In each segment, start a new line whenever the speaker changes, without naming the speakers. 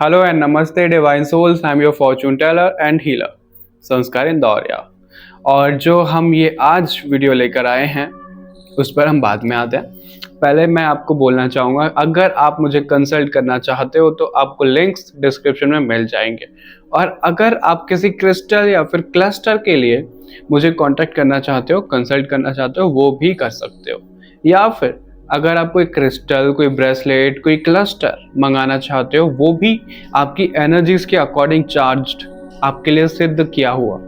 Hello and Namaste Divine Souls. I'm your fortune teller and healer, संस्कार इंदौरिया। और जो हम ये आज वीडियो लेकर आए हैं उस पर हम बाद में आते हैं। पहले मैं आपको बोलना चाहूँगा, अगर आप मुझे कंसल्ट करना चाहते हो तो आपको लिंक्स डिस्क्रिप्शन में मिल जाएंगे। और अगर आप किसी क्रिस्टल या फिर क्लस्टर के लिए मुझे कांटेक्ट करना चाहते हो, कंसल्ट करना चाहते हो, वो भी कर सकते हो। या फिर अगर आप कोई क्रिस्टल, कोई ब्रेसलेट, कोई क्लस्टर मंगाना चाहते हो, वो भी आपकी एनर्जीज के अकॉर्डिंग चार्ज्ड आपके लिए सिद्ध किया हुआ,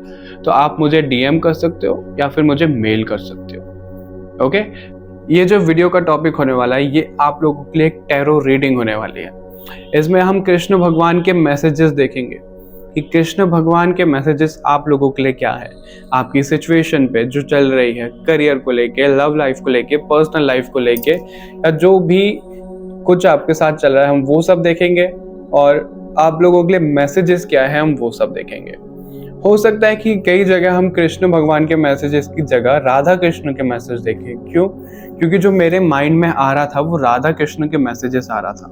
तो आप मुझे डीएम कर सकते हो या फिर मुझे मेल कर सकते हो। ओके, ये जो वीडियो का टॉपिक होने वाला है ये आप लोगों के लिए एक टैरो रीडिंग होने वाली है। इसमें हम कृष्ण भगवान के मैसेजेस देखेंगे कि कृष्ण भगवान के मैसेजेस आप लोगों के लिए क्या है, आपकी सिचुएशन पे जो चल रही है, करियर को लेके, लव लाइफ को लेके, पर्सनल लाइफ को लेके, या जो भी कुछ आपके साथ चल रहा है हम वो सब देखेंगे। और आप लोगों के लिए मैसेजेस क्या है हम वो सब देखेंगे। हो सकता है कि कई जगह हम कृष्ण भगवान के मैसेजेस की जगह राधा कृष्ण के मैसेज देखें। क्यों? क्योंकि जो मेरे माइंड में आ रहा था वो राधा कृष्ण के मैसेजेस आ रहा था,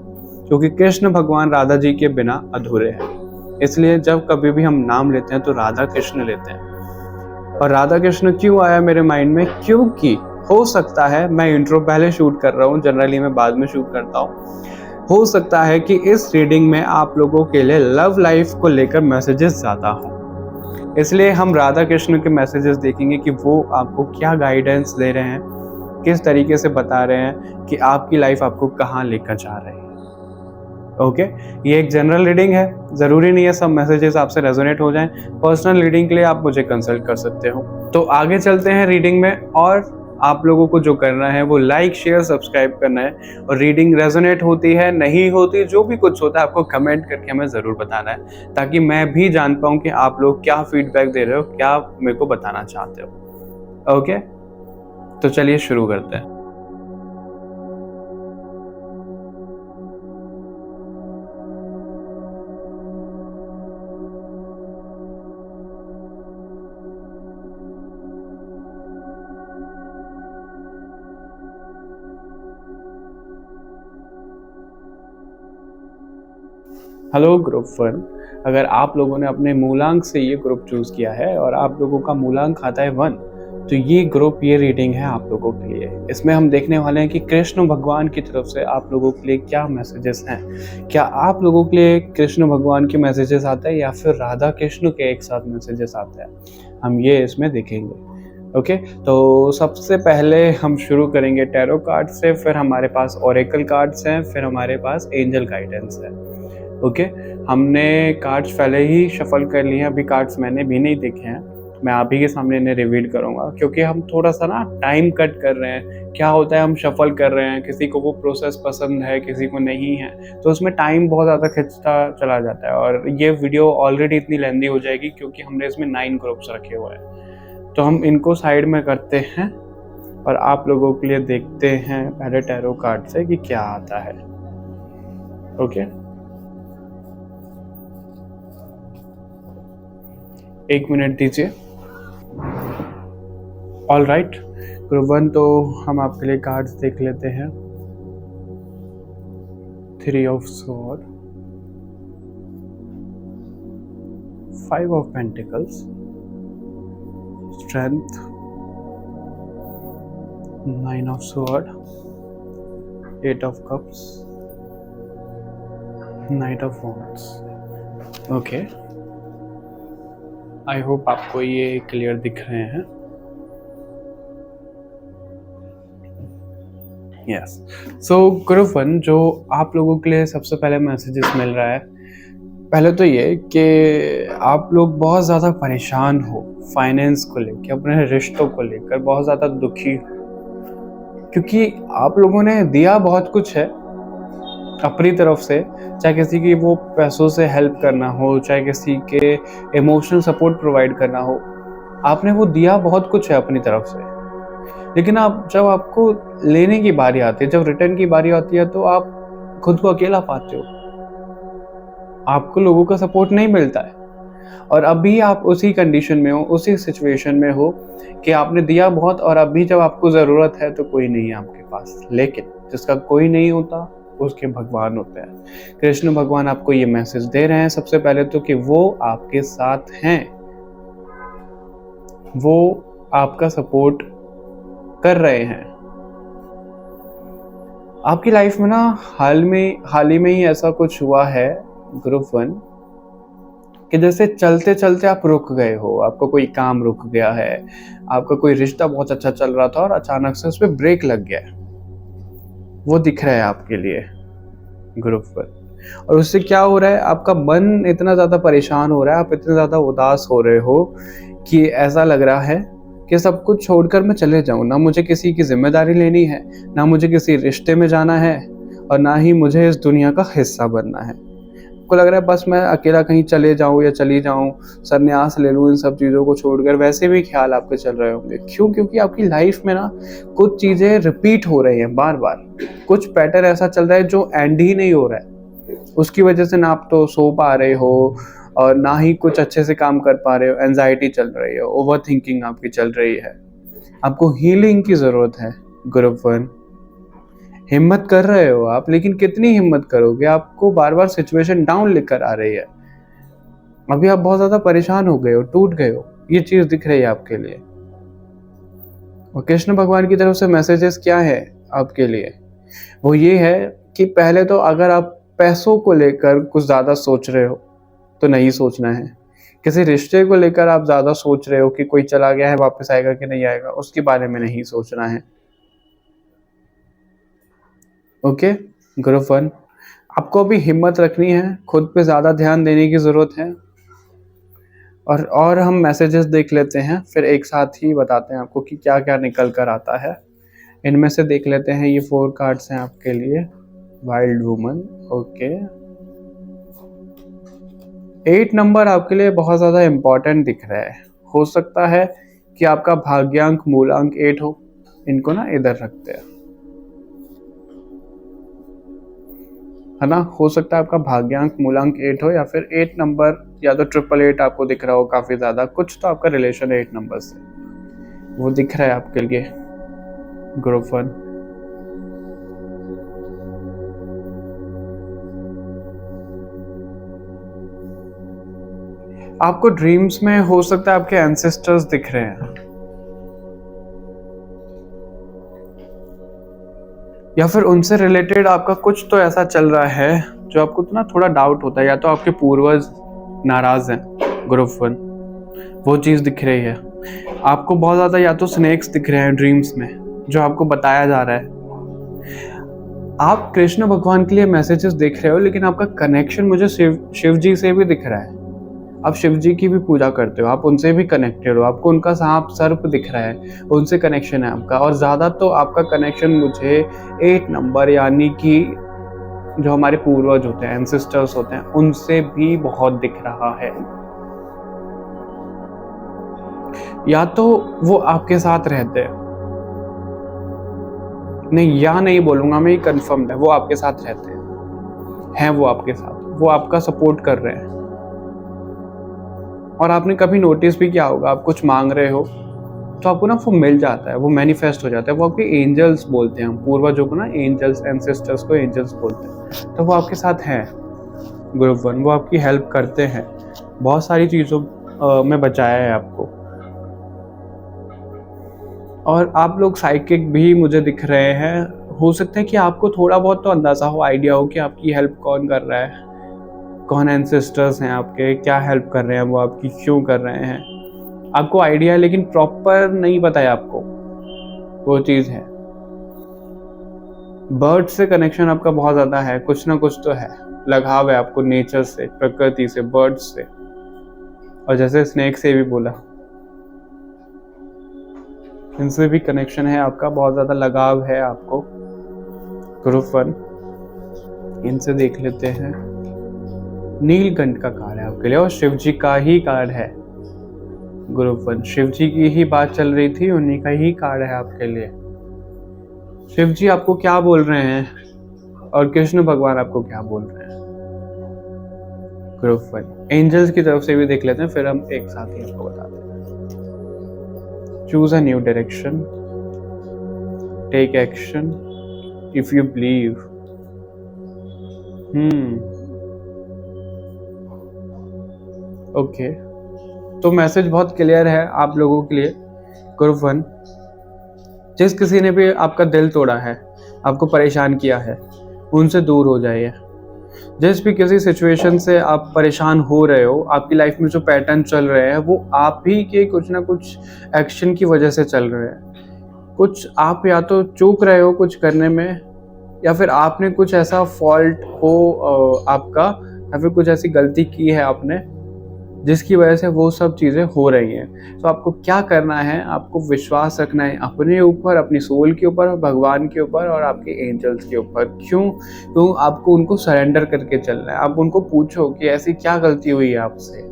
क्योंकि कृष्ण भगवान राधा जी के बिना अधूरे हैं। इसलिए जब कभी भी हम नाम लेते हैं तो राधा कृष्ण लेते हैं। और राधा कृष्ण क्यों आया मेरे माइंड में? क्योंकि हो सकता है, मैं इंट्रो पहले शूट कर रहा हूँ, जनरली मैं बाद में शूट करता हूँ, हो सकता है कि इस रीडिंग में आप लोगों के लिए लव लाइफ को लेकर मैसेजेस ज़्यादा हों। इसलिए हम राधा कृष्ण के मैसेजेस देखेंगे कि वो आपको क्या गाइडेंस दे रहे हैं, किस तरीके से बता रहे हैं कि आपकी लाइफ आपको कहाँ लेकर जा रही है। ओके, ये एक जनरल रीडिंग है, ज़रूरी नहीं है सब मैसेजेस आपसे रेजोनेट हो जाएं। पर्सनल रीडिंग के लिए आप मुझे कंसल्ट कर सकते हो। तो आगे चलते हैं रीडिंग में, और आप लोगों को जो करना है वो लाइक, शेयर, सब्सक्राइब करना है। और रीडिंग रेजोनेट होती है, नहीं होती, जो भी कुछ होता है आपको कमेंट करके हमें ज़रूर बताना है, ताकि मैं भी जान पाऊँ कि आप लोग क्या फीडबैक दे रहे हो, क्या मेरे को बताना चाहते हो। ओके, तो चलिए शुरू करते हैं। हेलो ग्रुप 1, अगर आप लोगों ने अपने मूलांक से ये ग्रुप चूज किया है और आप लोगों का मूलांक आता है 1, तो ये ग्रुप, ये रीडिंग है आप लोगों के लिए। इसमें हम देखने वाले हैं कि कृष्ण भगवान की तरफ से आप लोगों के लिए क्या मैसेजेस हैं। क्या आप लोगों के लिए कृष्ण भगवान के मैसेजेस आते हैं या फिर राधा कृष्ण के एक साथ मैसेजेस आते हैं, हम ये इसमें देखेंगे। ओके, तो सबसे पहले हम शुरू करेंगे टैरो कार्ड से, फिर हमारे पास ओरेकल कार्ड्स हैं, फिर हमारे पास एंजल गाइडेंस है। ओके, हमने कार्ड्स पहले ही शफल कर लिए हैं, अभी कार्ड्स मैंने भी नहीं देखे हैं, मैं आप ही के सामने इन्हें रिवील करूंगा, क्योंकि हम थोड़ा सा ना टाइम कट कर रहे हैं। क्या होता है, हम शफल कर रहे हैं, किसी को वो प्रोसेस पसंद है, किसी को नहीं है, तो उसमें टाइम बहुत ज़्यादा खिंचता चला जाता है और ये वीडियो ऑलरेडी इतनी लेंदी हो जाएगी, क्योंकि हमने इसमें 9 ग्रुप्स रखे हुए हैं। तो हम इनको साइड में करते हैं और आप लोगों के लिए देखते हैं पहले टैरो कार्ड से कि क्या आता है। ओके, 1 मिनट दीजिए। ऑल राइट ग्रुप 1, तो हम आपके लिए कार्ड्स देख लेते हैं। 3 of sword, 5 of pentacles, strength, 9 of sword, 8 of cups, night of wands. Okay, I hope आपको ये क्लियर दिख रहे हैं। यस, सो ग्रुप 1, जो आप लोगों के लिए सबसे पहले मैसेजेस मिल रहा है, पहले तो ये कि आप लोग बहुत ज़्यादा परेशान हो फाइनेंस को लेकर, अपने रिश्तों को लेकर बहुत ज़्यादा दुखी हो, क्योंकि आप लोगों ने दिया बहुत कुछ है अपनी तरफ से, चाहे किसी की वो पैसों से हेल्प करना हो, चाहे किसी के इमोशनल सपोर्ट प्रोवाइड करना हो, आपने वो दिया बहुत कुछ है अपनी तरफ से। लेकिन आप जब आपको लेने की बारी आती है, जब रिटर्न की बारी आती है, तो आप खुद को अकेला पाते हो, आपको लोगों का सपोर्ट नहीं मिलता है। और अभी आप उसी कंडीशन में हो, उसी सिचुएशन में हो कि आपने दिया बहुत और अभी जब आपको ज़रूरत है तो कोई नहीं है आपके पास। लेकिन जिसका कोई नहीं होता उसके भगवान होते हैं। कृष्ण भगवान आपको ये मैसेज दे रहे हैं सबसे पहले तो कि वो आपके साथ हैं, वो आपका सपोर्ट कर रहे हैं। आपकी लाइफ में ना हाल ही में ही ऐसा कुछ हुआ है ग्रुप 1 कि जैसे चलते चलते आप रुक गए हो, आपका कोई काम रुक गया है, आपका कोई रिश्ता बहुत अच्छा चल रहा था और अचानक से उस पर ब्रेक लग गया है। वो दिख रहा है आपके लिए ग्रुप 1। और उससे क्या हो रहा है, आपका मन इतना ज़्यादा परेशान हो रहा है, आप इतने ज़्यादा उदास हो रहे हो कि ऐसा लग रहा है कि सब कुछ छोड़कर मैं चले जाऊं, ना मुझे किसी की जिम्मेदारी लेनी है, ना मुझे किसी रिश्ते में जाना है और ना ही मुझे इस दुनिया का हिस्सा बनना है। आपको लग रहा है बस मैं अकेला कहीं चले जाऊं या चली जाऊं, संन्यास ले लूं इन सब चीज़ों को छोड़कर। वैसे भी ख्याल आपके चल रहे होंगे। क्यों? क्योंकि आपकी लाइफ में ना कुछ चीज़ें रिपीट हो रही हैं बार बार, कुछ पैटर्न ऐसा चल रहा है जो एंड ही नहीं हो रहा है। उसकी वजह से ना आप तो सो पा रहे हो और ना ही कुछ अच्छे से काम कर पा रहे हो, एंजाइटी चल रही है, ओवर थिंकिंग आपकी चल रही है। आपको हीलिंग की ज़रूरत है ग्रुप 1। हिम्मत कर रहे हो आप, लेकिन कितनी हिम्मत करोगे? आपको बार बार सिचुएशन डाउन लेकर आ रही है। अभी आप बहुत ज़्यादा परेशान हो गए हो, टूट गए हो, ये चीज़ दिख रही है आपके लिए। और कृष्ण भगवान की तरफ से मैसेजेस क्या है आपके लिए? वो ये है कि पहले तो अगर आप पैसों को लेकर कुछ ज़्यादा सोच रहे हो तो नहीं सोचना है। किसी रिश्ते को लेकर आप ज़्यादा सोच रहे हो कि कोई चला गया है, वापस आएगा कि नहीं आएगा, उसके बारे में नहीं सोचना है। ओके ग्रुप 1, आपको अभी हिम्मत रखनी है, खुद पे ज़्यादा ध्यान देने की ज़रूरत है। और हम मैसेजेस देख लेते हैं, फिर एक साथ ही बताते हैं आपको कि क्या क्या निकल कर आता है। इनमें से देख लेते हैं, ये 4 कार्ड्स हैं आपके लिए। Wild woman, okay. 8 नंबर आपके लिए बहुत ज़्यादा इम्पॉर्टेंट दिख रहा है। हो सकता है कि आपका भाग्यांक मूलांक 8 हो। इनको ना इधर रखते हैं, है ना। हो सकता है आपका भाग्यांक मूलांक 8 हो, या फिर 8 नंबर, या तो 888 आपको दिख रहा हो काफ़ी ज़्यादा। कुछ तो आपका रिलेशन है 8 नंबर से, वो दिख रहा है आपके लिए ग्रुप 1। आपको ड्रीम्स में हो सकता है आपके एंसेस्टर्स दिख रहे हैं, या फिर उनसे रिलेटेड आपका कुछ तो ऐसा चल रहा है जो आपको तो ना थोड़ा डाउट होता है, या तो आपके पूर्वज नाराज हैं ग्रुप 1, वो चीज़ दिख रही है आपको बहुत ज़्यादा। या तो स्नेक्स दिख रहे हैं ड्रीम्स में, जो आपको बताया जा रहा है। आप कृष्ण भगवान के लिए मैसेजेस देख रहे हो, लेकिन आपका कनेक्शन मुझे शिव जी से भी दिख रहा है। आप शिव जी की भी पूजा करते हो, आप उनसे भी कनेक्टेड हो, आपको उनका सांप सर्प दिख रहा है, उनसे कनेक्शन है आपका। और ज़्यादा तो आपका कनेक्शन मुझे 8 नंबर, यानी कि जो हमारे पूर्वज होते हैं, एंसेस्टर्स होते हैं, उनसे भी बहुत दिख रहा है। या तो वो आपके साथ रहते हैं, नहीं या नहीं बोलूँगा मैं, ये कन्फर्म्ड है, वो आपके साथ रहते हैं वो आपके साथ, वो आपका सपोर्ट कर रहे हैं। और आपने कभी नोटिस भी किया होगा, आप कुछ मांग रहे हो तो आपको ना वो मिल जाता है, वो मैनिफेस्ट हो जाता है। वो आपके एंजल्स बोलते हैं, हम पूर्वजों को ना एंजल्स, एंसेस्टर्स को एंजल्स बोलते हैं। तो वो आपके साथ हैं ग्रुप 1, वो आपकी हेल्प करते हैं, बहुत सारी चीज़ों में बचाया है आपको। और आप लोग साइकिक भी मुझे दिख रहे हैं। हो सकता है कि आपको थोड़ा बहुत तो अंदाज़ा हो, आइडिया हो कि आपकी हेल्प कौन कर रहा है, कौन एंसेस्टर्स हैं आपके, क्या हेल्प कर रहे हैं वो आपकी, क्यों कर रहे हैं, आपको आइडिया है, लेकिन प्रॉपर नहीं पता है आपको। वो चीज़ है। बर्ड से कनेक्शन आपका बहुत ज़्यादा है, कुछ ना कुछ तो है, लगाव है आपको नेचर से, प्रकृति से, बर्ड्स से। और जैसे स्नेक से भी बोला, इनसे भी कनेक्शन है आपका, बहुत ज़्यादा लगाव है आपको ग्रुप 1। इनसे देख लेते हैं, नीलकंठ का कार्ड है आपके लिए, और शिव जी का ही कार्ड है ग्रुप 1। शिव जी की ही बात चल रही थी, उन्हीं का ही कार्ड है आपके लिए। शिव जी आपको क्या बोल रहे हैं और कृष्ण भगवान आपको क्या बोल रहे हैं ग्रुप 1। एंजल्स की तरफ से भी देख लेते हैं, फिर हम एक साथ ही आपको बताते हैं। Choose a new direction, take action if you believe, okay, तो मैसेज बहुत क्लियर है आप लोगों के लिए। ग्रुप 1, जिस किसी ने भी आपका दिल तोड़ा है, आपको परेशान किया है, उनसे दूर हो जाइए। जिस भी किसी सिचुएशन से आप परेशान हो रहे हो, आपकी लाइफ में जो पैटर्न चल रहे हैं वो आप ही के कुछ ना कुछ एक्शन की वजह से चल रहे हैं। कुछ आप या तो चूक रहे हो कुछ करने में, या फिर आपने कुछ ऐसा फॉल्ट हो आपका, या फिर कुछ ऐसी गलती की है आपने जिसकी वजह से वो सब चीज़ें हो रही हैं। तो आपको क्या करना है, आपको विश्वास रखना है अपने ऊपर, अपनी सोल के ऊपर, भगवान के ऊपर और आपके एंजल्स के ऊपर। क्यों? तो आपको उनको सरेंडर करके चलना है। आप उनको पूछो कि ऐसी क्या गलती हुई है आपसे,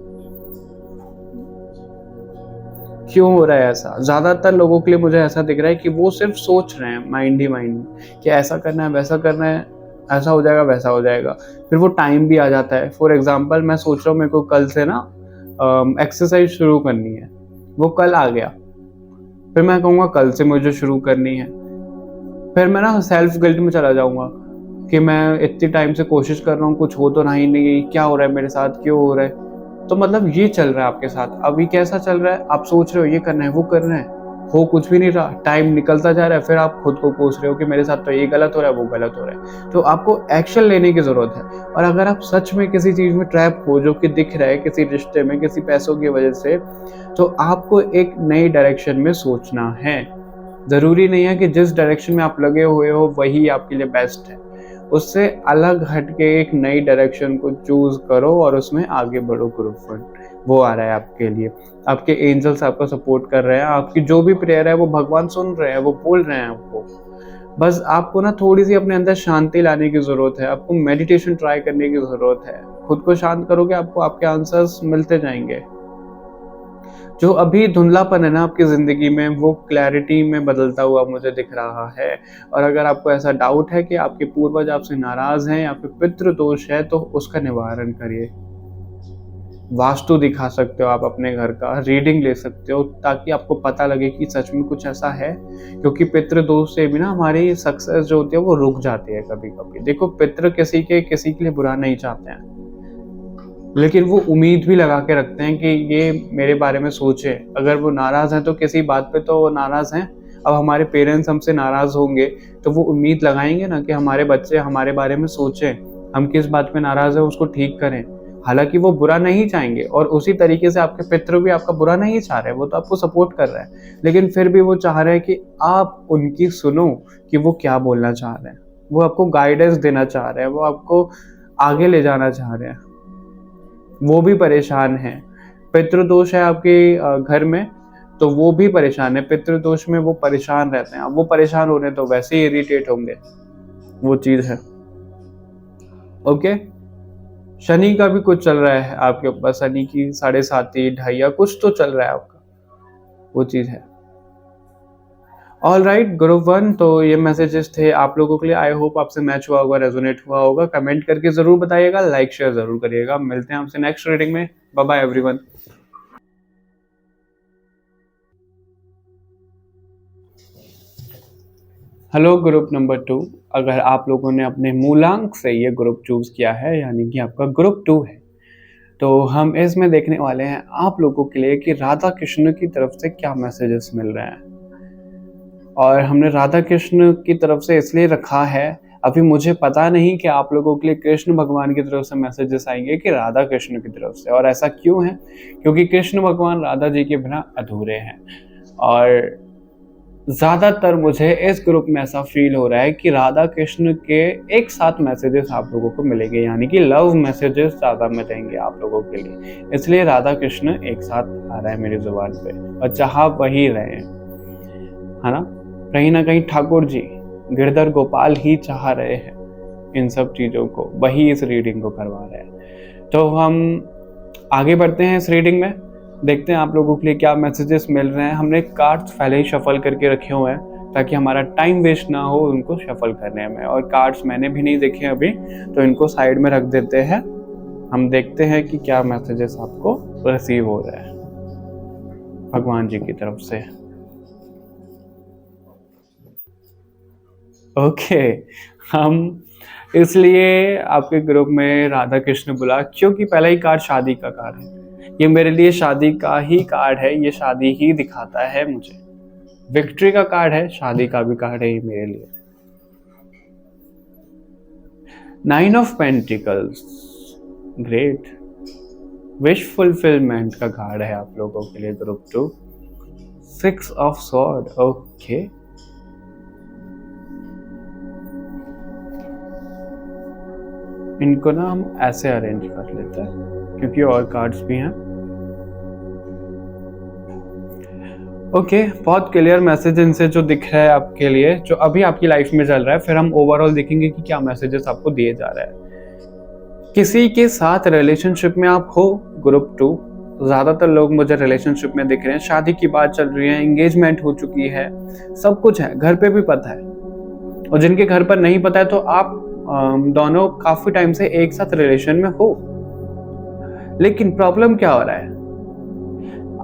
क्यों हो रहा है ऐसा। ज़्यादातर लोगों के लिए मुझे ऐसा दिख रहा है कि वो सिर्फ सोच रहे हैं माइंड ही माइंड में कि ऐसा करना है, वैसा करना है, ऐसा हो जाएगा, वैसा हो जाएगा। फिर वो टाइम भी आ जाता है। फॉर एग्जाम्पल, मैं सोच रहा हूँ मेरे को कल से ना एक्सरसाइज शुरू करनी है, वो कल आ गया, फिर मैं कहूँगा कल से मुझे शुरू करनी है, फिर मैं ना सेल्फ गिल्ट में चला जाऊँगा कि मैं इतनी टाइम से कोशिश कर रहा हूँ, कुछ हो तो नहीं, क्या हो रहा है मेरे साथ, क्यों हो रहा है। तो मतलब ये चल रहा है आपके साथ। अभी कैसा चल रहा है, आप सोच रहे हो ये करना है, वो करना है, हो कुछ भी नहीं रहा, टाइम निकलता जा रहा है, फिर आप खुद को कोस रहे हो कि मेरे साथ तो ये गलत हो रहा है, वो गलत हो रहा है। तो आपको एक्शन लेने की जरूरत है। और अगर आप सच में किसी चीज में ट्रैप हो, जो कि दिख रहा है, किसी रिश्ते में, किसी पैसों की वजह से, तो आपको एक नई डायरेक्शन में सोचना है। जरूरी नहीं है कि जिस डायरेक्शन में आप लगे हुए हो वही आपके लिए बेस्ट है। उससे अलग हटके एक नई डायरेक्शन को चूज करो और उसमें आगे बढ़ो। ग्रुप 1 वो आ रहा है आपके लिए। आपके एंजल्स आपको सपोर्ट कर रहे हैं, आपकी जो भी प्रेयर है वो भगवान सुन रहे हैं, वो बोल रहे हैं आपको। बस आपको ना थोड़ी सी अपने अंदर शांति लाने की जरूरत है। आपको मेडिटेशन ट्राई करने की जरूरत है। खुद को शांत करोगे, आपको आपके आंसर्स मिलते जाएंगे। जो अभी धुंधलापन है ना आपकी ज़िंदगी में, वो क्लैरिटी में बदलता हुआ मुझे दिख रहा है। और अगर आपको ऐसा डाउट है कि आपके पूर्वज आपसे नाराज़ हैं या फिर पितृ दोष है, तो उसका निवारण करिए। वास्तु दिखा सकते हो आप अपने घर का, रीडिंग ले सकते हो, ताकि आपको पता लगे कि सच में कुछ ऐसा है। क्योंकि पितृ दोष से भी ना हमारी सक्सेस जो होती है वो रुक जाती है कभी कभी। देखो, पितृ किसी के लिए बुरा नहीं चाहते हैं, लेकिन वो उम्मीद भी लगा के रखते हैं कि ये मेरे बारे में सोचे। अगर वो नाराज़ हैं तो किसी बात पे तो वो नाराज़ हैं। अब हमारे पेरेंट्स हमसे नाराज़ होंगे तो वो उम्मीद लगाएंगे ना कि हमारे बच्चे हमारे बारे में सोचें, हम किस बात पे नाराज़ है उसको ठीक करें। हालांकि वो बुरा नहीं चाहेंगे, और उसी तरीके से आपके पितृ भी आपका बुरा नहीं चाह रहे हैं, वो तो आपको सपोर्ट कर रहे हैं। लेकिन फिर भी वो चाह रहे हैं कि आप उनकी सुनो कि वो क्या बोलना चाह रहे हैं। वो आपको गाइडेंस देना चाह रहे हैं, वो आपको आगे ले जाना चाह रहे हैं। वो भी परेशान हैं। पितृदोष है आपके घर में, तो वो भी परेशान है। पितृदोष में वो परेशान रहते हैं। अब वो परेशान हो रहे हैं तो वैसे ही इरिटेट होंगे, वो चीज है। ओके, शनि का भी कुछ चल रहा है आपके ऊपर। शनि की 7.5 ढाइया कुछ तो चल रहा है आपका, वो चीज है। ऑल राइट ग्रुप 1, तो ये मैसेजेस थे आप लोगों के लिए। आई होप आपसे मैच हुआ होगा, रेजोनेट हुआ होगा। कमेंट करके जरूर बताइएगा, लाइक शेयर जरूर करिएगा। मिलते हैं आपसे नेक्स्ट रीडिंग में। Bye bye everyone. Hello group number 2, अगर आप लोगों ने अपने मूलांक से ये ग्रुप चूज किया है, यानी कि आपका ग्रुप 2 है, तो हम इसमें देखने वाले हैं आप लोगों के लिए कि राधा कृष्ण की तरफ से क्या मैसेजेस मिल रहे हैं। और हमने राधा कृष्ण की तरफ से इसलिए रखा है, अभी मुझे पता नहीं कि आप लोगों के लिए कृष्ण भगवान की तरफ से मैसेजेस आएंगे कि राधा कृष्ण की तरफ से। और ऐसा क्यों है? क्योंकि कृष्ण भगवान राधा जी के बिना अधूरे हैं। और ज्यादातर मुझे इस ग्रुप में ऐसा फील हो रहा है कि राधा कृष्ण के एक साथ मैसेजेस आप लोगों को मिलेंगे, यानी कि लव मैसेजेस ज्यादा मिलेंगे आप लोगों के लिए। इसलिए राधा कृष्ण एक साथ आ रहा है मेरी जुबान पे, और चाह वही रहे, है ना। कहीं ना कहीं ठाकुर जी, गिरधर गोपाल ही चाह रहे हैं इन सब चीजों को, वही इस रीडिंग को करवा रहे हैं। तो हम आगे बढ़ते हैं इस रीडिंग में, देखते हैं आप लोगों के लिए क्या मैसेजेस मिल रहे हैं। हमने कार्ड्स पहले ही शफल करके रखे हुए हैं ताकि हमारा टाइम वेस्ट ना हो उनको शफल करने में। और कार्ड्स मैंने भी नहीं देखे अभी, तो इनको साइड में रख देते हैं। हम देखते हैं कि क्या मैसेजेस आपको रिसीव हो रहे हैं भगवान जी की तरफ से। ओके, हम इसलिए आपके ग्रुप में राधा कृष्ण बोला, क्योंकि पहला ही कार्ड शादी का कार्ड है। ये मेरे लिए शादी का ही कार्ड है, ये शादी ही दिखाता है मुझे। विक्ट्री का कार्ड है, शादी का भी कार्ड है ये मेरे लिए। 9 of pentacles, great. Wish fulfilment का कार्ड है आप लोगों के लिए ग्रुप 2। 6 of sword, okay. इनको ना हम ऐसे अरेंज कर लेते हैं क्योंकि और कार्ड्स भी हैं। ओके, बहुत क्लियर मैसेज इनसे जो दिख रहा है आपके लिए, जो अभी आपकी लाइफ में चल रहा है। फिर हम ओवरऑल देखेंगे कि क्या मैसेजेस आपको दिए जा रहा है। किसी के साथ रिलेशनशिप में आप हो, ग्रुप 2। ज्यादातर लोग मुझे रिलेशनशिप में दिख रहे हैं, शादी की बात चल रही है, एंगेजमेंट हो चुकी है, सब कुछ है, घर पे भी पता है। और जिनके घर पर नहीं पता है तो आप दोनों काफी टाइम से एक साथ रिलेशन में हो। लेकिन प्रॉब्लम क्या हो रहा है,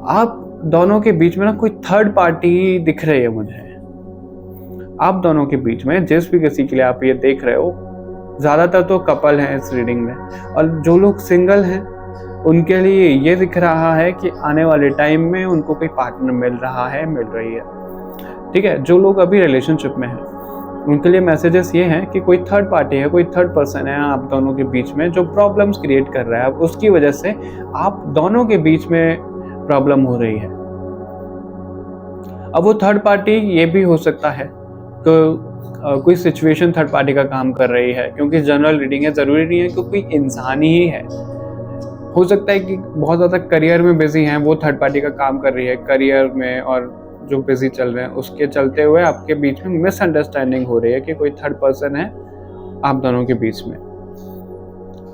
आप दोनों के बीच में ना कोई थर्ड पार्टी दिख रही है मुझे। आप दोनों के बीच में जिस भी किसी के लिए आप ये देख रहे हो, ज्यादातर तो कपल हैं इस रीडिंग में, और जो लोग सिंगल हैं उनके लिए ये दिख रहा है कि आने वाले टाइम में उनको कोई पार्टनर मिल रहा है, मिल रही है। ठीक है, जो लोग अभी रिलेशनशिप में हैं उनके लिए मैसेजेस ये हैं कि कोई थर्ड पार्टी है, कोई थर्ड पर्सन है आप दोनों के बीच में जो प्रॉब्लम्स क्रिएट कर रहा है। उसकी वजह से आप दोनों के बीच में प्रॉब्लम हो रही है। अब वो थर्ड पार्टी ये भी हो सकता है कि कोई सिचुएशन थर्ड पार्टी का काम कर रही है, क्योंकि जनरल रीडिंग है, जरूरी नहीं है कि कोई इंसान ही है। हो सकता है कि बहुत ज़्यादा करियर में बिजी हैं, वो थर्ड पार्टी का काम कर रही है करियर में, और जो बिजी चल रहे हैं उसके चलते हुए आपके बीच में मिसअंडरस्टैंडिंग हो रही है कि कोई थर्ड पर्सन है आप दोनों के बीच में।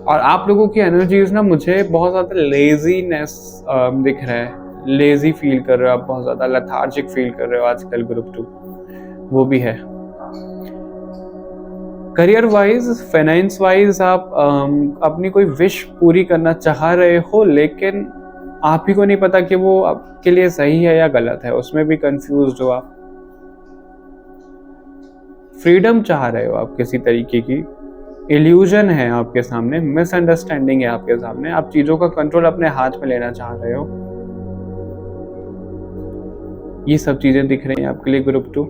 और आप लोगों की एनर्जीज ना मुझे बहुत ज़्यादा लेजीनेस दिख रहा है, लेजी फील कर रहे हो आप, बहुत ज़्यादा लेथार्जिक फील कर रहे हो आजकल ग्रुप 2, वो भी है। करियर वाइज, फाइनेंस वाइज आप अपनी कोई विश पूरी करना चाह रहे हो, लेकिन आप ही को नहीं पता कि वो आपके लिए सही है या गलत है, उसमें भी कंफ्यूज हो आप। फ्रीडम चाह रहे हो आप किसी तरीके की, इल्यूजन है आपके सामने, मिसअंडरस्टैंडिंग है आपके सामने, आप चीजों का कंट्रोल अपने हाथ में लेना चाह रहे हो। ये सब चीजें दिख रही हैं आपके लिए ग्रुप 2।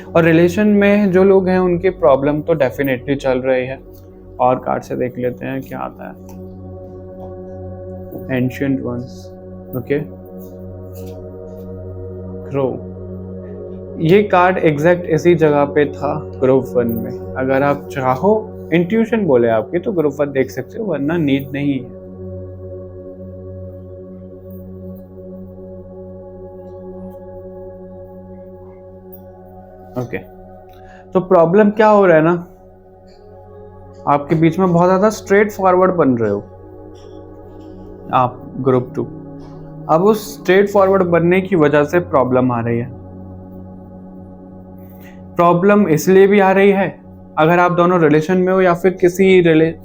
और रिलेशन में जो लोग हैं उनके प्रॉब्लम तो डेफिनेटली चल रही है। और कार्ड से देख लेते हैं क्या आता है। Ancient ones, okay. क्रो, ये कार्ड एग्जैक्ट इसी जगह पे था ग्रुप 1 में। अगर आप चाहो, इंट्यूशन बोले आपकी, तो ग्रुप 1 देख सकते हो, वरना नीड नहीं है। ओके, तो प्रॉब्लम क्या हो रहा है ना, आपके बीच में बहुत ज्यादा स्ट्रेट फॉरवर्ड बन रहे हो आप ग्रुप 2। अब उस स्ट्रेट फॉरवर्ड बनने की वजह से प्रॉब्लम आ रही है। प्रॉब्लम इसलिए भी आ रही है, अगर आप दोनों रिलेशन में हो या फिर किसी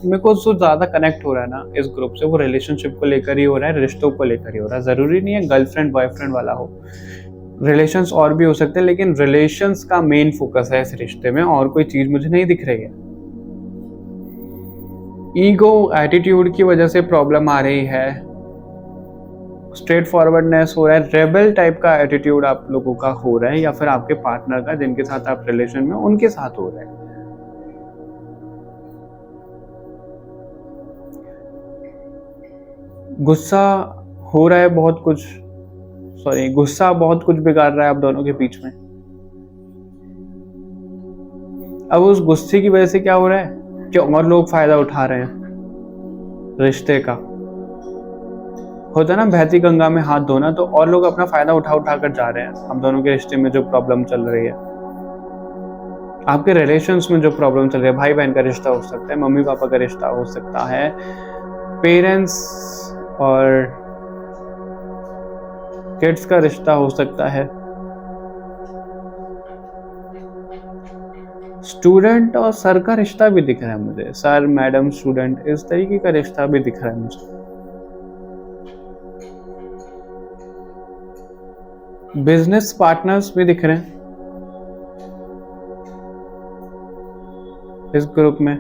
में को जो ज्यादा कनेक्ट हो रहा है ना इस ग्रुप से, वो रिलेशनशिप को लेकर ही हो रहा है, रिश्तों को लेकर ही हो रहा है। जरूरी नहीं है गर्लफ्रेंड बॉयफ्रेंड वाला हो, रिलेशंस और भी हो सकते हैं, लेकिन रिलेशंस का मेन फोकस है इस रिश्ते में, और कोई चीज मुझे नहीं दिख रही है। ईगो एटीट्यूड की वजह से प्रॉब्लम आ रही है, स्ट्रेट फॉरवर्डनेस हो रहा है, रेबल टाइप का एटीट्यूड आप लोगों का हो रहा है, या फिर आपके पार्टनर का जिनके साथ आप रिलेशन में उनके साथ हो रहा है। गुस्सा हो रहा है बहुत कुछ, सॉरी, गुस्सा बहुत कुछ बिगाड़ रहा है आप दोनों के बीच में। अब उस गुस्से की वजह से क्या हो रहा है कि और लोग फायदा उठा रहे हैं रिश्ते का। होता है ना बहती गंगा में हाथ धोना, तो और लोग अपना फायदा उठा उठा कर जा रहे हैं हम दोनों के रिश्ते में जो प्रॉब्लम चल रही है। आपके रिलेशंस में जो प्रॉब्लम चल रही है, भाई बहन का रिश्ता हो सकता है, मम्मी पापा का रिश्ता हो सकता है, पेरेंट्स और किड्स का रिश्ता हो सकता है, स्टूडेंट और सर का रिश्ता भी दिख रहा है मुझे, सर मैडम स्टूडेंट, इस तरीके का रिश्ता भी दिख रहा है मुझे। बिजनेस पार्टनर्स भी दिख रहे हैं, इस ग्रुप में।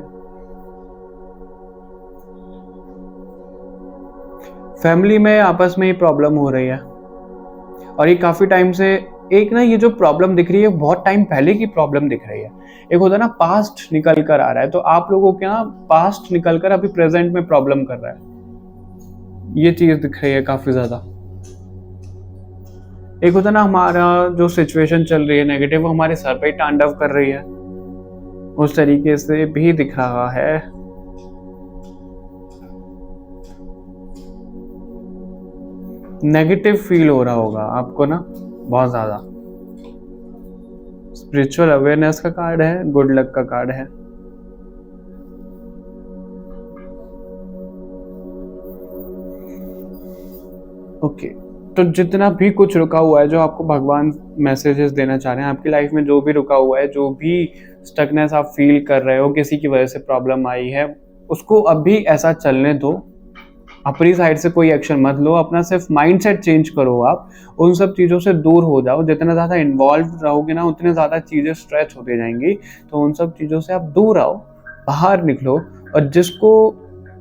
फैमिली में आपस में ही प्रॉब्लम हो रही है और ये काफी टाइम से, एक ना ये जो प्रॉब्लम दिख रही है बहुत टाइम पहले की प्रॉब्लम दिख रही है। एक होता है ना पास्ट निकल कर आ रहा है, तो आप लोगों के ना पास्ट निकल कर अभी प्रेजेंट में प्रॉब्लम कर रहा है, ये चीज दिख रही है काफी ज्यादा। एक होता है ना हमारा जो सिचुएशन चल रही है नेगेटिव, वो हमारे सर पे तांडव कर रही है, उस तरीके से भी दिख रहा है। नेगेटिव फील हो रहा होगा आपको ना बहुत ज्यादा। स्पिरिचुअल अवेयरनेस का कार्ड है, गुड लक का कार्ड है। ओके, तो जितना भी कुछ रुका हुआ है, जो आपको भगवान मैसेजेस देना चाह रहे हैं आपकी लाइफ में, जो भी रुका हुआ है, जो भी स्टकनेस आप फील कर रहे हो, किसी की वजह से प्रॉब्लम आई है, उसको अभी ऐसा चलने दो। अपनी साइड से कोई एक्शन मत लो, अपना सिर्फ माइंडसेट चेंज करो। आप उन सब चीज़ों से दूर हो जाओ। जितना ज़्यादा इन्वॉल्व रहोगे ना, उतने ज़्यादा चीज़ें स्ट्रेच होती जाएंगी। तो उन सब चीज़ों से आप दूर आओ, बाहर निकलो, और जिसको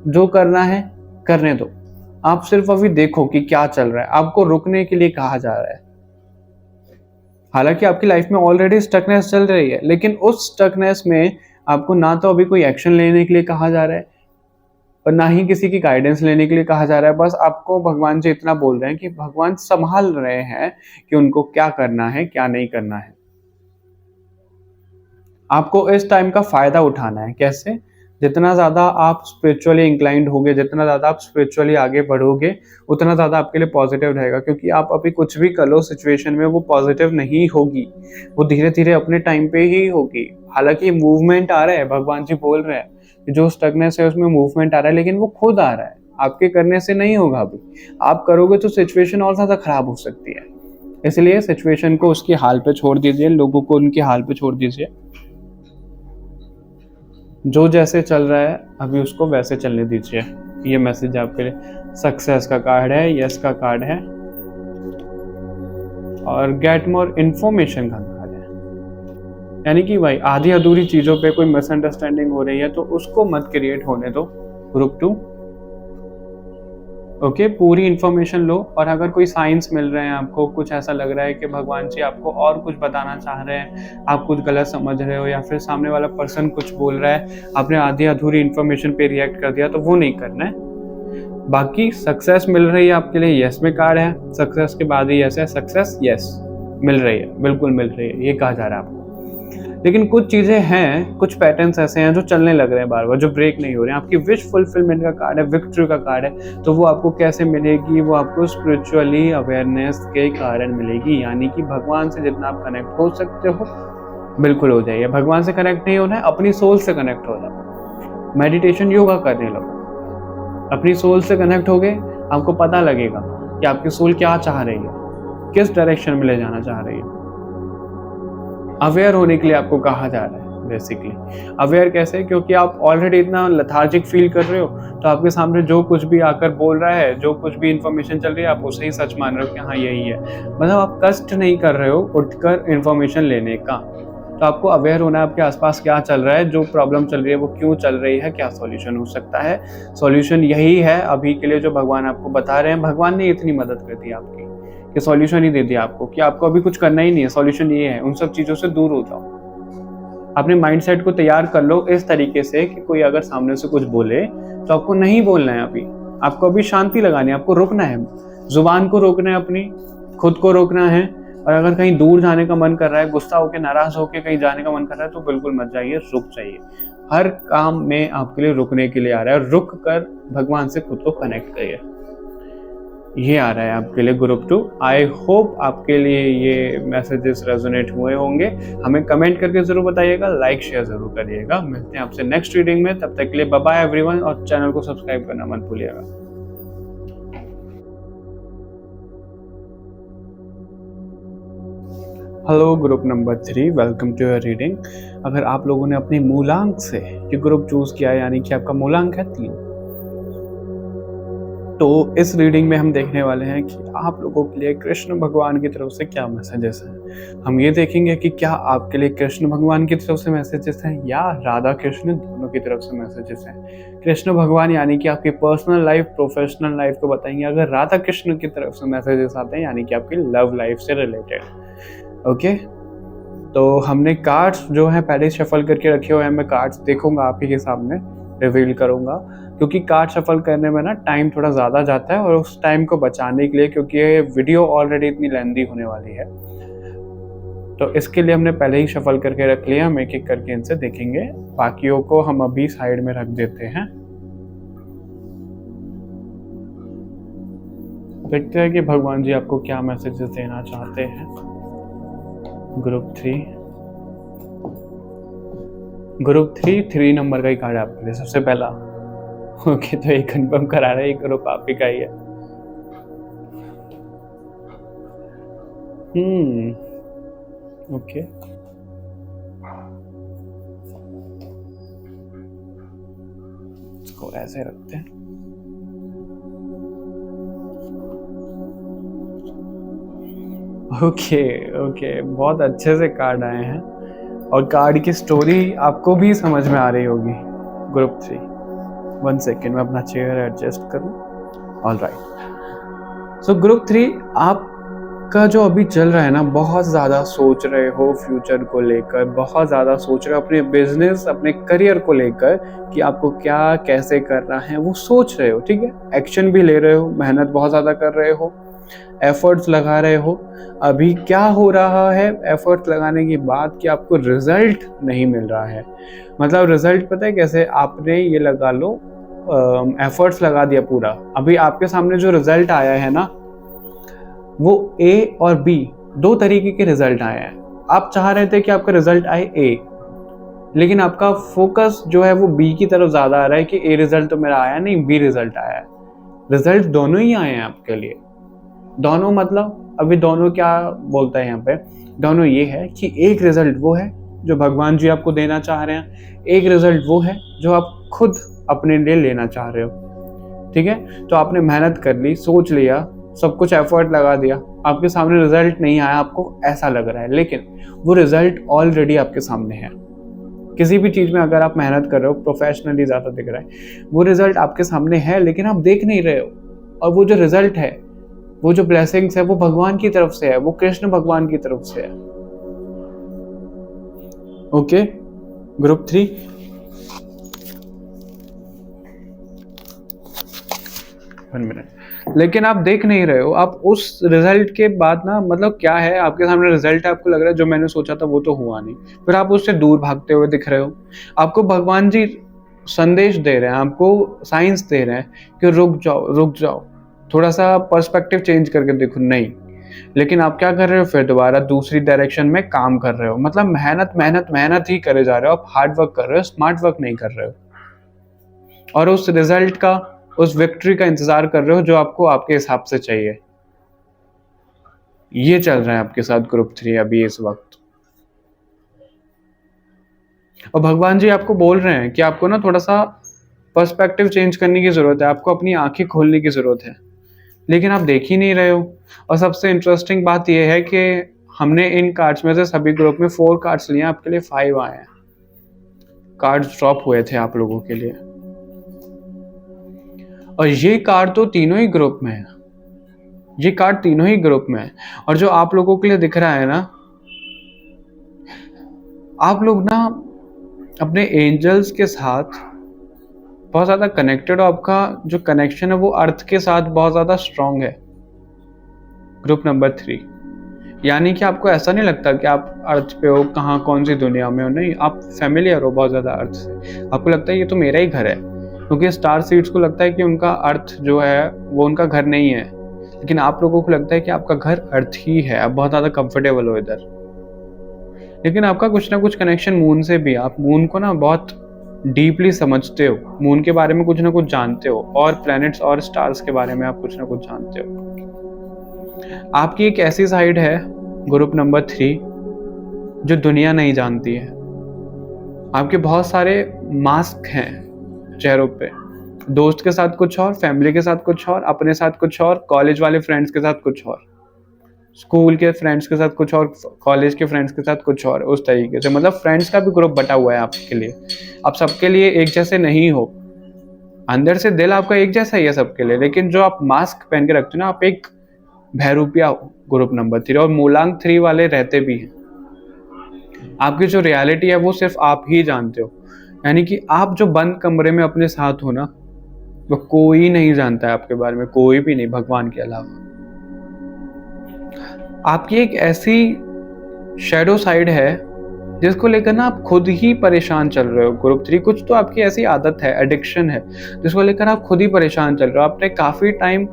जो करना है करने दो। आप सिर्फ अभी देखो कि क्या चल रहा है, आपको रुकने के लिए कहा जा रहा है। हालांकि आपकी लाइफ में ऑलरेडी स्टकनेस चल रही है, लेकिन उस स्टकनेस में आपको ना तो अभी कोई एक्शन लेने के लिए कहा जा रहा है और ना ही किसी की गाइडेंस लेने के लिए कहा जा रहा है। बस आपको भगवान से इतना बोल रहे हैं कि भगवान संभाल रहे हैं कि उनको क्या करना है, क्या नहीं करना है। आपको इस टाइम का फायदा उठाना है। कैसे? जितना ज़्यादा आप स्पिरिचुअली इंक्लाइंड होगे, जितना ज़्यादा आप स्पिरिचुअली आगे बढ़ोगे, उतना ज़्यादा आपके लिए पॉजिटिव रहेगा। क्योंकि आप अभी कुछ भी कर लो सिचुएशन में, वो पॉजिटिव नहीं होगी, वो धीरे धीरे अपने टाइम पे ही होगी। हालांकि मूवमेंट आ रहा है, भगवान जी बोल रहे हैं कि जो स्टकनेस है उसमें मूवमेंट आ रहा है, लेकिन वो खुद आ रहा है, आपके करने से नहीं होगा। अभी आप करोगे तो सिचुएशन और ज़्यादा खराब हो सकती है। इसलिए सिचुएशन को उसके हाल पे छोड़ दीजिए, लोगों को उनके हाल पे छोड़ दीजिए। जो जैसे चल रहा है अभी उसको वैसे चलने दीजिए। ये मैसेज आपके लिए। सक्सेस का कार्ड है, यस का कार्ड है, और गेट मोर इन्फॉर्मेशन का कार्ड है। यानी कि भाई आधी अधूरी चीज़ों पे कोई मिसअंडरस्टैंडिंग हो रही है तो उसको मत क्रिएट होने दो, रुक टू। ओके, पूरी इन्फॉर्मेशन लो। और अगर कोई साइंस मिल रहे हैं आपको, कुछ ऐसा लग रहा है कि भगवान जी आपको और कुछ बताना चाह रहे हैं, आप कुछ गलत समझ रहे हो, या फिर सामने वाला पर्सन कुछ बोल रहा है, आपने आधी अधूरी इन्फॉर्मेशन पे रिएक्ट कर दिया, तो वो नहीं करना है। बाकी सक्सेस मिल रही है आपके लिए, यस में कार्ड है। सक्सेस के बाद ही यस है, सक्सेस यस मिल रही है, बिल्कुल मिल रही है, ये कहा जा रहा है आपको। लेकिन कुछ चीज़ें हैं, कुछ पैटर्न्स ऐसे हैं जो चलने लग रहे हैं बार बार, जो ब्रेक नहीं हो रहे हैं। आपकी विश फुलफिलमेंट का कार्ड है, विक्ट्री का कार्ड है। तो वो आपको कैसे मिलेगी? वो आपको स्पिरिचुअली अवेयरनेस के कारण मिलेगी। यानी कि भगवान से जितना आप कनेक्ट हो सकते हो, बिल्कुल हो जाइए। भगवान से कनेक्ट नहीं होना है, अपनी सोल से कनेक्ट हो जाओ। मेडिटेशन, योगा करने लगो। अपनी सोल से कनेक्ट हो गए, आपको पता लगेगा कि आपकी सोल क्या चाह रही है, किस डायरेक्शन में ले जाना चाह रही है। अवेयर होने के लिए आपको कहा जा रहा है बेसिकली। अवेयर कैसे? क्योंकि आप ऑलरेडी इतना लेथार्जिक फील कर रहे हो, तो आपके सामने जो कुछ भी आकर बोल रहा है, जो कुछ भी इंफॉर्मेशन चल रही है, आप उसे ही सच मान रहे हो कि हाँ यही है। मतलब आप कष्ट नहीं कर रहे हो उठकर इंफॉर्मेशन लेने का। तो आपको अवेयर होना है आपके आसपास क्या चल रहा है, जो प्रॉब्लम चल रही है वो क्यों चल रही है, क्या सॉल्यूशन हो सकता है। सॉल्यूशन यही है अभी के लिए जो भगवान आपको बता रहे हैं। भगवान ने इतनी मदद कर दी आपकी कि सॉल्यूशन ही दे दिया आपको कि आपको अभी कुछ करना ही नहीं है। सॉल्यूशन ये है, उन सब चीज़ों से दूर हो जाओ। अपने माइंडसेट को तैयार कर लो इस तरीके से कि कोई अगर सामने से कुछ बोले तो आपको नहीं बोलना है। अभी आपको अभी शांति लगानी है, आपको रुकना है, जुबान को रोकना है, अपनी खुद को रोकना है। और अगर कहीं दूर जाने का मन कर रहा है, गुस्सा होकर, नाराज होकर कहीं जाने का मन कर रहा है, तो बिल्कुल मत जाइए, रुक जाइए। हर काम में आपके लिए रुकने के लिए आ रहा है। रुक कर भगवान से खुद को कनेक्ट करिए। ये आ रहा है आपके लिए ग्रुप 2। आई होप आपके लिए ये मैसेजेस रेजोनेट हुए होंगे। हमें कमेंट करके जरूर बताइएगा, लाइक शेयर जरूर करिएगा। मिलते हैं आपसे नेक्स्ट रीडिंग में, तब तक के लिए बाय बाय एवरीवन, और चैनल को सब्सक्राइब करना मत भूलिएगा। Hello group number 3, welcome to your reading. अगर आप लोगों ने अपनी मूलांक से ये ग्रुप चूज किया है, यानी कि आपका मूलांक है 3, तो इस रीडिंग में हम देखने वाले हैं कि आप लोगों के लिए कृष्ण भगवान की तरफ से क्या मैसेजेस हैं। हम ये देखेंगे कि क्या आपके लिए कृष्ण भगवान की तरफ से मैसेजेस हैं या राधा कृष्ण दोनों की तरफ से मैसेजेस हैं। कृष्ण भगवान यानी कि आपकी पर्सनल लाइफ, प्रोफेशनल लाइफ को बताएंगे। अगर राधा कृष्ण की तरफ से मैसेजेस आते हैं यानी कि आपकी लव लाइफ से रिलेटेड। ओके, तो हमने कार्ड्स जो है पहले शफल करके रखे हुए हैं। मैं कार्ड्स देखूंगा आप ही के सामने, रिवील करूंगा, क्योंकि कार्ड शफल करने में ना टाइम थोड़ा ज़्यादा जाता है और उस टाइम को बचाने के लिए, क्योंकि ये वीडियो ऑलरेडी इतनी लेंदी होने वाली है, तो इसके लिए हमने पहले ही शफल करके रख लिया। हम एक एक करके इनसे देखेंगे, बाकियों को हम अभी साइड में रख देते हैं। देखते हैं कि भगवान जी आपको क्या मैसेजेस देना चाहते हैं। ग्रुप थ्री नंबर का ही कार्ड है आपके लिए सबसे पहला। ओके, तो ये कंफर्म करा रहे हैं ग्रुप आप ही का ही है। ओके, इसको ऐसे रखते हैं। ओके, बहुत अच्छे से कार्ड आए हैं और कार्ड की स्टोरी आपको भी समझ में आ रही होगी। ग्रुप 3, 1 सेकेंड मैं अपना चेयर एडजस्ट करूं। ऑल राइट, सो ग्रुप 3 आपका जो अभी चल रहा है ना, बहुत ज़्यादा सोच रहे हो फ्यूचर को लेकर, बहुत ज़्यादा सोच रहे हो अपने बिजनेस, अपने करियर को लेकर कि आपको क्या कैसे करना है, वो सोच रहे हो। ठीक है, एक्शन भी ले रहे हो, मेहनत बहुत ज़्यादा कर रहे हो, एफर्ट्स लगा रहे हो। अभी क्या हो रहा है एफर्ट्स लगाने के बाद कि आपको रिजल्ट नहीं मिल रहा है। मतलब रिजल्ट पता है कैसे, आपने ये लगा लो एफर्ट्स लगा दिया पूरा, अभी आपके सामने जो रिजल्ट आया है ना, वो ए और बी दो तरीके के रिजल्ट आए हैं। आप चाह रहे थे कि आपका रिजल्ट आए ए, लेकिन आपका फोकस जो है वो बी की तरफ ज्यादा आ रहा है कि ए रिजल्ट तो मेरा आया नहीं, बी रिजल्ट आया है। रिजल्ट दोनों ही आए हैं आपके लिए। दोनों मतलब अभी दोनों क्या बोलता है यहाँ पे, दोनों ये है कि एक रिजल्ट वो है जो भगवान जी आपको देना चाह रहे हैं, एक रिजल्ट वो है जो आप खुद अपने लिए लेना चाह रहे हो। ठीक है, तो आपने मेहनत कर ली, सोच लिया, सब कुछ एफर्ट लगा दिया, आपके सामने रिजल्ट नहीं आया, आपको ऐसा लग रहा है, लेकिन वो रिजल्ट ऑलरेडी आपके सामने है। किसी भी चीज में अगर आप मेहनत कर रहे हो, प्रोफेशनली ज्यादा दिख रहा है, वो रिजल्ट आपके सामने है लेकिन आप देख नहीं रहे हो। और वो जो रिजल्ट है, वो जो ब्लेसिंग्स है, वो भगवान की तरफ से है, वो कृष्ण भगवान की तरफ से है। ओके, ग्रुप 3, लेकिन आप देख नहीं रहे हो। आप उस रिजल्ट के बाद ना, मतलब क्या है, आपके सामने रिजल्ट है, आपको लग रहा है जो मैंने सोचा था वो तो हुआ नहीं, फिर आप उससे दूर भागते हुए दिख रहे हो। आपको भगवान जी संदेश दे रहे हैं, आपको साइंस दे रहे हैं कि रुक जाओ, थोड़ा सा पर्सपेक्टिव चेंज करके देखो। नहीं, लेकिन आप क्या कर रहे हो, फिर दोबारा दूसरी डायरेक्शन में काम कर रहे हो। मतलब मेहनत ही करे जा रहे हो, आप हार्ड वर्क कर रहे हो, स्मार्ट वर्क नहीं कर रहे हो। और उस रिजल्ट का, उस विक्ट्री का इंतजार कर रहे हो जो आपको आपके हिसाब से चाहिए। ये चल रहा है आपके साथ ग्रुप 3 अभी इस वक्त। और भगवान जी आपको बोल रहे हैं कि आपको ना थोड़ा सा पर्सपेक्टिव चेंज करने की जरूरत है, आपको अपनी आंखें खोलने की जरूरत है, लेकिन आप देख ही नहीं रहे हो। और सबसे इंटरेस्टिंग बात यह है कि हमने इन कार्ड्स में से सभी ग्रुप में 4 कार्ड्स लिए, आपके लिए 5 आए हैं। कार्ड्स ड्रॉप हुए थे आप लोगों के लिए, और ये कार्ड तो तीनों ही ग्रुप में है, ये कार्ड तीनों ही ग्रुप में है। और जो आप लोगों के लिए दिख रहा है ना, आप लोग ना अपने एंजल्स के साथ बहुत ज्यादा कनेक्टेड हो। आपका जो कनेक्शन है वो अर्थ के साथ बहुत ज्यादा स्ट्रांग है। ग्रुप नंबर 3, यानी कि आपको ऐसा नहीं लगता कि आप अर्थ पे हो, कहाँ कौन सी दुनिया में हो। नहीं, आप फैमिलियर हो बहुत ज्यादा अर्थ से। आपको लगता है ये तो मेरा ही घर है, क्योंकि स्टार सीड्स को लगता है कि उनका अर्थ जो है वो उनका घर नहीं है, लेकिन आप लोगों को लगता है कि आपका घर अर्थ ही है। आप बहुत ज्यादा कंफर्टेबल हो इधर, लेकिन आपका कुछ ना कुछ कनेक्शन मून से भी। आप मून को ना बहुत डीपली समझते हो, मून के बारे में कुछ ना कुछ जानते हो, और प्लैनेट्स और स्टार्स के बारे में आप कुछ ना कुछ जानते हो। आपकी एक ऐसी साइड है ग्रुप नंबर 3 जो दुनिया नहीं जानती है। आपके बहुत सारे मास्क हैं चेहरों पे, दोस्त के साथ कुछ और, फैमिली के साथ कुछ और, अपने साथ कुछ और, कॉलेज वाले फ्रेंड्स के साथ कुछ और, स्कूल के फ्रेंड्स के साथ कुछ और, कॉलेज के फ्रेंड्स के साथ कुछ और, उस तरीके से। मतलब फ्रेंड्स का भी ग्रुप बटा हुआ है आपके लिए। आप सबके लिए एक जैसे नहीं हो, अंदर से दिल आपका एक जैसा ही है सबके लिए, लेकिन जो आप मास्क पहन के रखते हो ना, आप एक बहरूपिया हो ग्रुप नंबर 3, और मूलांक 3 वाले रहते भी हैं। आपकी जो रियलिटी है वो सिर्फ आप ही जानते हो, यानी कि आप जो बंद कमरे में अपने साथ हो ना, वो कोई नहीं जानता है आपके बारे में, कोई भी नहीं, भगवान के अलावा। आपकी एक ऐसी शैडो साइड है जिसको लेकर ना आप खुद ही परेशान चल रहे हो ग्रुप 3। कुछ तो आपकी ऐसी आदत है, एडिक्शन है, जिसको लेकर आप खुद ही परेशान चल रहे हो। आपने काफ़ी टाइम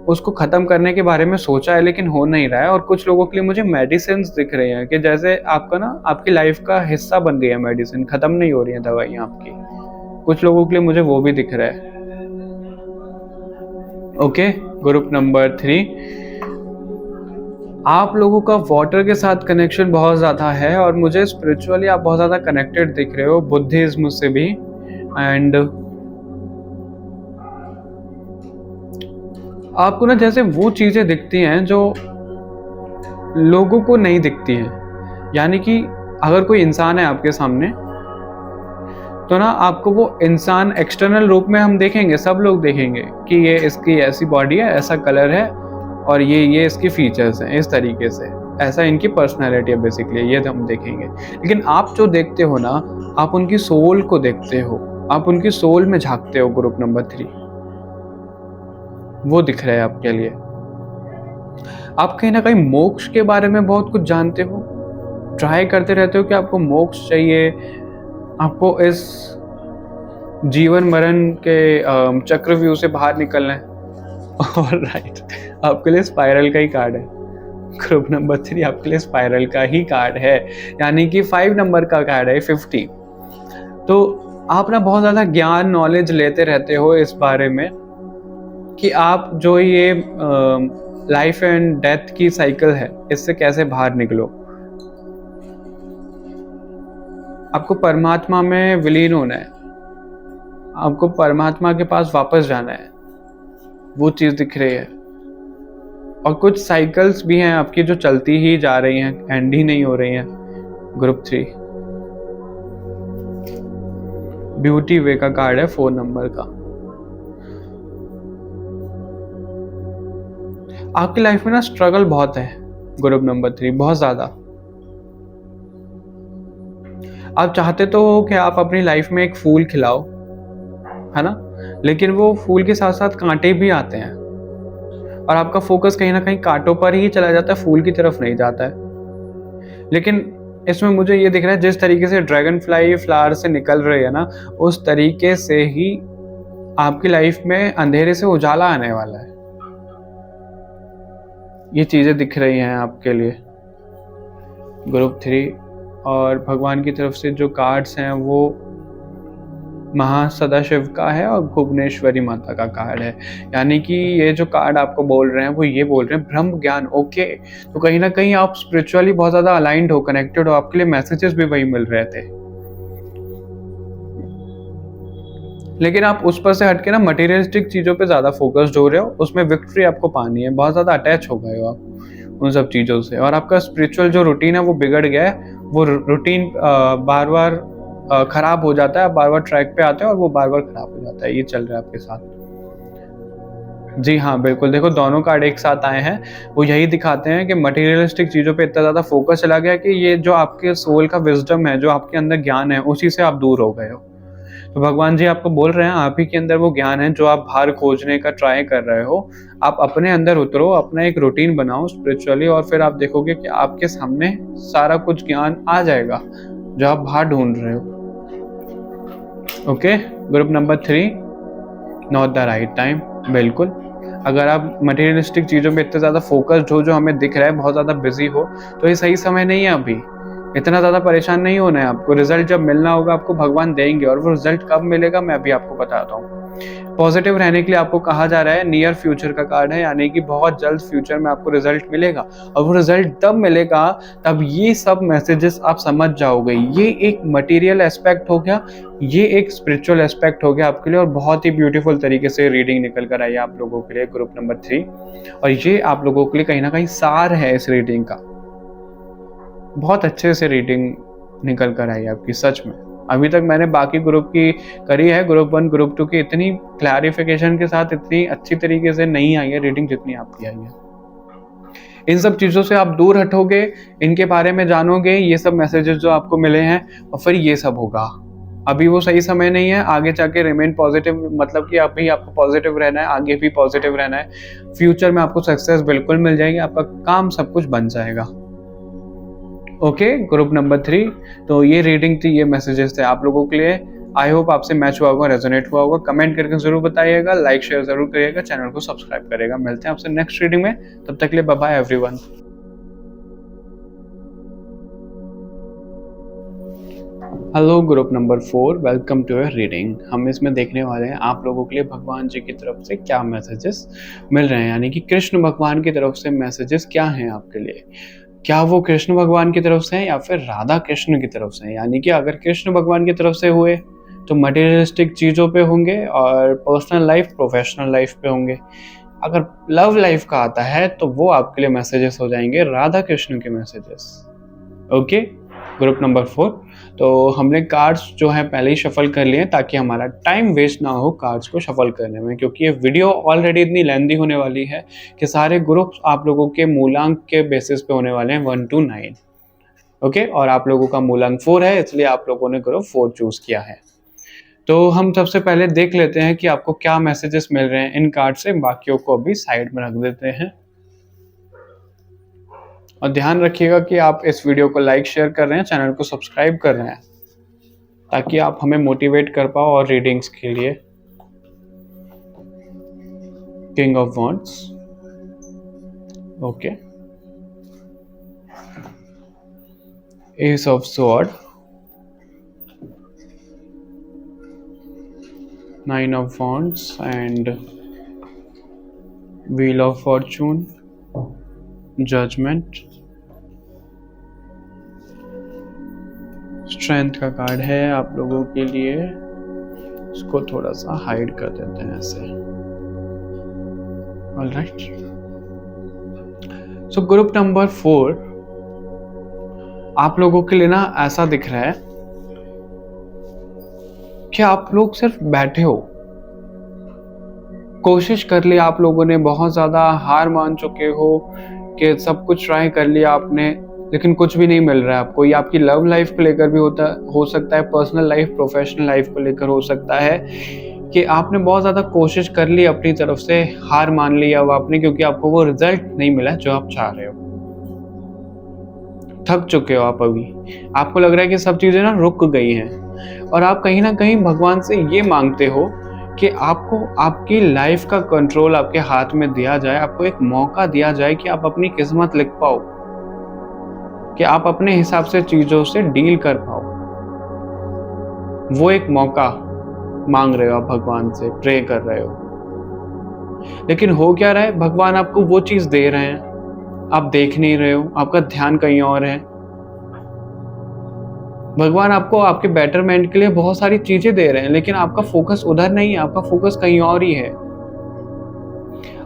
उसको ख़त्म करने के बारे में सोचा है, लेकिन हो नहीं रहा है। और कुछ लोगों के लिए मुझे मेडिसिन दिख रहे हैं कि जैसे आपका ना, आपकी लाइफ का हिस्सा बन गई है मेडिसिन, ख़त्म नहीं हो रही है दवाइयाँ आपकी। कुछ लोगों के लिए मुझे वो भी दिख रहा है। ओके, ग्रुप नंबर 3, आप लोगों का वाटर के साथ कनेक्शन बहुत ज़्यादा है, और मुझे स्पिरिचुअली आप बहुत ज़्यादा कनेक्टेड दिख रहे हो, बुद्धिज्म से भी। एंड आपको ना जैसे वो चीज़ें दिखती हैं जो लोगों को नहीं दिखती हैं। यानी कि अगर कोई इंसान है आपके सामने, तो ना आपको वो इंसान एक्सटर्नल रूप में हम देखेंगे, सब लोग देखेंगे कि ये इसकी ऐसी बॉडी है, ऐसा कलर है, और ये इसकी फीचर्स हैं, इस तरीके से, ऐसा इनकी पर्सनैलिटी है बेसिकली, ये हम देखेंगे। लेकिन आप जो देखते हो ना, आप उनकी सोल को देखते हो, आप उनकी सोल में झांकते हो। ग्रुप नंबर 3 वो दिख रहा है आपके लिए। आप कहीं ना कहीं मोक्ष के बारे में बहुत कुछ जानते हो, ट्राई करते रहते हो कि आपको मोक्ष चाहिए, आपको इस जीवन मरण के चक्रव्यूह से बाहर निकलना है। और राइट, आपके लिए स्पाइरल का ही कार्ड है। ग्रुप नंबर 3 आपके लिए स्पाइरल का ही कार्ड है, यानी कि 5 नंबर का कार्ड है, 50। तो आप ना बहुत ज़्यादा ज्ञान, नॉलेज लेते रहते हो इस बारे में कि आप जो ये लाइफ एंड डेथ की साइकिल है, इससे कैसे बाहर निकलो। आपको परमात्मा में विलीन होना है, आपको परमात्मा के पास वापस जाना है, वो चीज़ दिख रही है। और कुछ साइकिल्स भी हैं आपकी जो चलती ही जा रही हैं, एंड ही नहीं हो रही हैं। ग्रुप 3 ब्यूटी वे का कार्ड है, 4 नंबर का। आपकी लाइफ में ना स्ट्रगल बहुत है ग्रुप नंबर 3, बहुत ज़्यादा। आप चाहते तो हो कि आप अपनी लाइफ में एक फूल खिलाओ, है ना, लेकिन वो फूल के साथ साथ कांटे भी आते हैं, और आपका फोकस कहीं ना कहीं कांटों पर ही चला जाता है, फूल की तरफ नहीं जाता है। लेकिन इसमें मुझे ये दिख रहा है, जिस तरीके से ड्रैगन फ्लाई फ्लावर से निकल रही है ना, उस तरीके से ही आपकी लाइफ में अंधेरे से उजाला आने वाला है। ये चीज़ें दिख रही हैं आपके लिए ग्रुप 3। और भगवान की तरफ से जो कार्ड्स हैं वो महासदाशिव का है और भुवनेश्वरी माता का कार्ड है। यानी कि ये जो कार्ड आपको बोल रहे हैं वो ये बोल रहे हैं ब्रह्म ज्ञान। ओके, तो कहीं ना कहीं आप स्पिरिचुअली बहुत ज़्यादा अलाइंड हो, कनेक्टेड हो, आपके लिए मैसेजेस भी वही मिल रहे थे। लेकिन आप उस पर से हटके ना मटेरियलिस्टिक चीज़ों पे ज़्यादा फोकस्ड हो रहे हो, उसमें विक्ट्री आपको पानी है, बहुत ज़्यादा अटैच हो गए हो आप उन सब चीज़ों से। और आपका स्पिरिचुअल जो रूटीन है वो बिगड़ गया है, वो रूटीन बार बार खराब हो जाता है, आप बार बार ट्रैक पे आते हैं और वो बार बार खराब हो जाता है। ये चल रहा है आपके साथ। जी हाँ, बिल्कुल। देखो, दोनों कार्ड एक साथ आए हैं, वो यही दिखाते हैं कि मटेरियलिस्टिक चीज़ों पे इतना ज़्यादा फोकस चला गया कि ये जो आपके सोल का विजडम है, जो आपके अंदर ज्ञान है, उसी से आप दूर हो गए हो। तो भगवान जी आपको बोल रहे हैं, आप ही के अंदर वो ज्ञान है जो आप बाहर खोजने का ट्राई कर रहे हो। आप अपने अंदर उतरो, अपना एक रूटीन बनाओ स्पिरिचुअली, और फिर आप देखोगे कि आपके सामने सारा कुछ ज्ञान आ जाएगा जो आप बाहर ढूंढ रहे हो। Okay, group number 3, not the right time. बिल्कुल, अगर आप मटेरियलिस्टिक चीज़ों में इतने ज़्यादा फोकस्ड हो, जो हमें दिख रहा है, बहुत ज़्यादा बिजी हो, तो ये सही समय नहीं है अभी। इतना ज़्यादा परेशान नहीं होना है आपको। रिजल्ट जब मिलना होगा आपको भगवान देंगे, और वो रिजल्ट कब मिलेगा मैं अभी आपको बताता हूँ। पॉजिटिव रहने के लिए आपको कहा जा रहा है, नियर फ्यूचर का कार्ड है, यानी कि बहुत जल्द फ्यूचर में आपको रिजल्ट मिलेगा, और वो रिजल्ट तब मिलेगा तब ये सब मैसेजेस आप समझ जाओगे। ये एक मटेरियल एस्पेक्ट हो गया, ये एक स्पिरिचुअल एस्पेक्ट हो गया आपके लिए, और बहुत ही ब्यूटीफुल तरीके से रीडिंग निकल कर आई है आप लोगों के लिए, ग्रुप नंबर 3। और ये आप लोगों के लिए कहीं ना कहीं सार है इस रीडिंग का। बहुत अच्छे से रीडिंग निकल कर आई है आपकी, सच में। अभी तक मैंने बाकी ग्रुप की करी है, ग्रुप 1 ग्रुप 2 की, इतनी क्लैरिफिकेशन के साथ इतनी अच्छी तरीके से नहीं आई है रीडिंग जितनी आपकी आई है। इन सब चीज़ों से आप दूर हटोगे, इनके बारे में जानोगे, ये सब मैसेजेस जो आपको मिले हैं, और फिर ये सब होगा। अभी वो सही समय नहीं है, आगे जाके रिमेन पॉजिटिव, मतलब कि अभी आपको पॉजिटिव रहना है, आगे भी पॉजिटिव रहना है। फ्यूचर में आपको सक्सेस बिल्कुल मिल जाएगी, आपका काम सब कुछ बन जाएगा। Okay, group number 3। तो ये रीडिंग थी, ये मैसेजेस थे आप लोगों के लिए। आई होप आपसे मैच हुआ होगा, रेजोनेट हुआ होगा। कमेंट करके जरूर बताइएगा, लाइक शेयर जरूर करिएगा, चैनल को सब्सक्राइब करिएगा। मिलते हैं आपसे नेक्स्ट रीडिंग में, तब तक के लिए bye bye everyone. Hello group number 4, welcome to your reading. हम इसमें देखने वाले हैं आप लोगों के लिए भगवान जी की तरफ से क्या मैसेजेस मिल रहे हैं, यानी कि कृष्ण भगवान की तरफ से मैसेजेस क्या हैं आपके लिए। क्या वो कृष्ण भगवान की तरफ से हैं या फिर राधा कृष्ण की तरफ से हैं। यानी कि अगर कृष्ण भगवान की तरफ से हुए तो मटेरियलिस्टिक चीज़ों पे होंगे, और पर्सनल लाइफ प्रोफेशनल लाइफ पे होंगे। अगर लव लाइफ का आता है तो वो आपके लिए मैसेजेस हो जाएंगे राधा कृष्ण के मैसेजेस। Okay, group number 4। तो हमने कार्ड्स जो है पहले ही शफल कर लिए ताकि हमारा टाइम वेस्ट ना हो कार्ड्स को शफल करने में, क्योंकि ये वीडियो ऑलरेडी इतनी लेंदी होने वाली है कि सारे ग्रुप्स आप लोगों के मूलांक के बेसिस पे होने वाले हैं 1 to 9। ओके, और आप लोगों का मूलांक 4 है, इसलिए आप लोगों ने ग्रुप 4 चूज किया है। तो हम सबसे पहले देख लेते हैं कि आपको क्या मैसेजेस मिल रहे हैं इन कार्ड से, बाकियों को अभी साइड में रख देते हैं। और ध्यान रखिएगा कि आप इस वीडियो को लाइक शेयर कर रहे हैं, चैनल को सब्सक्राइब कर रहे हैं, ताकि आप हमें मोटिवेट कर पाओ और रीडिंग्स के लिए। King of wands, okay, ace of sword, 9 of wands and wheel of fortune, judgment, strength का कार्ड है आप लोगों के लिए। इसको थोड़ा सा हाइड कर देते हैं ऐसे। ऑलराइट, सो ग्रुप नंबर 4 आप लोगों के लिए ना ऐसा दिख रहा है कि आप लोग सिर्फ बैठे हो, कोशिश कर ली आप लोगों ने, बहुत ज्यादा हार मान चुके हो कि सब कुछ ट्राई कर लिया आपने, लेकिन कुछ भी नहीं मिल रहा है आपको। ये आपकी लव लाइफ को लेकर भी हो सकता है, पर्सनल लाइफ प्रोफेशनल लाइफ को लेकर हो सकता है कि आपने बहुत ज़्यादा कोशिश कर ली, अपनी तरफ से हार मान ली अब आपने, क्योंकि आपको वो रिजल्ट नहीं मिला जो आप चाह रहे हो। थक चुके हो आप अभी, आपको लग रहा है कि सब चीज़ें ना रुक गई हैं, और आप कहीं ना कहीं भगवान से ये मांगते हो कि आपको आपकी लाइफ का कंट्रोल आपके हाथ में दिया जाए, आपको एक मौका दिया जाए कि आप अपनी किस्मत लिख पाओ, कि आप अपने हिसाब से चीजों से डील कर पाओ। वो एक मौका मांग रहे हो आप भगवान से, प्रे कर रहे हो। लेकिन हो क्या रहा है, भगवान आपको वो चीज दे रहे हैं, आप देख नहीं रहे हो, आपका ध्यान कहीं और है। भगवान आपको आपके बेटरमेंट के लिए बहुत सारी चीजें दे रहे हैं, लेकिन आपका फोकस उधर नहीं है, आपका फोकस कहीं और ही है।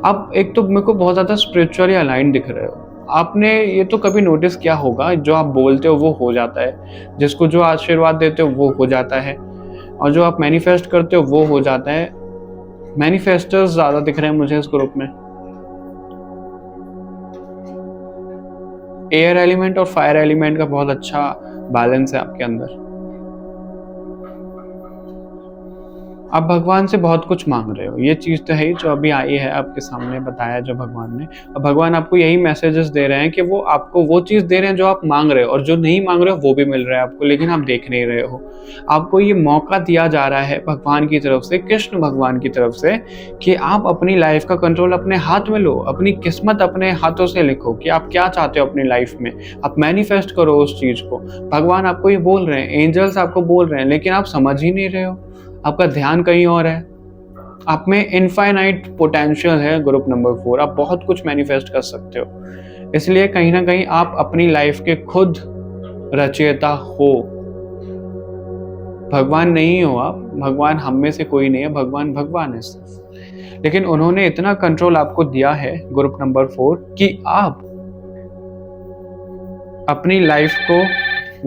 आप एक तो मेरे को बहुत ज्यादा स्पिरिचुअली अलाइन दिख रहे हो। आपने ये तो कभी नोटिस किया होगा, जो आप बोलते हो वो हो जाता है, जिसको जो आशीर्वाद देते हो वो हो जाता है, और जो आप मैनिफेस्ट करते हो वो हो जाता है। मैनिफेस्टर्स ज्यादा दिख रहे हैं मुझे इस ग्रुप में। एयर एलिमेंट और फायर एलिमेंट का बहुत अच्छा बैलेंस है आपके अंदर। आप भगवान से बहुत कुछ मांग रहे हो, ये चीज तो है ही, जो अभी आई है आपके सामने बताया जो भगवान ने। और भगवान आपको यही मैसेजेस दे रहे हैं कि वो आपको वो चीज दे रहे हैं जो आप मांग रहे हो, और जो नहीं मांग रहे हो वो भी मिल रहा है आपको, लेकिन आप देख नहीं रहे हो। आपको ये मौका दिया जा रहा है भगवान की तरफ से, कृष्ण भगवान की तरफ से, कि आप अपनी लाइफ का कंट्रोल अपने हाथ में लो, अपनी किस्मत अपने हाथों से लिखो कि आप क्या चाहते हो अपनी लाइफ में। आप मैनिफेस्ट करो उस चीज को। भगवान आपको ये बोल रहे हैं, एंजल्स आपको बोल रहे हैं, लेकिन आप समझ ही नहीं रहे हो, आपका ध्यान कहीं और है। आप में इनफाइनाइट पोटेंशियल है ग्रुप नंबर 4, आप बहुत कुछ मैनिफेस्ट कर सकते हो। इसलिए कहीं ना कहीं आप अपनी लाइफ के खुद रचयिता हो। भगवान नहीं हो आप, भगवान हम में से कोई नहीं है, भगवान भगवान है सिर्फ। लेकिन उन्होंने इतना कंट्रोल आपको दिया है ग्रुप नंबर 4 कि आप अपनी लाइफ को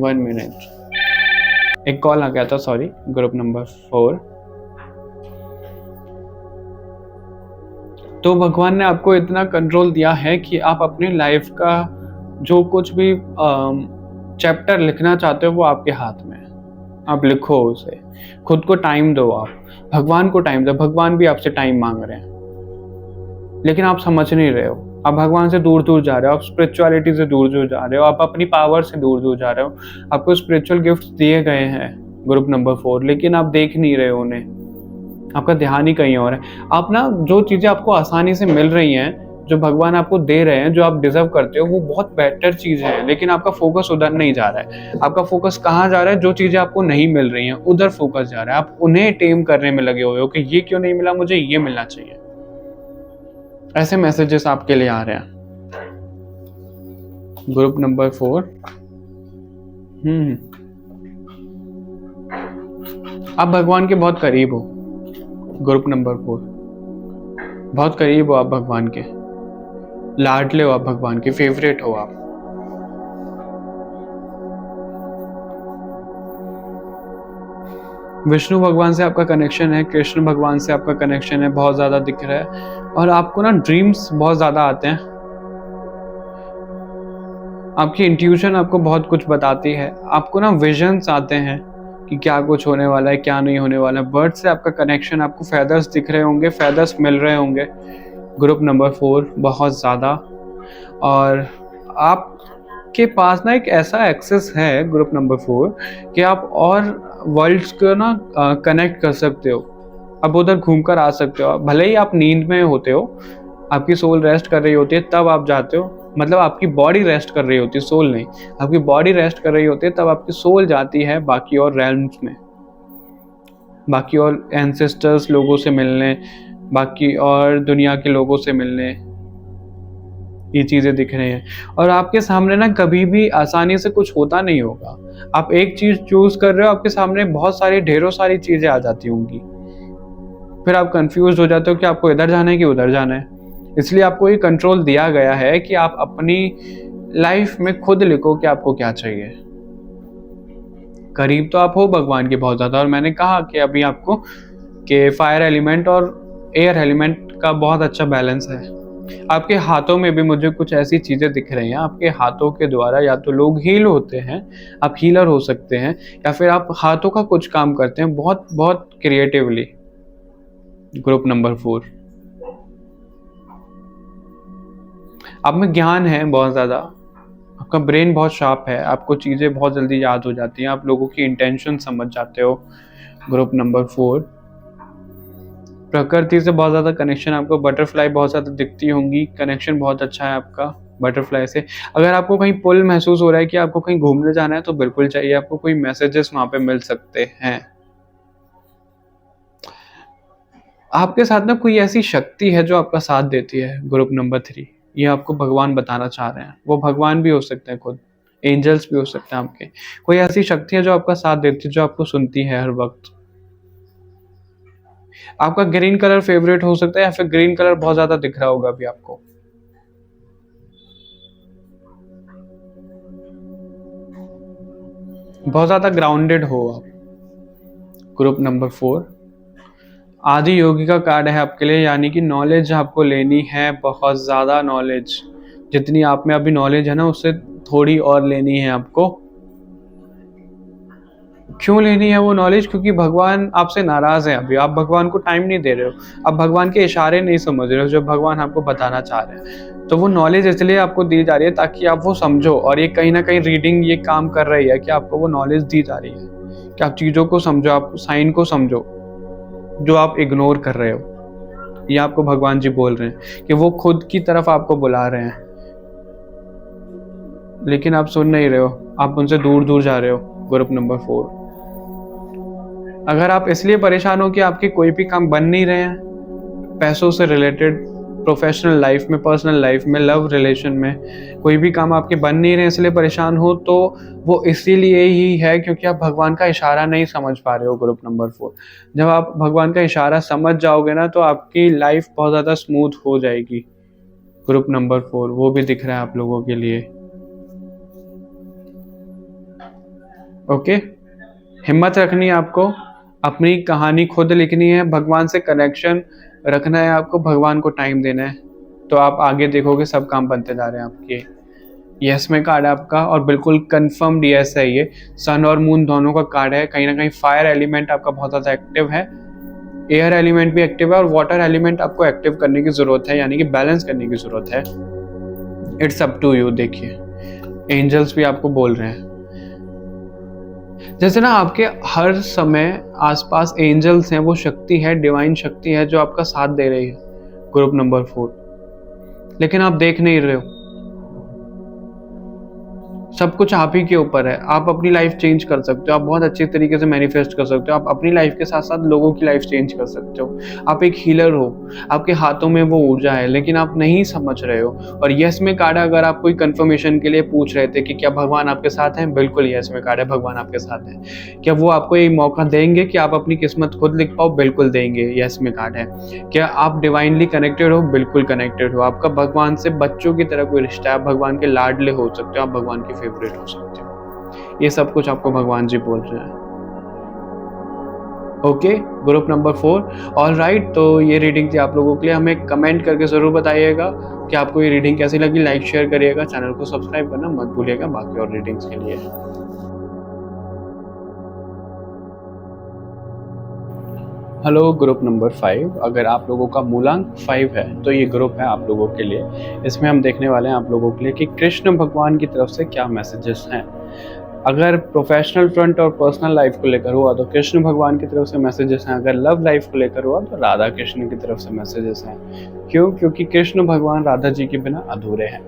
1 मिनट, एक कॉल आ गया था, सॉरी। ग्रुप नंबर 4, तो भगवान ने आपको इतना कंट्रोल दिया है कि आप अपनी लाइफ का जो कुछ भी चैप्टर लिखना चाहते हो वो आपके हाथ में है। आप लिखो उसे, खुद को टाइम दो, आप भगवान को टाइम दो। भगवान भी आपसे टाइम मांग रहे हैं, लेकिन आप समझ नहीं रहे हो। आप भगवान से दूर दूर जा रहे हो, आप स्पिरिचुअलिटी से दूर दूर जा रहे हो, आप अपनी पावर से दूर दूर जा रहे हो। आपको स्पिरिचुअल गिफ्ट दिए गए हैं ग्रुप नंबर 4, लेकिन आप देख नहीं रहे हो उन्हें, आपका ध्यान ही कहीं और है। आप ना, जो चीजें आपको आसानी से मिल रही हैं, जो भगवान आपको दे रहे हैं, जो आप डिजर्व करते हो, वो बहुत बेटर चीजें हैं, लेकिन आपका फोकस उधर नहीं जा रहा है। आपका फोकस कहाँ जा रहा है? जो चीजें आपको नहीं मिल रही हैं उधर फोकस जा रहा है। आप उन्हें टेम करने में लगे हुए हो कि ये क्यों नहीं मिला, मुझे ये मिलना चाहिए। ऐसे मैसेजेस आपके लिए आ रहे हैं ग्रुप नंबर 4। आप भगवान के बहुत करीब हो ग्रुप नंबर 4, बहुत करीब हो आप भगवान के, लाडले हो आप भगवान के, फेवरेट हो आप। विष्णु भगवान से आपका कनेक्शन है, कृष्ण भगवान से आपका कनेक्शन है, बहुत ज्यादा दिख रहा है। और आपको ना ड्रीम्स बहुत ज्यादा आते हैं, आपकी इंट्यूशन आपको बहुत कुछ बताती है। आपको ना विजन्स आते हैं कि क्या कुछ होने वाला है, क्या नहीं होने वाला है। बर्ड से आपका कनेक्शन, आपको फेदर्स दिख रहे होंगे, फेदर्स मिल रहे होंगे ग्रुप नंबर 4, बहुत ज़्यादा। और आपके पास ना एक ऐसा एक्सेस है ग्रुप नंबर 4 कि आप और वर्ल्ड्स को ना कनेक्ट कर सकते हो। अब उधर घूम कर आ सकते हो, भले ही आप नींद में होते हो, आपकी सोल रेस्ट कर रही होती है, तब आप जाते हो। मतलब आपकी बॉडी रेस्ट कर रही होती है, सोल नहीं, आपकी बॉडी रेस्ट कर रही होती है, तब आपकी सोल जाती है बाकी और रेल्म्स में, बाकी और एंसेस्टर्स लोगों से मिलने, बाकी और दुनिया के लोगों से मिलने। ये चीजें दिख रही हैं। और आपके सामने ना कभी भी आसानी से कुछ होता नहीं होगा। आप एक चीज चूज कर रहे हो, आपके सामने बहुत सारी, ढेरों सारी चीजें आ जाती होंगी, फिर आप कंफ्यूज हो जाते हो कि आपको इधर जाना है कि उधर जाना है। इसलिए आपको ये कंट्रोल दिया गया है कि आप अपनी लाइफ में खुद लिखो कि आपको क्या चाहिए। करीब तो आप हो भगवान के बहुत ज्यादा। और मैंने कहा कि अभी आपको कि फायर एलिमेंट और एयर एलिमेंट का बहुत अच्छा बैलेंस है। आपके हाथों में भी मुझे कुछ ऐसी चीजें दिख रही हैं, आपके हाथों के द्वारा या तो लोग हील होते हैं, आप हीलर हो सकते हैं, या फिर आप हाथों का कुछ काम करते हैं बहुत बहुत क्रिएटिवली ग्रुप नंबर 4। आप में ज्ञान है बहुत ज़्यादा, आपका ब्रेन बहुत शार्प है, आपको चीज़ें बहुत जल्दी याद हो जाती हैं, आप लोगों की इंटेंशन समझ जाते हो ग्रुप नंबर 4। प्रकृति से बहुत ज़्यादा कनेक्शन, आपको बटरफ्लाई बहुत ज़्यादा दिखती होंगी, कनेक्शन बहुत अच्छा है आपका बटरफ्लाई से। अगर आपको कहीं पुल महसूस हो रहा है कि आपको कहीं घूमने जाना है, तो बिल्कुल चाहिए, आपको कोई मैसेजेस वहाँ पे मिल सकते हैं। आपके साथ ना कोई ऐसी शक्ति है जो आपका साथ देती है ग्रुप नंबर 3, ये आपको भगवान बताना चाह रहे हैं। वो भगवान भी हो सकते हैं, खुद एंजल्स भी हो सकते हैं आपके। कोई ऐसी शक्ति है जो आपका साथ देती है, जो आपको सुनती है हर वक्त। आपका ग्रीन कलर फेवरेट हो सकता है, या फिर ग्रीन कलर बहुत ज्यादा दिख रहा होगा अभी आपको। बहुत ज्यादा ग्राउंडेड हो आप ग्रुप नंबर 4। आदि योगी का कार्ड है आपके लिए, यानी कि नॉलेज आपको लेनी है, बहुत ज़्यादा नॉलेज। जितनी आप में अभी नॉलेज है ना, उससे थोड़ी और लेनी है आपको। क्यों लेनी है वो नॉलेज? क्योंकि भगवान आपसे नाराज है अभी, आप भगवान को टाइम नहीं दे रहे हो, आप भगवान के इशारे नहीं समझ रहे हो जो भगवान आपको बताना चाह रहे हैं। तो वो नॉलेज इसलिए आपको दी जा रही है ताकि आप वो समझो। और ये कहीं ना कहीं रीडिंग ये काम कर रही है कि आपको वो नॉलेज दी जा रही है कि आप चीज़ों को समझो, आप साइन को समझो जो आप इग्नोर कर रहे हो। ये आपको भगवान जी बोल रहे हैं कि वो खुद की तरफ आपको बुला रहे हैं, लेकिन आप सुन नहीं रहे हो, आप उनसे दूर दूर जा रहे हो ग्रुप नंबर 4। अगर आप इसलिए परेशान हो कि आपके कोई भी काम बन नहीं रहे हैं, पैसों से रिलेटेड, प्रोफेशनल लाइफ में, पर्सनल लाइफ में, लव रिलेशन में, कोई भी काम आपके बन नहीं रहे इसलिए परेशान हो, तो वो इसीलिए ही है क्योंकि आप भगवान का इशारा नहीं समझ पा रहे हो। ग्रुप नंबर 4, जब आप भगवान का इशारा समझ जाओगे ना तो आपकी लाइफ बहुत ज़्यादा स्मूथ हो जाएगी। ग्रुप नंबर 4 वो भी दिख रहा है आप लोगों के लिए। ओके, हिम्मत रखनी है आपको, अपनी कहानी खुद लिखनी है, भगवान से कनेक्शन रखना है आपको, भगवान को टाइम देना है, तो आप आगे देखोगे सब काम बनते जा रहे हैं आपके। यस में कार्ड है आपका और बिल्कुल कंफर्म्ड यस है ये। सन और मून दोनों का कार्ड है। कहीं ना कहीं फायर एलिमेंट आपका बहुत ज़्यादा एक्टिव है, एयर एलिमेंट भी एक्टिव है और वाटर एलिमेंट आपको एक्टिव करने की ज़रूरत है, यानी कि बैलेंस करने की ज़रूरत है। It's up to you. देखिए एंजल्स भी आपको बोल रहे हैं, जैसे ना आपके हर समय आसपास एंजल्स हैं, वो शक्ति है, डिवाइन शक्ति है जो आपका साथ दे रही है। ग्रुप नंबर 4, लेकिन आप देख नहीं रहे हो। सब कुछ आप ही के ऊपर है। आप अपनी लाइफ चेंज कर सकते हो, आप बहुत अच्छे तरीके से मैनिफेस्ट कर सकते हो, आप अपनी लाइफ के साथ साथ लोगों की लाइफ चेंज कर सकते हो। आप एक हीलर हो, आपके हाथों में वो ऊर्जा है, लेकिन आप नहीं समझ रहे हो। और यस में कार्ड, अगर आप कोई कंफर्मेशन के लिए पूछ रहे थे कि क्या भगवान आपके साथ हैं, बिल्कुल यस में कार्ड है, भगवान आपके साथ है। क्या वो आपको ये मौका देंगे कि आप अपनी किस्मत खुद लिख पाओ, बिल्कुल देंगे, यस में कार्ड है। क्या आप डिवाइनली कनेक्टेड हो, बिल्कुल कनेक्टेड हो। आपका भगवान से बच्चों की तरह कोई रिश्ता है, आप भगवान के लाडले हो सकते हो, आप भगवान के फेवरेट हो सकते हो। ये सब कुछ आपको भगवान जी बोल रहे हैं। Okay, group number 4, all right. तो ये रीडिंग थी आप लोगों के लिए। हमें कमेंट करके ज़रूर बताइएगा कि आपको ये रीडिंग कैसी लगी। लाइक शेयर करिएगा, चैनल को सब्सक्राइब करना मत भूलिएगा बाकी और रीडिंग्स के लिए। हेलो ग्रुप नंबर 5, अगर आप लोगों का मूलांक 5 है तो ये ग्रुप है आप लोगों के लिए। इसमें हम देखने वाले हैं आप लोगों के लिए कि कृष्ण भगवान की तरफ से क्या मैसेजेस हैं। अगर प्रोफेशनल फ्रंट और पर्सनल लाइफ को लेकर हुआ तो कृष्ण भगवान की तरफ से मैसेजेस हैं। अगर लव लाइफ को लेकर हुआ तो राधा कृष्ण की तरफ से मैसेजेस हैं। क्यों? क्योंकि कृष्ण भगवान राधा जी के बिना अधूरे हैं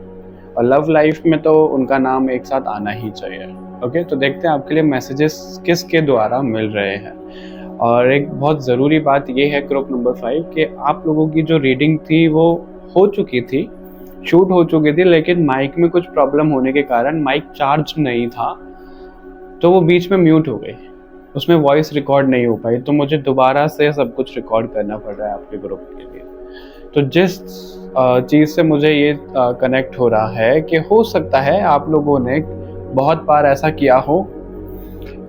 और लव लाइफ में तो उनका नाम एक साथ आना ही चाहिए। ओके, तो देखते हैं आपके लिए मैसेजेस किसके द्वारा मिल रहे हैं। और एक बहुत ज़रूरी बात ये है ग्रुप नंबर 5 कि आप लोगों की जो रीडिंग थी वो हो चुकी थी, शूट हो चुकी थी, लेकिन माइक में कुछ प्रॉब्लम होने के कारण माइक चार्ज नहीं था, तो वो बीच में म्यूट हो गई, उसमें वॉइस रिकॉर्ड नहीं हो पाई, तो मुझे दोबारा से सब कुछ रिकॉर्ड करना पड़ रहा है आपके ग्रुप के लिए। तो जिस चीज़ से मुझे ये कनेक्ट हो रहा है कि हो सकता है आप लोगों ने बहुत बार ऐसा किया हो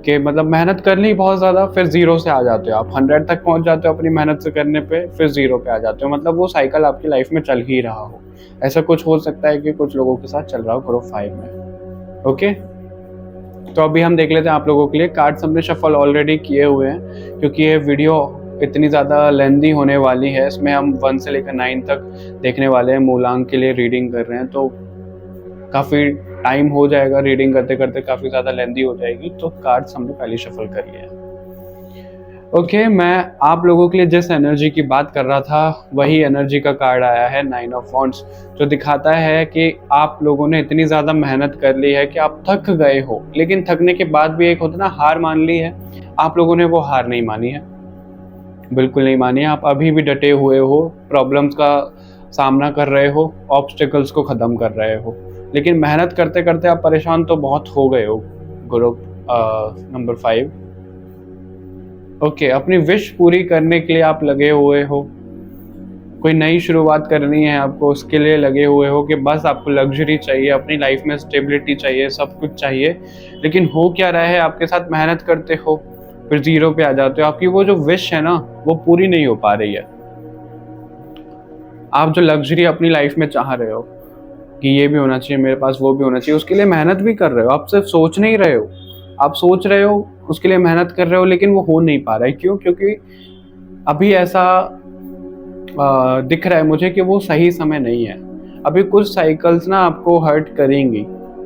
कि मतलब मेहनत कर ली बहुत ज़्यादा, फिर ज़ीरो से आ जाते हो, आप 100 तक पहुंच जाते हो अपनी मेहनत से करने पे, फिर ज़ीरो पे आ जाते हो। मतलब वो साइकिल आपकी लाइफ में चल ही रहा हो। ऐसा कुछ हो सकता है कि कुछ लोगों के साथ चल रहा हो ग्रुप 5 में। ओके, तो अभी हम देख लेते हैं आप लोगों के लिए। कार्ड्स हमने शफल ऑलरेडी किए हुए हैं क्योंकि ये वीडियो इतनी ज़्यादा लेंदी होने वाली है। इसमें हम 1 से लेकर 9 तक देखने वाले हैं, मूलांक के लिए रीडिंग कर रहे हैं, तो काफ़ी टाइम हो जाएगा, रीडिंग करते करते काफ़ी ज़्यादा लेंदी हो जाएगी, तो कार्ड्स हमने पहले शफल कर लिए हैं। ओके, मैं आप लोगों के लिए जिस एनर्जी की बात कर रहा था वही एनर्जी का कार्ड आया है 9 ऑफ वॉन्ड्स, जो दिखाता है कि आप लोगों ने इतनी ज़्यादा मेहनत कर ली है कि आप थक गए हो, लेकिन थकने के बाद भी एक होता ना हार मान ली है। आप लोगों ने वो हार नहीं मानी है, बिल्कुल नहीं मानी है। आप अभी भी डटे हुए हो, प्रॉब्लम्स का सामना कर रहे हो, ऑब्स्टिकल्स को ख़त्म कर रहे हो, लेकिन मेहनत करते करते आप परेशान तो बहुत हो गए हो। ग्रुप नंबर 5, ओके, अपनी विश पूरी करने के लिए आप लगे हुए हो। कोई नई शुरुआत करनी है आपको, उसके लिए लगे हुए हो कि बस आपको लग्जरी चाहिए, अपनी लाइफ में स्टेबिलिटी चाहिए, सब कुछ चाहिए, लेकिन हो क्या रहा है, आपके साथ मेहनत करते हो फिर ज़ीरो पे आ जाते हो। आपकी वो जो विश है ना वो पूरी नहीं हो पा रही है। आप जो लग्जरी अपनी लाइफ में चाह रहे हो कि ये भी होना चाहिए मेरे पास, वो भी होना चाहिए, उसके लिए मेहनत भी कर रहे हो, आप सिर्फ सोच नहीं रहे हो, आप सोच रहे हो, उसके लिए मेहनत कर रहे हो, लेकिन वो हो नहीं पा रहा है। क्यों? क्योंकि अभी ऐसा दिख रहा है मुझे कि वो सही समय नहीं है। अभी कुछ साइकिल्स ना आपको हर्ट करेंगी,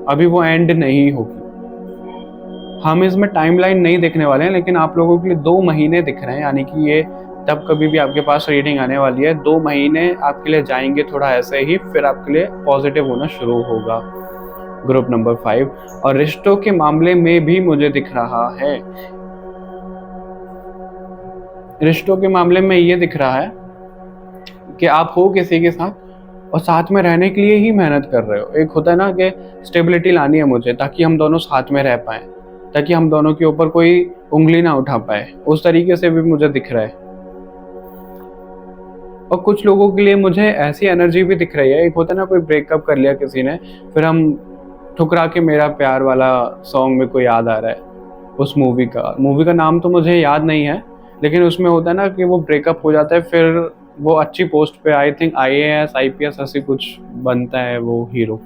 अभी वो एंड नहीं होगी। हम इसमें टाइमलाइन नहीं देखने वाले हैं, लेकिन आप लोगों के लिए 2 महीने दिख रहे हैं, यानी कि ये तब कभी भी आपके पास रीडिंग आने वाली है। 2 महीने आपके लिए जाएंगे थोड़ा ऐसे ही, फिर आपके लिए पॉजिटिव होना शुरू होगा ग्रुप नंबर 5। और रिश्तों के मामले में भी मुझे दिख रहा है रिश्तों के मामले में ये दिख रहा है कि आप हो किसी के साथ और साथ में रहने के लिए ही मेहनत कर रहे हो। एक होता है ना कि स्टेबिलिटी लानी है मुझे, ताकि हम दोनों साथ में रह पाएं, ताकि हम दोनों के ऊपर कोई उंगली ना उठा पाए, उस तरीके से भी मुझे दिख रहा है। और कुछ लोगों के लिए मुझे ऐसी एनर्जी भी दिख रही है, एक होता है ना कोई ब्रेकअप कर लिया किसी ने, फिर हम ठुकरा के मेरा प्यार वाला सॉन्ग में कोई याद आ रहा है, उस मूवी का नाम तो मुझे याद नहीं है, लेकिन उसमें होता है ना कि वो ब्रेकअप हो जाता है, फिर वो अच्छी पोस्ट पे आई थिंक IAS IPS ऐसी कुछ बनता है वो हीरो।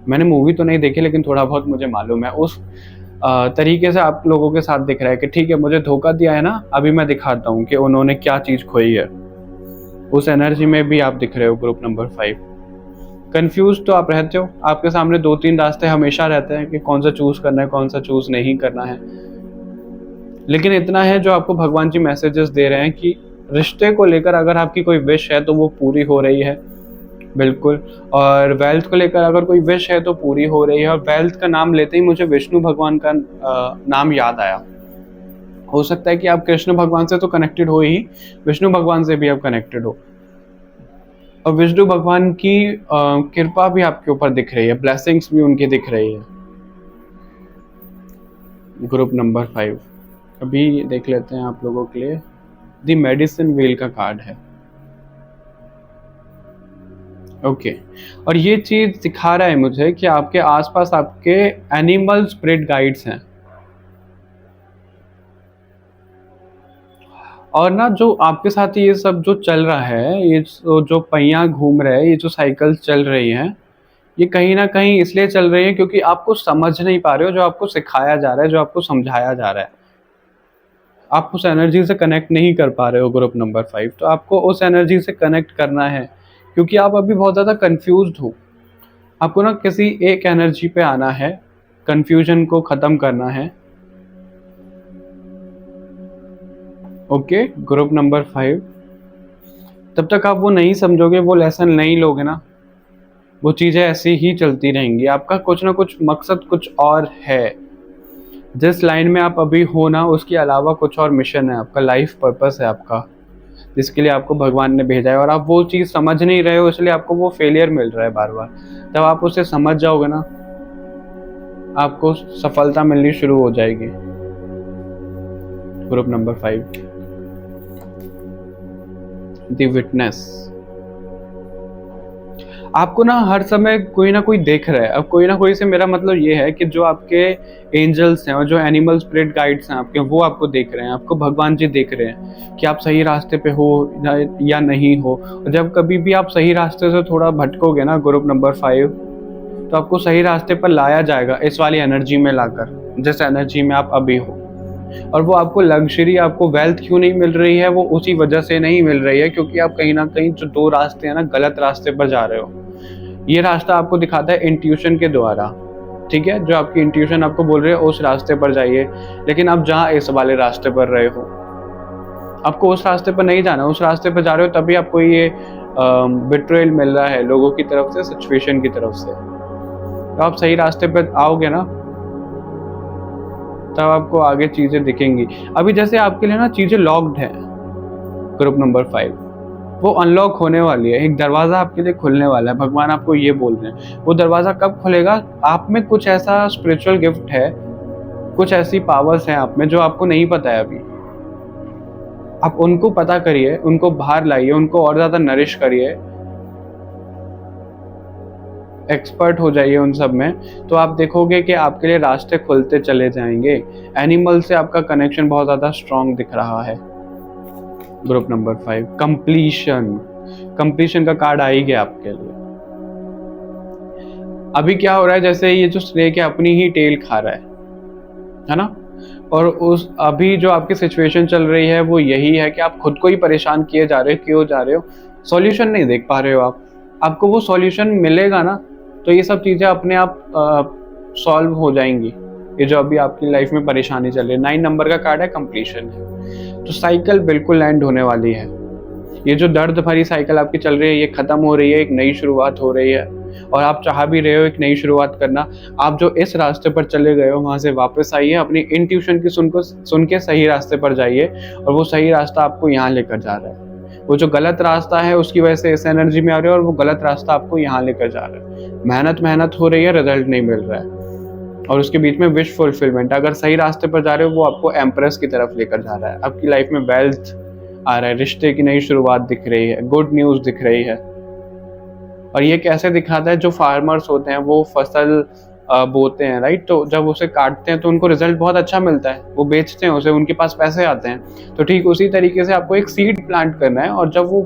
मैंने मूवी तो नहीं देखी, लेकिन थोड़ा बहुत मुझे मालूम है। उस तरीके से आप लोगों के साथ दिख रहा है कि ठीक है, मुझे धोखा दिया है ना, अभी मैं दिखाता हूँ कि उन्होंने क्या चीज़ खोई है। उस एनर्जी में भी आप दिख रहे हो ग्रुप नंबर 5। कंफ्यूज तो आप रहते हो, आपके सामने 2-3 रास्ते हमेशा रहते हैं कि कौन सा चूज करना है, कौन सा चूज नहीं करना है। लेकिन इतना है जो आपको भगवान जी मैसेजेस दे रहे हैं कि रिश्ते को लेकर अगर आपकी कोई विश है तो वो पूरी हो रही है, बिल्कुल। और वेल्थ को लेकर अगर कोई विश है तो पूरी हो रही है। और वेल्थ का नाम लेते ही मुझे विष्णु भगवान का नाम याद आया। हो सकता है कि आप कृष्ण भगवान से तो कनेक्टेड हो ही, विष्णु भगवान से भी आप कनेक्टेड हो, और विष्णु भगवान की कृपा भी आपके ऊपर दिख रही है, ब्लेसिंग्स भी उनकी दिख रही है। ग्रुप नंबर 5 अभी देख लेते हैं आप लोगों के लिए। द मेडिसिन व्हील का कार्ड है, ओके। और ये चीज दिखा रहा है मुझे कि आपके आसपास आपके एनिमल स्पिरिट गाइड्स हैं। और ना जो आपके साथ ये सब जो चल रहा है, ये जो पहिया घूम रहे हैं, ये जो साइकिल चल रही हैं, ये कहीं ना कहीं इसलिए चल रही है क्योंकि आपको समझ नहीं पा रहे हो जो आपको सिखाया जा रहा है, जो आपको समझाया जा रहा है। आप उस एनर्जी से कनेक्ट नहीं कर पा रहे हो ग्रुप नंबर 5। तो आपको उस एनर्जी से कनेक्ट करना है, क्योंकि आप अभी बहुत ज़्यादा कंफ्यूज्ड हो। आपको ना किसी एक एनर्जी पे आना है, कंफ्यूजन को ख़त्म करना है, ओके। ग्रुप नंबर 5 तब तक आप वो नहीं समझोगे, वो लेसन नहीं लोगे ना, वो चीज़ें ऐसी ही चलती रहेंगी। आपका कुछ ना कुछ मकसद कुछ और है। जिस लाइन में आप अभी हो ना, उसके अलावा कुछ और मिशन है, आपका लाइफ पर्पस है आपका, जिसके लिए आपको भगवान ने भेजा है। और आप वो चीज़ समझ नहीं रहे हो, इसलिए आपको वो फेलियर मिल रहा है बार बार। जब आप उसे समझ जाओगे ना, आपको सफलता मिलनी शुरू हो जाएगी। Group number 5 the witness. आपको ना हर समय कोई ना कोई देख रहा है। अब कोई ना कोई से मेरा मतलब ये है कि जो आपके एंजल्स हैं और जो एनिमल स्पिरिट गाइड्स हैं आपके, वो आपको देख रहे हैं, आपको भगवान जी देख रहे हैं कि आप सही रास्ते पे हो या नहीं हो। और जब कभी भी आप सही रास्ते से थोड़ा भटकोगे ना ग्रुप नंबर 5, तो आपको सही रास्ते पर लाया जाएगा इस वाली एनर्जी में लाकर, जिस एनर्जी में आप अभी हो। और वो आपको लग्जरी, आपको वेल्थ क्यों नहीं मिल रही है, वो उसी वजह से नहीं मिल रही है क्योंकि आप कहीं ना कहीं जो 2 रास्ते हैं ना, गलत रास्ते पर जा रहे हो। ये रास्ता आपको दिखाता है इंट्यूशन के द्वारा, ठीक है, जो आपकी इंट्यूशन आपको बोल रही है उस रास्ते पर जाइए, लेकिन आप जहाँ इस वाले रास्ते पर रहे हो, आपको उस रास्ते पर नहीं जाना। उस रास्ते पर जा रहे हो तभी आपको ये बिट्रेल मिल रहा है लोगों की तरफ से, सिचुएशन की तरफ से। तो आप सही रास्ते पर आओगे ना, तब आपको आगे चीजें दिखेंगी। अभी जैसे आपके लिए ना चीजें लॉक्ड है ग्रुप नंबर 5, वो अनलॉक होने वाली है। एक दरवाजा आपके लिए खुलने वाला है, भगवान आपको ये बोल रहे हैं। वो दरवाजा कब खुलेगा? आप में कुछ ऐसा स्पिरिचुअल गिफ्ट है, कुछ ऐसी पावर्स हैं आप में जो आपको नहीं पता है अभी। आप उनको पता करिए, उनको बाहर लाइए, उनको और ज्यादा नरिश करिए, एक्सपर्ट हो जाइए उन सब में, तो आप देखोगे कि आपके लिए रास्ते खुलते चले जाएंगे। एनिमल से आपका कनेक्शन बहुत ज्यादा स्ट्रांग दिख रहा है। ग्रुप नंबर 5 कंप्लीशन का कार्ड आ ही गया आपके लिए। अभी क्या हो रहा है, जैसे ये जो स्नेक है अपनी ही टेल खा रहा है ना। और उस अभी जो आपकी सिचुएशन चल रही है वो यही है कि आप खुद को ही परेशान किए जा रहे हो। क्यों जा रहे हो? सॉल्यूशन नहीं देख पा रहे हो आप। आपको वो सॉल्यूशन मिलेगा ना, तो ये सब चीज़ें अपने आप सॉल्व हो जाएंगी। ये जो अभी आपकी लाइफ में परेशानी चल रही है, 9 नंबर का कार्ड है, कंप्लीशन है। तो साइकिल बिल्कुल लैंड होने वाली है। ये जो दर्द भरी साइकिल आपकी चल रही है, ये खत्म हो रही है, एक नई शुरुआत हो रही है। और आप चाह भी रहे हो एक नई शुरुआत करना, आप जो इस रास्ते पर चले गए हो वहाँ से वापस आइए, अपनी इंट्यूशन की सुन के सही रास्ते पर जाइए, और वो सही रास्ता आपको यहाँ लेकर जा रहा है। वो जो गलत रास्ता है उसकी वजह से इस एनर्जी में आ रहे हो, और वो गलत रास्ता आपको यहाँ लेकर जा रहा है। मेहनत हो रही है, रिजल्ट नहीं मिल रहा है, और उसके बीच में विश फुलफिलमेंट। अगर सही रास्ते पर जा रहे हो वो आपको एम्प्रेस की तरफ लेकर जा रहा है, आपकी लाइफ में वेल्थ आ रहा है, रिश्ते की नई शुरुआत दिख रही है, गुड न्यूज दिख रही है। और ये कैसे दिखाता है, जो फार्मर्स होते हैं वो फसल बोते हैं, राइट, तो जब उसे काटते हैं तो उनको रिजल्ट बहुत अच्छा मिलता है, वो बेचते हैं उसे, उनके पास पैसे आते हैं। तो ठीक उसी तरीके से आपको एक सीड प्लांट करना है, और जब वो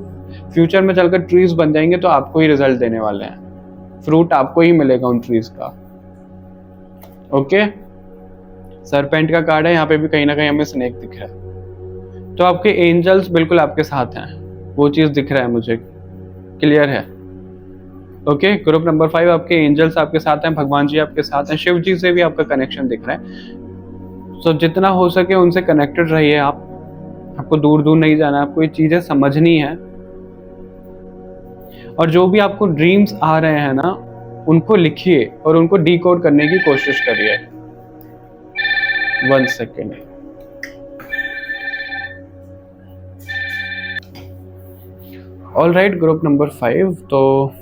फ्यूचर में चलकर ट्रीज बन जाएंगे तो आपको ही रिजल्ट देने वाले हैं, फ्रूट आपको ही मिलेगा उन ट्रीज का। ओके, सरपेंट का कार्ड है, यहाँ पे भी कहीं ना कहीं हमें स्नेक दिख रहा है, तो आपके एंजल्स बिल्कुल आपके साथ हैं, वो चीज दिख रहा है मुझे, क्लियर है। ओके, ग्रुप नंबर 5, आपके एंजल्स आपके साथ हैं, भगवान जी आपके साथ हैं, शिव जी से भी आपका कनेक्शन दिख रहा है। तो जितना हो सके उनसे कनेक्टेड रहिए आप, आपको दूर दूर नहीं जाना, आपको ये चीजें समझनी है। और जो भी आपको ड्रीम्स आ रहे हैं ना, उनको लिखिए और उनको डिकोड करने की कोशिश करिए। 1 second. All right, group number 5, तो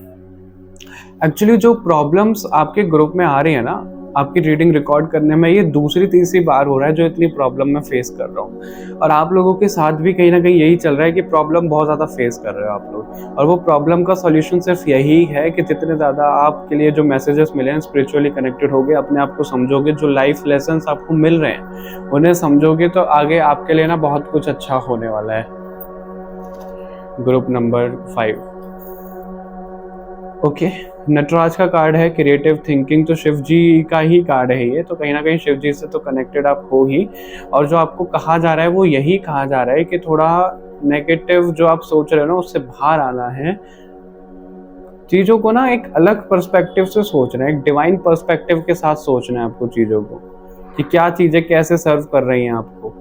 एक्चुअली जो प्रॉब्लम्स आपके ग्रुप में आ रही है ना, आपकी रीडिंग रिकॉर्ड करने में ये दूसरी तीसरी बार हो रहा है जो इतनी प्रॉब्लम मैं फेस कर रहा हूँ, और आप लोगों के साथ भी कहीं ना कहीं यही चल रहा है कि प्रॉब्लम बहुत ज़्यादा फेस कर रहे हो आप लोग। और वो प्रॉब्लम का सॉल्यूशन सिर्फ यही है कि जितने ज़्यादा आपके लिए जो मैसेजेस मिले हैं, स्पिरिचुअली कनेक्टेड होगे, अपने आप को समझोगे, जो लाइफ लेसन्स आपको मिल रहे हैं उन्हें समझोगे, तो आगे आपके लिए ना बहुत कुछ अच्छा होने वाला है। ग्रुप नंबर 5, ओके, नटराज का कार्ड है, क्रिएटिव थिंकिंग, तो शिव जी का ही कार्ड है ये, तो कहीं ना कहीं शिव जी से तो कनेक्टेड आप हो ही। और जो आपको कहा जा रहा है वो यही कहा जा रहा है कि थोड़ा नेगेटिव जो आप सोच रहे हो ना उससे बाहर आना है, चीज़ों को ना एक अलग पर्सपेक्टिव से सोचना है, एक डिवाइन पर्सपेक्टिव के साथ सोचना है आपको चीज़ों को, कि क्या चीज़ें कैसे सर्व कर रही हैं आपको,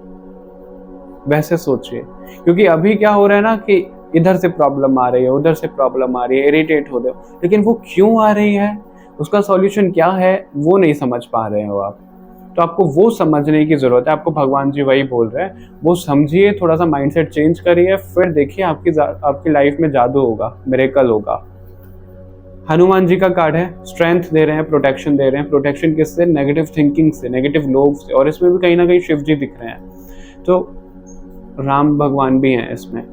वैसे सोचिए। क्योंकि अभी क्या हो रहा है ना कि इधर से प्रॉब्लम आ रही है, उधर से प्रॉब्लम आ रही है, इरिटेट हो रहे हो, लेकिन वो क्यों आ रही है, उसका सॉल्यूशन क्या है, वो नहीं समझ पा रहे हो आप। तो आपको वो समझने की जरूरत है, आपको भगवान जी वही बोल रहे हैं, वो समझिए, थोड़ा सा माइंडसेट चेंज करिए, फिर देखिए आपकी लाइफ में जादू होगा, मिरेकल होगा। हनुमान जी का कार्ड है, स्ट्रेंथ दे रहे हैं, प्रोटेक्शन दे रहे हैं। प्रोटेक्शन किससे? नेगेटिव थिंकिंग से, नेगेटिव लोग से, और इसमें भी कहीं ना कहीं शिव जी दिख रहे हैं, तो राम भगवान भी हैं इसमें।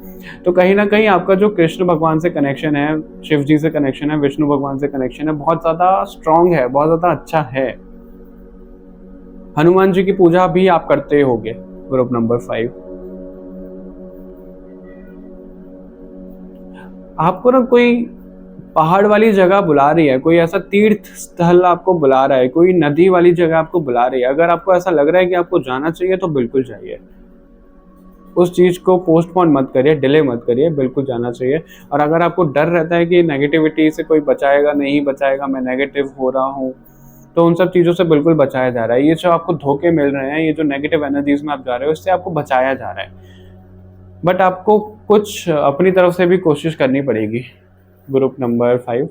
तो कहीं ना कहीं आपका जो कृष्ण भगवान से कनेक्शन है, शिव जी से कनेक्शन है, विष्णु भगवान से कनेक्शन है, बहुत ज्यादा स्ट्रांग है, बहुत ज्यादा अच्छा है। हनुमान जी की पूजा भी आप करते होंगे। ग्रुप नंबर 5, आपको ना कोई पहाड़ वाली जगह बुला रही है, कोई ऐसा तीर्थ स्थल आपको बुला रहा है, कोई नदी वाली जगह आपको बुला रही है। अगर आपको ऐसा लग रहा है कि आपको जाना चाहिए तो बिल्कुल जाइए, उस चीज को पोस्टपोन मत करिए, डिले मत करिए, बिल्कुल जाना चाहिए। और अगर आपको डर रहता है कि नेगेटिविटी से कोई बचाएगा नहीं बचाएगा, मैं नेगेटिव हो रहा हूँ, तो उन सब चीज़ों से बिल्कुल बचाया जा रहा है। ये जो आपको धोखे मिल रहे हैं, ये जो नेगेटिव एनर्जीज में आप जा रहे हो, इससे आपको बचाया जा रहा है, बट आपको कुछ अपनी तरफ से भी कोशिश करनी पड़ेगी। Group number 5,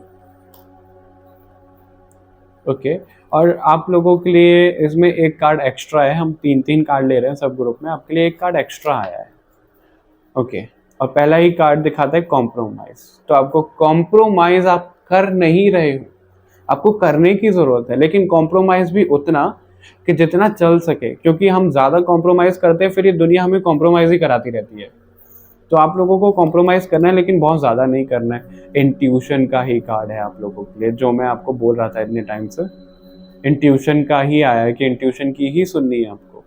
okay. और आप लोगों के लिए इसमें एक कार्ड एक्स्ट्रा है, हम 3-3 कार्ड ले रहे हैं सब ग्रुप में, आपके लिए एक कार्ड एक्स्ट्रा आया है, ओके। और पहला ही कार्ड दिखाता है कॉम्प्रोमाइज। तो आपको कॉम्प्रोमाइज आप कर नहीं रहे हो, आपको करने की जरूरत है, लेकिन कॉम्प्रोमाइज भी उतना कि जितना चल सके, क्योंकि हम ज्यादा कॉम्प्रोमाइज करते हैं फिर ये दुनिया हमें कॉम्प्रोमाइज ही कराती रहती है। तो आप लोगों को कॉम्प्रोमाइज करना है, लेकिन बहुत ज्यादा नहीं करना है। इंट्यूशन का ही कार्ड है आप लोगों के लिए, जो मैं आपको बोल रहा था इतने टाइम से, इंट्यूशन का ही आया है कि इंट्यूशन की ही सुननी है आपको,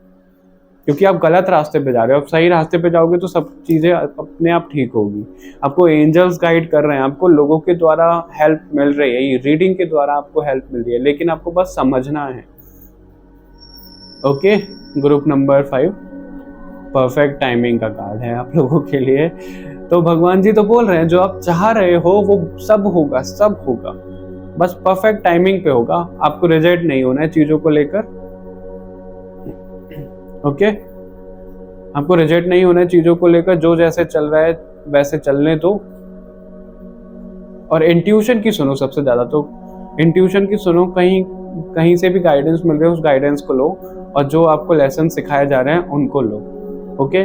क्योंकि आप गलत रास्ते पे जा रहे हो। आप सही रास्ते पे जाओगे तो सब चीजें अपने आप ठीक होगी। आपको एंजल्स गाइड कर रहे हैं, आपको लोगों के द्वारा हेल्प मिल रही है, ये रीडिंग के द्वारा आपको हेल्प मिल रही है, लेकिन आपको बस समझना है, okay. Group number 5, perfect timing का कार्ड है आप लोगों के लिए। तो भगवान जी तो बोल रहे हैं जो आप चाह रहे हो वो सब होगा, सब होगा, बस परफेक्ट टाइमिंग पे होगा। आपको रिजेक्ट नहीं होना है चीजों को लेकर, ओके। आपको रिजेक्ट नहीं होना है चीजों को लेकर, जो जैसे चल रहा है वैसे चलने दो, और इंट्यूशन की सुनो सबसे ज़्यादा, तो इंट्यूशन की सुनो, कहीं कहीं से भी गाइडेंस मिल रहे है उस गाइडेंस को लो, और जो आपको लेसन सिखाए जा रहे हैं उनको लो। ओके,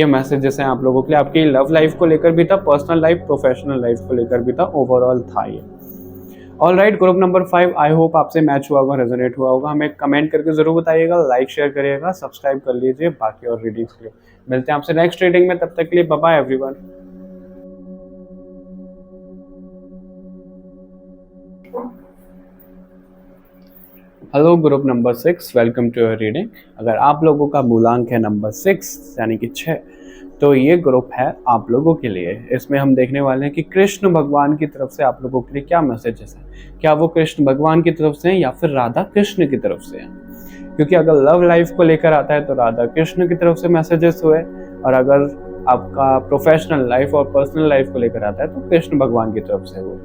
ये मैसेजेस हैं आप लोगों के लिए, आपकी लव लाइफ को लेकर भी था, पर्सनल लाइफ, प्रोफेशनल लाइफ को लेकर भी था, ओवरऑल था ये। All right, group number 5, I hope आपसे मैच हुआ होगा, रेजोनेट हुआ होगा। हमें कमेंट करके जरूर बताइएगा, लाइक शेयर करिएगा, सब्सक्राइब कर लीजिए बाकी और रीडिंग्स के लिए। मिलते हैं आपसे नेक्स्ट रीडिंग में, तब तक के लिए bye bye everyone. Hello group number 6, welcome to your reading. अगर आप लोगों का मूलांक है नंबर 6 यानी कि 6, तो ये ग्रुप है आप लोगों के लिए। इसमें हम देखने वाले हैं कि कृष्ण भगवान की तरफ से आप लोगों के लिए क्या मैसेजेस हैं। क्या वो कृष्ण भगवान की तरफ से हैं या फिर राधा कृष्ण की तरफ से हैं? क्योंकि अगर लव लाइफ को लेकर आता है तो राधा कृष्ण की तरफ से मैसेजेस हुए, और अगर आपका प्रोफेशनल लाइफ और पर्सनल लाइफ को लेकर आता है तो कृष्ण भगवान की तरफ से हुए।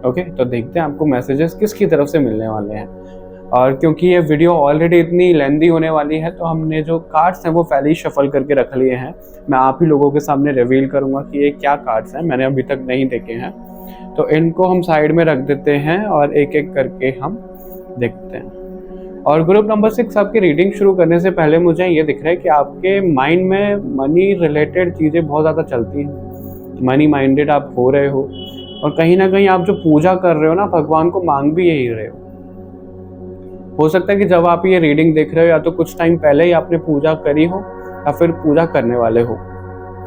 ओके, तो देखते हैं आपको मैसेजेस किसकी तरफ से मिलने वाले हैं। और क्योंकि ये वीडियो ऑलरेडी इतनी लेंदी होने वाली है, तो हमने जो कार्ड्स हैं वो पहले ही शफल करके रख लिए हैं। मैं आप ही लोगों के सामने रिवील करूंगा कि ये क्या कार्ड्स हैं, मैंने अभी तक नहीं देखे हैं, तो इनको हम साइड में रख देते हैं और एक एक करके हम देखते हैं। और ग्रुप नंबर 6, आपकी रीडिंग शुरू करने से पहले मुझे ये दिख रहा है कि आपके माइंड में मनी रिलेटेड चीज़ें बहुत ज़्यादा चलती हैं, मनी माइंडेड आप हो रहे हो, और कहीं ना कहीं आप जो पूजा कर रहे हो ना, भगवान को मांग भी यही रहे हो सकता है कि जब आप ये रीडिंग देख रहे हो या तो कुछ टाइम पहले ही आपने पूजा करी हो, या फिर पूजा करने वाले हो,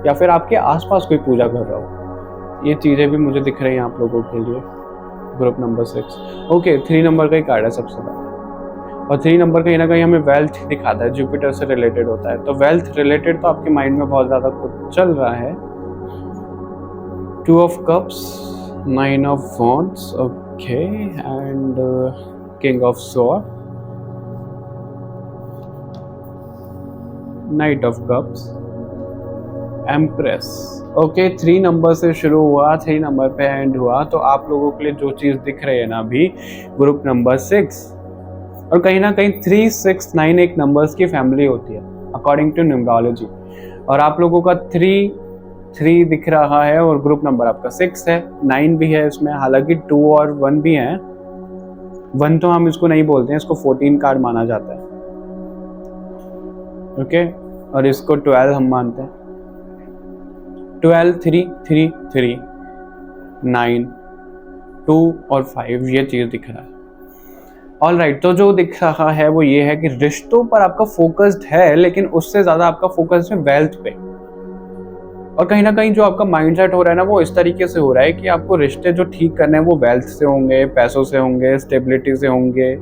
या फिर आपके आसपास कोई पूजा कर रहा हो। ये चीज़ें भी मुझे दिख रही हैं आप लोगों के लिए। ग्रुप नंबर 6, ओके, 3 नंबर का ही कार्ड है सबसे पहले, और 3 नंबर कहीं ना कहीं हमें वेल्थ दिखाता है, जुपिटर से रिलेटेड होता है, तो वेल्थ रिलेटेड तो आपके माइंड में बहुत ज़्यादा कुछ चल रहा है। 2 of cups, 9 of wands, okay, and king of sword, night of cups, empress. Okay, 3 number से शुरू हुआ, 3 नंबर पे एंड हुआ, तो आप लोगों के लिए जो चीज़ दिख रही है ना अभी, ग्रुप नंबर 6, और कहीं ना कहीं 3, 6, 9 एक नंबर्स की फैमिली होती है अकॉर्डिंग टू न्यूमरोलॉजी, और आप लोगों का 3 दिख रहा है, और ग्रुप नंबर आपका 6 है, 9 भी है इसमें, हालांकि 2 और 1 भी हैं। 1 तो हम इसको नहीं बोलते हैं, इसको 14 कार्ड माना जाता है, ओके, और इसको 12 हम मानते हैं। 12, 3, 3, 3, 9, 2 और 5, ये चीज़ दिख रहा है। ऑल राइट, तो जो दिख रहा है वो ये है कि रिश्तों पर आपका फोकस्ड है, लेकिन उससे ज़्यादा आपका फोकस है वेल्थ पे, और कहीं ना कहीं जो आपका माइंडसेट हो रहा है ना, वो इस तरीके से हो रहा है कि आपको रिश्ते जो ठीक करने हैं वो वेल्थ से होंगे, पैसों से होंगे, स्टेबिलिटी से होंगे,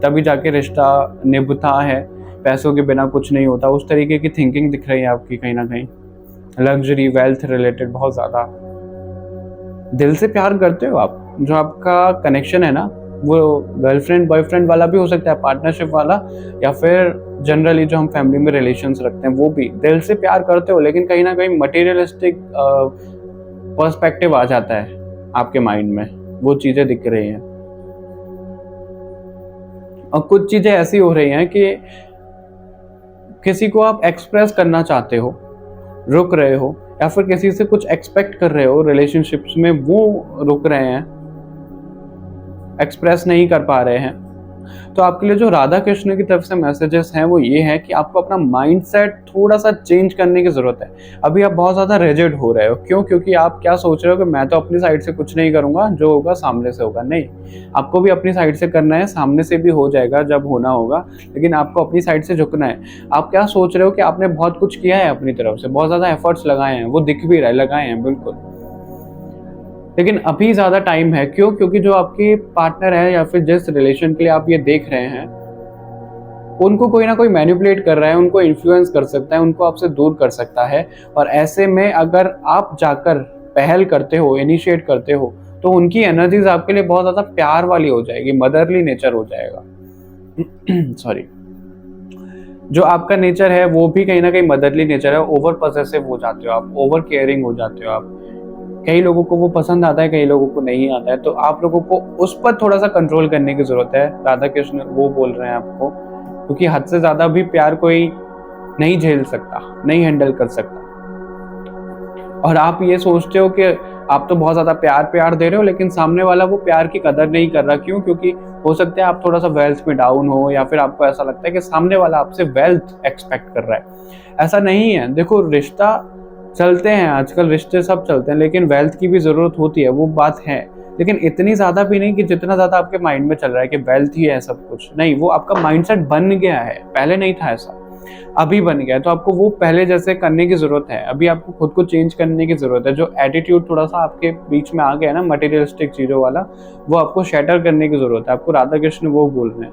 तभी जाके रिश्ता निभता है, पैसों के बिना कुछ नहीं होता। उस तरीके की थिंकिंग दिख रही है आपकी कहीं ना कहीं, लग्जरी, वेल्थ रिलेटेड बहुत ज़्यादा। दिल से प्यार करते हो आप, जो आपका कनेक्शन है ना, वो गर्लफ्रेंड बॉयफ्रेंड वाला भी हो सकता है, पार्टनरशिप वाला, या फिर जनरली जो हम फैमिली में रिलेशंस रखते हैं वो भी। दिल से प्यार करते हो, लेकिन कहीं ना कहीं मटेरियलिस्टिक पर्सपेक्टिव आ जाता है आपके माइंड में, वो चीज़ें दिख रही हैं। और कुछ चीज़ें ऐसी हो रही हैं कि किसी को आप एक्सप्रेस करना चाहते हो, रुक रहे हो, या फिर किसी से कुछ एक्सपेक्ट कर रहे हो रिलेशनशिप्स में, वो रुक रहे हैं, एक्सप्रेस नहीं कर पा रहे हैं। तो आपके लिए जो राधा कृष्ण की तरफ से मैसेजेस हैं वो ये है कि आपको अपना माइंडसेट थोड़ा सा चेंज करने की ज़रूरत है। अभी आप बहुत ज़्यादा रिजिड हो रहे हो, क्यों? क्योंकि आप क्या सोच रहे हो कि मैं तो अपनी साइड से कुछ नहीं करूँगा, जो होगा सामने से होगा। नहीं, आपको भी अपनी साइड से करना है, सामने से भी हो जाएगा जब होना होगा, लेकिन आपको अपनी साइड से झुकना है। आप क्या सोच रहे हो कि आपने बहुत कुछ किया है अपनी तरफ से, बहुत ज़्यादा एफर्ट्स लगाए हैं, वो दिख भी रहा है, लगाए हैं बिल्कुल, लेकिन अभी ज़्यादा टाइम है। क्यों? क्योंकि जो आपके पार्टनर है या फिर जिस रिलेशन के लिए आप ये देख रहे हैं, उनको कोई ना कोई मैनिपुलेट कर रहा है, उनको इन्फ्लुएंस कर सकता है, उनको आपसे दूर कर सकता है। और ऐसे में अगर आप जाकर पहल करते हो, इनिशिएट करते हो, तो उनकी एनर्जीज आपके लिए बहुत ज़्यादा प्यार वाली हो जाएगी, मदरली नेचर हो जाएगा। सॉरी, जो आपका नेचर है वो भी कहीं ना कहीं मदरली नेचर है। ओवर पॉसेसिव हो जाते हो आप, ओवर केयरिंग हो जाते हो आप। कई लोगों को वो पसंद आता है, कई लोगों को नहीं आता है, तो आप लोगों को उस पर थोड़ा सा कंट्रोल करने की जरूरत है। राधा कृष्ण वो बोल रहे हैं आपको, क्योंकि हद से ज्यादा भी प्यार कोई नहीं झेल सकता, नहीं हैंडल कर सकता। और आप ये सोचते हो कि आप तो बहुत ज़्यादा प्यार दे रहे हो, लेकिन सामने वाला वो प्यार की कदर नहीं कर रहा। क्यों? क्योंकि हो सकता है आप थोड़ा सा वेल्थ में डाउन हो, या फिर आपको ऐसा लगता है कि सामने वाला आपसे वेल्थ एक्सपेक्ट कर रहा है। ऐसा नहीं है। देखो, रिश्ता चलते हैं, आजकल रिश्ते सब चलते हैं, लेकिन वेल्थ की भी ज़रूरत होती है, वो बात है। लेकिन इतनी ज़्यादा भी नहीं कि जितना ज़्यादा आपके माइंड में चल रहा है कि वेल्थ ही है सब कुछ। नहीं, वो आपका माइंडसेट बन गया है, पहले नहीं था ऐसा, अभी बन गया है। तो आपको वो पहले जैसे करने की ज़रूरत है। अभी आपको खुद को चेंज करने की ज़रूरत है। जो एटीट्यूड थोड़ा सा आपके बीच में आ गया है ना, मटेरियलिस्टिक चीज़ों वाला, वो आपको शैटर करने की ज़रूरत है। आपको राधा कृष्ण वो बोल रहे हैं,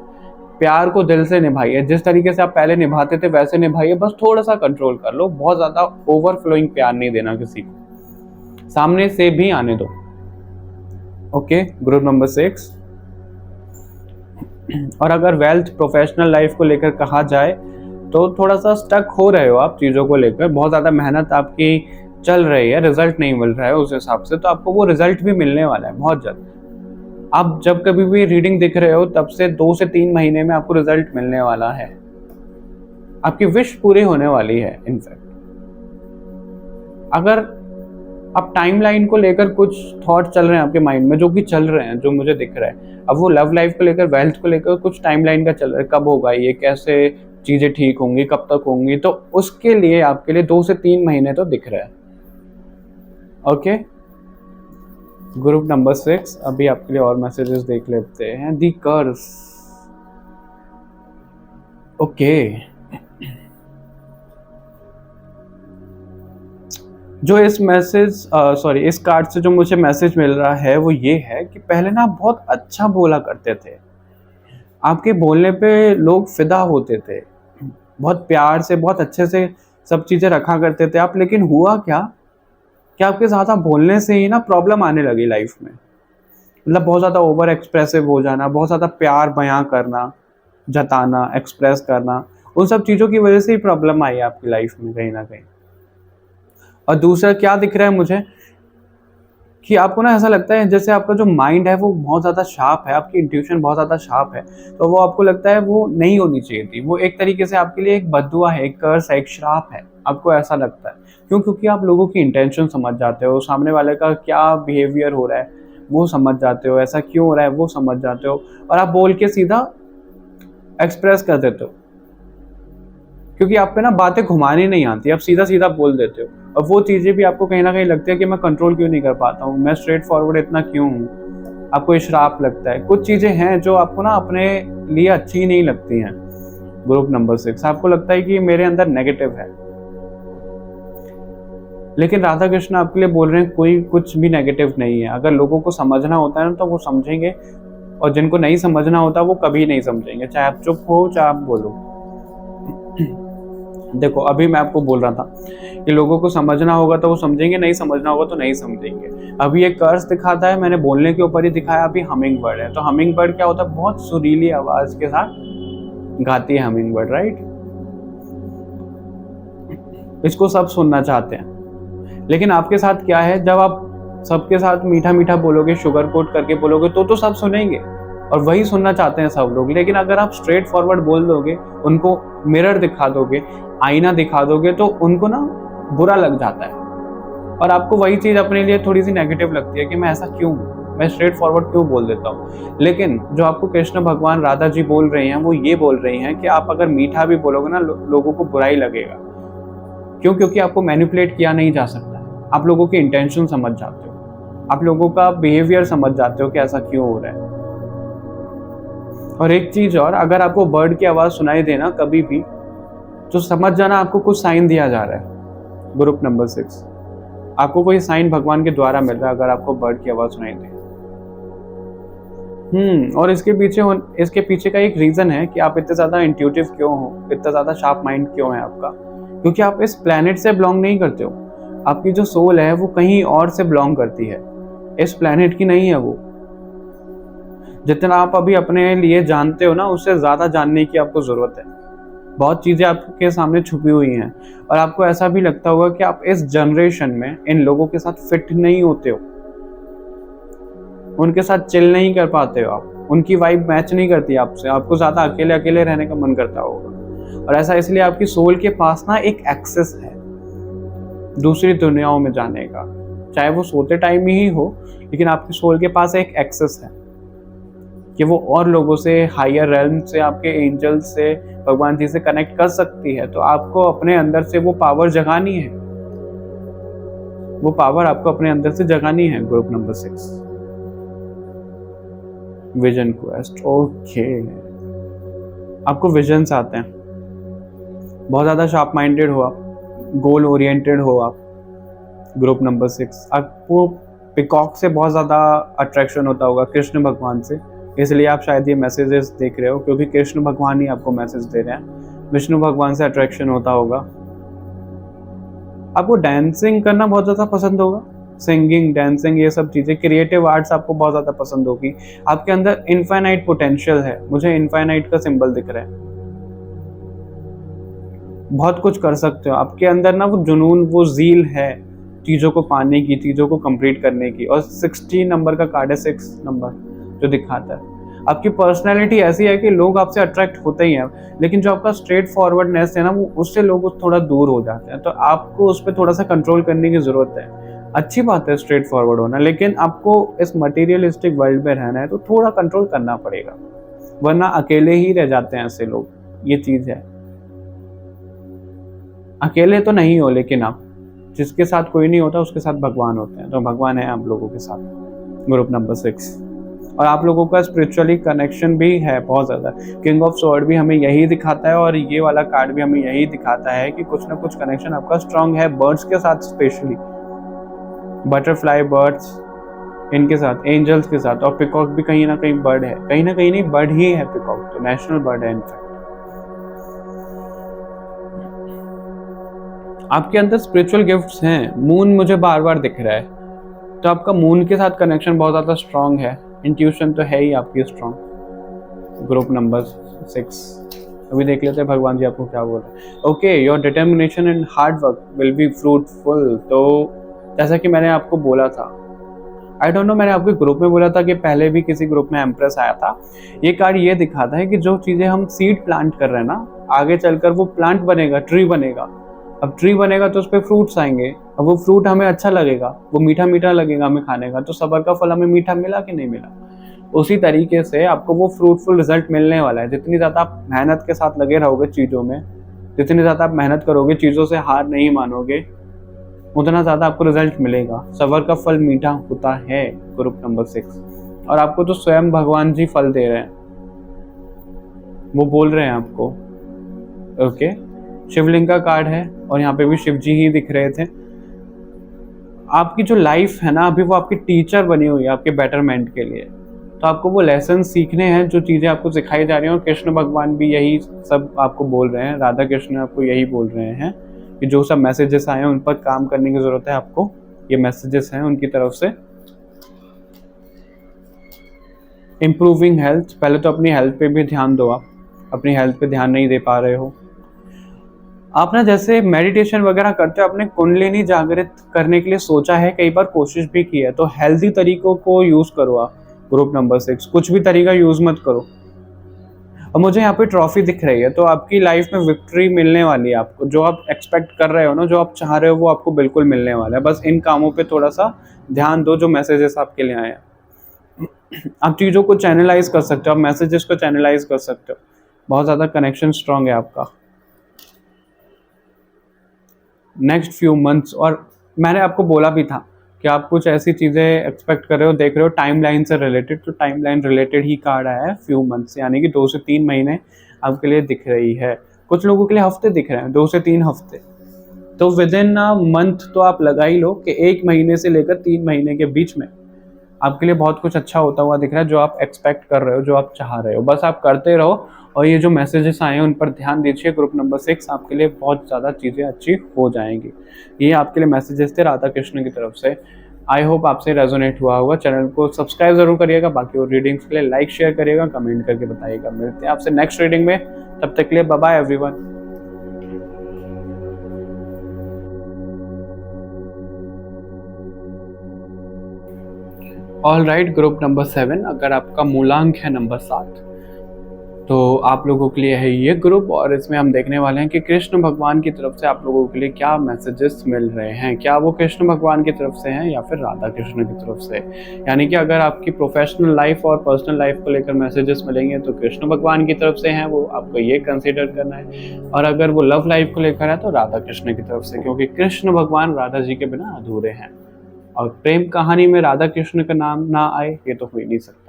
प्यार को दिल से निभाइए। जिस तरीके से आप पहले निभाते थे वैसे निभाइए, बस थोड़ा सा कंट्रोल कर लो। बहुत ज़्यादा ओवरफ्लोइंग प्यार नहीं देना किसी को, सामने से भी आने दो। Okay, group number 6। और अगर वेल्थ प्रोफेशनल लाइफ को लेकर कहा जाए तो थोड़ा सा स्टक हो रहे हो आप चीज़ों को लेकर, बहुत ज़्यादा मेहनत आपकी चल रही है, रिजल्ट नहीं मिल रहा है उस हिसाब से, तो आपको वो रिजल्ट भी मिलने वाला है बहुत जल्द। आप जब कभी भी रीडिंग दिख रहे हो तब से 2 से 3 महीने में आपको रिजल्ट मिलने वाला है। आपकी विश पूरी होने वाली है। इनफैक्ट अगर आप टाइमलाइन को लेकर कुछ थॉट चल रहे हैं आपके माइंड में, जो कि चल रहे हैं, जो मुझे दिख रहा है, अब वो लव लाइफ को लेकर, वेल्थ को लेकर कुछ टाइमलाइन का चल रहा है, कब होगा ये, कैसे चीज़ें ठीक होंगी, कब तक होंगी, तो उसके लिए आपके लिए 2 से 3 महीने तो दिख रहा है। Okay, group number 6। अभी आपके लिए और मैसेजेस देख लेते हैं। दी कर्स। ओके, जो इस इस कार्ड से जो मुझे मैसेज मिल रहा है वो ये है कि पहले ना आप बहुत अच्छा बोला करते थे, आपके बोलने पे लोग फिदा होते थे, बहुत प्यार से, बहुत अच्छे से सब चीज़ें रखा करते थे आप। लेकिन हुआ क्या कि आपके ज़्यादा बोलने से ही ना प्रॉब्लम आने लगी लाइफ में। मतलब बहुत ज़्यादा ओवर एक्सप्रेसिव हो जाना, बहुत ज़्यादा प्यार बयां करना, जताना, एक्सप्रेस करना, उन सब चीज़ों की वजह से ही प्रॉब्लम आई आपकी लाइफ में कहीं ना कहीं। और दूसरा क्या दिख रहा है मुझे कि आपको ना ऐसा लगता है जैसे आपका जो माइंड है वो बहुत ज़्यादा शार्प है, आपकी इंट्यूशन बहुत ज़्यादा शार्प है, तो वो आपको लगता है वो नहीं होनी चाहिए थी। वो एक तरीके से आपके लिए एक बद्दुआ है, एक कर्स है, एक श्राप है, आपको ऐसा लगता है। क्यों? क्योंकि आप लोगों की इंटेंशन समझ जाते हो, सामने वाले का क्या बिहेवियर हो रहा है वो समझ जाते हो, ऐसा क्यों हो रहा है वो समझ जाते हो, और आप बोल के सीधा एक्सप्रेस कर देते हो। क्योंकि आप पे ना बातें घुमानी नहीं आती, आप सीधा सीधा बोल देते हो। और वो चीज़ें भी आपको कहीं ना कहीं लगती है कि मैं कंट्रोल क्यों नहीं कर पाता हूँ, मैं स्ट्रेट फॉरवर्ड इतना क्यों हूँ, आपको ये श्राप लगता है। कुछ चीज़ें हैं जो आपको ना अपने लिए अच्छी नहीं लगती हैं। ग्रुप नंबर 6, आपको लगता है कि मेरे अंदर नेगेटिव है, लेकिन राधा कृष्ण आपके लिए बोल रहे हैं कोई कुछ भी नेगेटिव नहीं है। अगर लोगों को समझना होता है ना तो वो समझेंगे, और जिनको नहीं समझना होता वो कभी नहीं समझेंगे, चाहे आप चुप हो चाहे आप बोलो। देखो, अभी मैं आपको बोल रहा था कि लोगों को समझना होगा तो वो समझेंगे, नहीं समझना होगा तो नहीं समझेंगे। अभी एक कर्स दिखाता है, मैंने बोलने के ऊपर ही दिखाया। अभी हमिंग बर्ड है, तो हमिंग बर्ड क्या होता है, बहुत सुरीली आवाज के साथ गाती है हमिंग बर्ड, राइट। इसको सब सुनना चाहते हैं, लेकिन आपके साथ क्या है, जब आप सबके साथ मीठा मीठा बोलोगे, शुगर कोट करके बोलोगे, तो सब सुनेंगे और वही सुनना चाहते हैं सब लोग। लेकिन अगर आप स्ट्रेट फॉरवर्ड बोल दोगे, उनको मिरर दिखा दोगे, आईना दिखा दोगे, तो उनको ना बुरा लग जाता है, और आपको वही चीज़ अपने लिए थोड़ी सी नेगेटिव लगती है कि मैं ऐसा क्यों, मैं स्ट्रेट फॉरवर्ड क्यों बोल देता हूँ। लेकिन जो आपको कृष्ण भगवान राधा जी बोल रही हैं वो ये बोल रही हैं कि आप अगर मीठा भी बोलोगे ना, लोगों को बुरा ही लगेगा। क्यों? क्योंकि आपको मैनिपुलेट किया नहीं जा सकता। आप लोगों की इंटेंशन समझ जाते हो, आप लोगों का बिहेवियर समझ जाते हो कि ऐसा क्यों हो रहा है। और एक चीज और, अगर आपको बर्ड की आवाज सुनाई देना कभी भी, तो समझ जाना आपको कुछ साइन दिया जा रहा है। ग्रुप नंबर 6, आपको कोई साइन भगवान के द्वारा मिल रहा है अगर आपको बर्ड की आवाज सुनाई दे। और इसके पीछे का एक रीजन है कि आप इतने ज्यादा इंट्यूटिव क्यों हो, इतना ज्यादा शार्प माइंड क्यों है आपका। क्योंकि आप इस प्लेनेट से बिलोंग नहीं करते हो। आपकी जो सोल है वो कहीं और से बिलोंग करती है, इस प्लेनेट की नहीं है वो। जितना आप अभी अपने लिए जानते हो ना, उससे ज्यादा जानने की आपको जरूरत है। बहुत चीजें आपके सामने छुपी हुई हैं, और आपको ऐसा भी लगता होगा कि आप इस जनरेशन में इन लोगों के साथ फिट नहीं होते हो, उनके साथ चिल नहीं कर पाते हो आप, उनकी वाइब मैच नहीं करती आपसे, आपको ज्यादा अकेले अकेले रहने का मन करता होगा। और ऐसा इसलिए आपकी सोल के पास ना एक एक्सेस है, दूसरी दुनियाओं में जाने का, चाहे वो सोते टाइम ही हो, लेकिन आपकी सोल के पास एक एक्सेस है कि वो और लोगों से, हायर रेल्म से, आपके एंजल से, भगवान जी से कनेक्ट कर सकती है। तो आपको अपने अंदर से वो पावर जगानी है, वो पावर आपको अपने अंदर से जगानी है। Group number 6, vision quest. Okay, आपको विजन्स आते हैं, बहुत ज़्यादा शार्प माइंडेड हो आप, गोल ओरिएंटेड हो आप। ग्रुप नंबर 6, आपको पिकॉक से बहुत ज़्यादा अट्रैक्शन होता होगा, कृष्ण भगवान से, इसलिए आप शायद ये मैसेजेस देख रहे हो, क्योंकि कृष्ण भगवान ही आपको मैसेज दे रहे हैं। विष्णु भगवान से अट्रैक्शन होता होगा। आपको डांसिंग करना बहुत ज़्यादा पसंद होगा, सिंगिंग, डांसिंग, ये सब चीज़ें, क्रिएटिव आर्ट्स आपको बहुत ज़्यादा पसंद होगी। आपके अंदर इनफाइनाइट पोटेंशियल है, मुझे इनफाइनाइट का सिंबल दिख रहा है। बहुत कुछ कर सकते हो आपके अंदर ना, वो जुनून, वो ज़ील है चीज़ों को पाने की, चीज़ों को कंप्लीट करने की। और 16 नंबर का कार्ड है, 6 नंबर जो दिखाता है आपकी पर्सनैलिटी ऐसी है कि लोग आपसे अट्रैक्ट होते ही हैं, लेकिन जो आपका स्ट्रेट फॉरवर्डनेस है ना, वो उससे लोग थोड़ा दूर हो जाते हैं। तो आपको उस पर थोड़ा सा कंट्रोल करने की ज़रूरत है। अच्छी बात है स्ट्रेट फॉरवर्ड होना, लेकिन आपको इस मटीरियलिस्टिक वर्ल्ड में रहना है तो थोड़ा कंट्रोल करना पड़ेगा, वरना अकेले ही रह जाते हैं ऐसे लोग। ये चीज़ है, अकेले तो नहीं हो, लेकिन आप जिसके साथ कोई नहीं होता उसके साथ भगवान होते हैं, तो भगवान है आप लोगों के साथ। ग्रुप नंबर 6, और आप लोगों का स्पिरिचुअली कनेक्शन भी है बहुत ज़्यादा। किंग ऑफ स्वॉर्ड भी हमें यही दिखाता है, और ये वाला कार्ड भी हमें यही दिखाता है कि कुछ ना कुछ कनेक्शन आपका स्ट्रांग है बर्ड्स के साथ, स्पेशली बटरफ्लाई, बर्ड्स, इनके साथ, एंजल्स के साथ। और पिकॉक भी कहीं ना कहीं बर्ड है, कहीं ना कहीं नहीं, बर्ड ही है पिकॉक, तो नेशनल बर्ड है इनफैक्ट। आपके अंदर स्पिरिचुअल गिफ्ट्स हैं। मून मुझे बार बार दिख रहा है, तो आपका मून के साथ कनेक्शन बहुत ज़्यादा स्ट्रांग है। इंट्यूशन तो है ही आपकी स्ट्रांग। ग्रुप नंबर 6, अभी देख लेते हैं भगवान जी आपको क्या बोल रहे हैं। Okay, your determination and hard work will be fruitful. तो जैसा कि मैंने आपको बोला था, आई डोंट नो मैंने आपके ग्रुप में बोला था कि पहले भी किसी ग्रुप में एम्प्रेस आया था। ये कार्ड ये दिखाता है कि जो चीज़ें हम सीड प्लांट कर रहे हैं ना, आगे चलकर वो प्लांट बनेगा, ट्री बनेगा। अब ट्री बनेगा तो उस पर फ्रूट्स आएंगे, अब वो फ्रूट हमें अच्छा लगेगा, वो मीठा मीठा लगेगा हमें खाने का, तो सबर का फल हमें मीठा मिला कि नहीं मिला। उसी तरीके से आपको वो फ्रूटफुल रिजल्ट मिलने वाला है। जितनी ज़्यादा आप मेहनत के साथ लगे रहोगे चीज़ों में, जितनी ज़्यादा आप मेहनत करोगे, चीज़ों से हार नहीं मानोगे, उतना ज़्यादा आपको रिजल्ट मिलेगा। सबर का फल मीठा होता है। ग्रुप नंबर 6, और आपको तो स्वयं भगवान जी फल दे रहे हैं, वो बोल रहे हैं आपको। ओके, शिवलिंग का कार्ड है, और यहाँ पे भी शिव जी ही दिख रहे थे। आपकी जो लाइफ है ना, अभी वो आपकी टीचर बनी हुई है आपके बेटरमेंट के लिए। तो आपको वो लेसन सीखने हैं, जो चीज़ें आपको सिखाई जा रही हैं। और कृष्ण भगवान भी यही सब आपको बोल रहे हैं, राधा कृष्ण आपको यही बोल रहे हैं कि जो सब मैसेजेस आए हैं उन पर काम करने की ज़रूरत है आपको। ये मैसेजेस हैं उनकी तरफ से। इम्प्रूविंग हेल्थ, पहले तो अपनी हेल्थ पे भी ध्यान दो। आप अपनी हेल्थ पे ध्यान नहीं दे पा रहे हो। आप ना जैसे मेडिटेशन वगैरह करते हो, अपने कुंडलिनी जागृत करने के लिए सोचा है, कई बार कोशिश भी की है, तो हेल्दी तरीकों को यूज़ करो आप। ग्रुप नंबर 6, कुछ भी तरीका यूज़ मत करो। और मुझे यहाँ पे ट्रॉफी दिख रही है, तो आपकी लाइफ में विक्ट्री मिलने वाली है आपको। जो आप एक्सपेक्ट कर रहे हो ना, जो आप चाह रहे हो, वो आपको बिल्कुल मिलने वाला है। बस इन कामों पे थोड़ा सा ध्यान दो जो मैसेजेस आपके लिए आए हैं। आप चीज़ों को चैनलाइज कर सकते हो, आप मैसेजेस को चैनलाइज कर सकते हो। बहुत ज़्यादा कनेक्शन स्ट्रांग है आपका नेक्स्ट फ्यू मंथ्स। और मैंने आपको बोला भी था कि आप कुछ ऐसी चीज़ें एक्सपेक्ट कर रहे हो, देख रहे हो टाइम लाइन से रिलेटेड, तो टाइम लाइन रिलेटेड ही कार्ड आया है फ्यू मंथ्स, यानी कि 2 से 3 महीने आपके लिए दिख रही है। कुछ लोगों के लिए हफ्ते दिख रहे हैं, 2 से 3 हफ्ते। तो विद इन अ मंथ तो आप लगा ही लो कि 1 महीने से लेकर 3 महीने के बीच में आपके लिए बहुत कुछ अच्छा होता हुआ दिख रहा है, जो आप एक्सपेक्ट कर रहे हो, जो आप चाह रहे हो। बस आप करते रहो, और ये जो मैसेजेस आए हैं उन पर ध्यान दीजिए। ग्रुप नंबर 6, आपके लिए बहुत ज़्यादा चीज़ें अच्छी हो जाएंगी। ये आपके लिए मैसेजेस थे राधा कृष्ण की तरफ से। आई होप आपसे रेजोनेट हुआ होगा। चैनल को सब्सक्राइब जरूर करिएगा, बाकी और रीडिंग्स के लिए लाइक शेयर करिएगा, कमेंट करके बताइएगा। मिलते हैं आपसे नेक्स्ट रीडिंग में, तब तक के लिए bye bye everyone. All right, group number 7, अगर आपका मूलांक है नंबर 7, तो आप लोगों के लिए है ये ग्रुप, और इसमें हम देखने वाले हैं कि कृष्ण भगवान की तरफ से आप लोगों के लिए क्या मैसेजेस मिल रहे हैं, क्या वो कृष्ण भगवान की तरफ से हैं या फिर राधा कृष्ण की तरफ से। यानी कि अगर आपकी प्रोफेशनल लाइफ और पर्सनल लाइफ को लेकर मैसेजेस मिलेंगे तो कृष्ण भगवान की तरफ से हैं, वो आपको ये कंसिडर करना है। और अगर वो लव लाइफ को लेकर है तो राधा कृष्ण की तरफ से, क्योंकि कृष्ण भगवान राधा जी के बिना अधूरे हैं, और प्रेम कहानी में राधा कृष्ण का नाम ना आए ये तो हो ही नहीं सकता।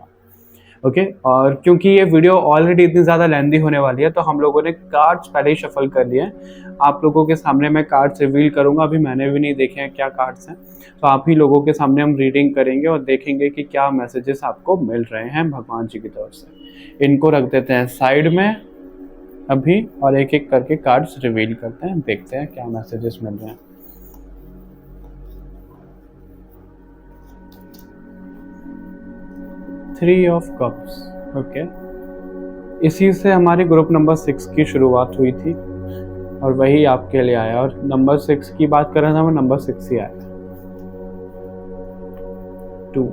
ओके और क्योंकि ये वीडियो ऑलरेडी इतनी ज़्यादा लेंदी होने वाली है तो हम लोगों ने कार्ड्स पहले ही शफल कर लिए हैं। आप लोगों के सामने मैं कार्ड्स रिवील करूंगा, अभी मैंने भी नहीं देखे हैं क्या कार्ड्स हैं, तो आप ही लोगों के सामने हम रीडिंग करेंगे और देखेंगे कि क्या मैसेजेस आपको मिल रहे हैं भगवान जी की तरफ से। इनको रख देते हैं साइड में अभी और एक एक करके कार्ड्स रिवील करते हैं, देखते हैं क्या मैसेजेस मिल रहे हैं। थ्री ऑफ कप्स, ओके इसी से हमारी ग्रुप नंबर 6 की शुरुआत हुई थी और वही आपके लिए आया, और नंबर 6 की बात कर रहा था मैं, नंबर 6 ही आया। 2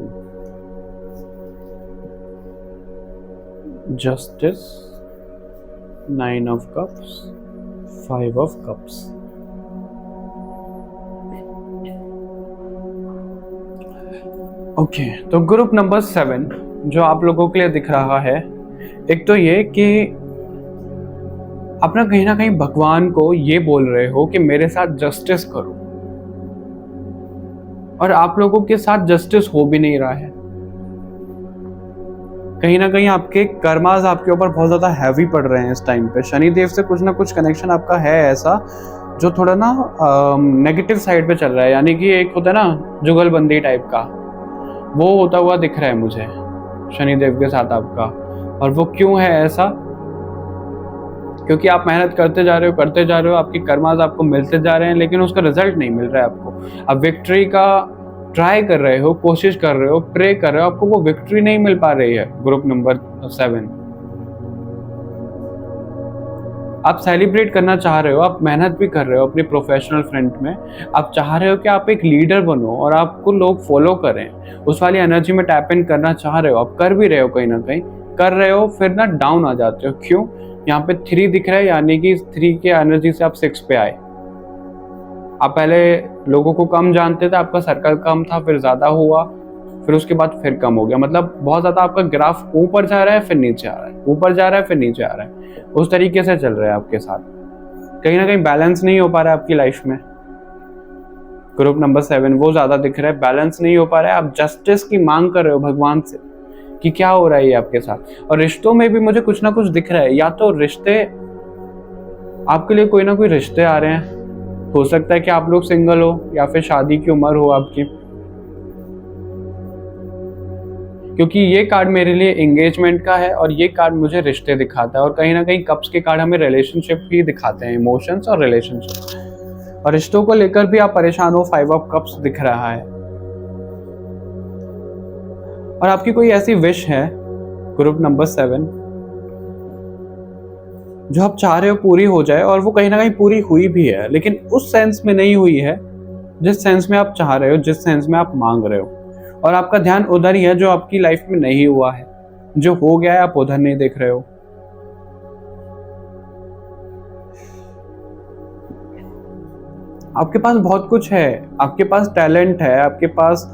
justice, 9 of cups, 5 of cups. Okay तो ग्रुप नंबर 7 जो आप लोगों के लिए दिख रहा है, एक तो ये कि आप ना कहीं भगवान को ये बोल रहे हो कि मेरे साथ जस्टिस करो, और आप लोगों के साथ जस्टिस हो भी नहीं रहा है। कहीं ना कहीं आपके कर्मास आपके ऊपर बहुत ज्यादा हैवी पड़ रहे हैं इस टाइम पे। शनिदेव से कुछ ना कुछ कनेक्शन आपका है ऐसा जो थोड़ा ना नेगेटिव साइड पे चल रहा है, यानी कि एक होता है ना जुगलबंदी टाइप का, वो होता हुआ दिख रहा है मुझे शनिदेव के साथ आपका। और वो क्यों है ऐसा? क्योंकि आप मेहनत करते जा रहे हो, आपकी कर्मास आपको मिलते जा रहे हैं, लेकिन उसका रिजल्ट नहीं मिल रहा है आपको। आप विक्ट्री का ट्राई कर रहे हो, कोशिश कर रहे हो, प्रे कर रहे हो, आपको वो विक्ट्री नहीं मिल पा रही है। ग्रुप नंबर 7 आप सेलिब्रेट करना चाह रहे हो, आप मेहनत भी कर रहे हो अपने प्रोफेशनल फ्रंट में, आप चाह रहे हो कि आप एक लीडर बनो और आपको लोग फॉलो करें, उस वाली एनर्जी में टैप इन करना चाह रहे हो, आप कर भी रहे हो, कहीं ना कहीं कर रहे हो, फिर ना डाउन आ जाते हो। क्यों? यहाँ पे 3 दिख रहा है, यानी कि 3 के एनर्जी से आप 6 पे आए। आप पहले लोगों को कम जानते थे, आपका सर्कल कम था, फिर ज्यादा हुआ, फिर उसके बाद फिर कम हो गया। मतलब बहुत ज्यादा आपका ग्राफ ऊपर जा रहा है फिर नीचे आ रहा है, ऊपर जा रहा है फिर नीचे आ रहा है, उस तरीके से चल रहा है आपके साथ। कहीं ना कहीं बैलेंस नहीं हो पा रहा है आपकी लाइफ में। ग्रुप नंबर 7 वो ज्यादा दिख रहा है, बैलेंस नहीं हो पा रहा है। आप जस्टिस की मांग कर रहे हो भगवान से कि क्या हो रहा है ये आपके साथ। और रिश्तों में भी मुझे कुछ ना कुछ दिख रहा है, या तो रिश्ते आपके लिए कोई ना कोई रिश्ते आ रहे हैं, हो सकता है कि आप लोग सिंगल हो या फिर शादी की उम्र हो आपकी, क्योंकि ये कार्ड मेरे लिए एंगेजमेंट का है और ये कार्ड मुझे रिश्ते दिखाता है। और कहीं ना कहीं कप्स के कार्ड हमें रिलेशनशिप ही दिखाते हैं, इमोशंस और रिलेशनशिप। और रिश्तों को लेकर भी आप परेशान हो, 5 ऑफ कप्स दिख रहा है। और आपकी कोई ऐसी विश है ग्रुप नंबर 7 जो आप चाह रहे हो पूरी हो जाए, और वो कहीं ना कहीं पूरी हुई भी है, लेकिन उस सेंस में नहीं हुई है जिस सेंस में आप चाह रहे हो, जिस सेंस में आप मांग रहे हो। और आपका ध्यान उधर ही है जो आपकी लाइफ में नहीं हुआ है, जो हो गया है आप उधर नहीं देख रहे हो। आपके पास बहुत कुछ है, आपके पास टैलेंट है, आपके पास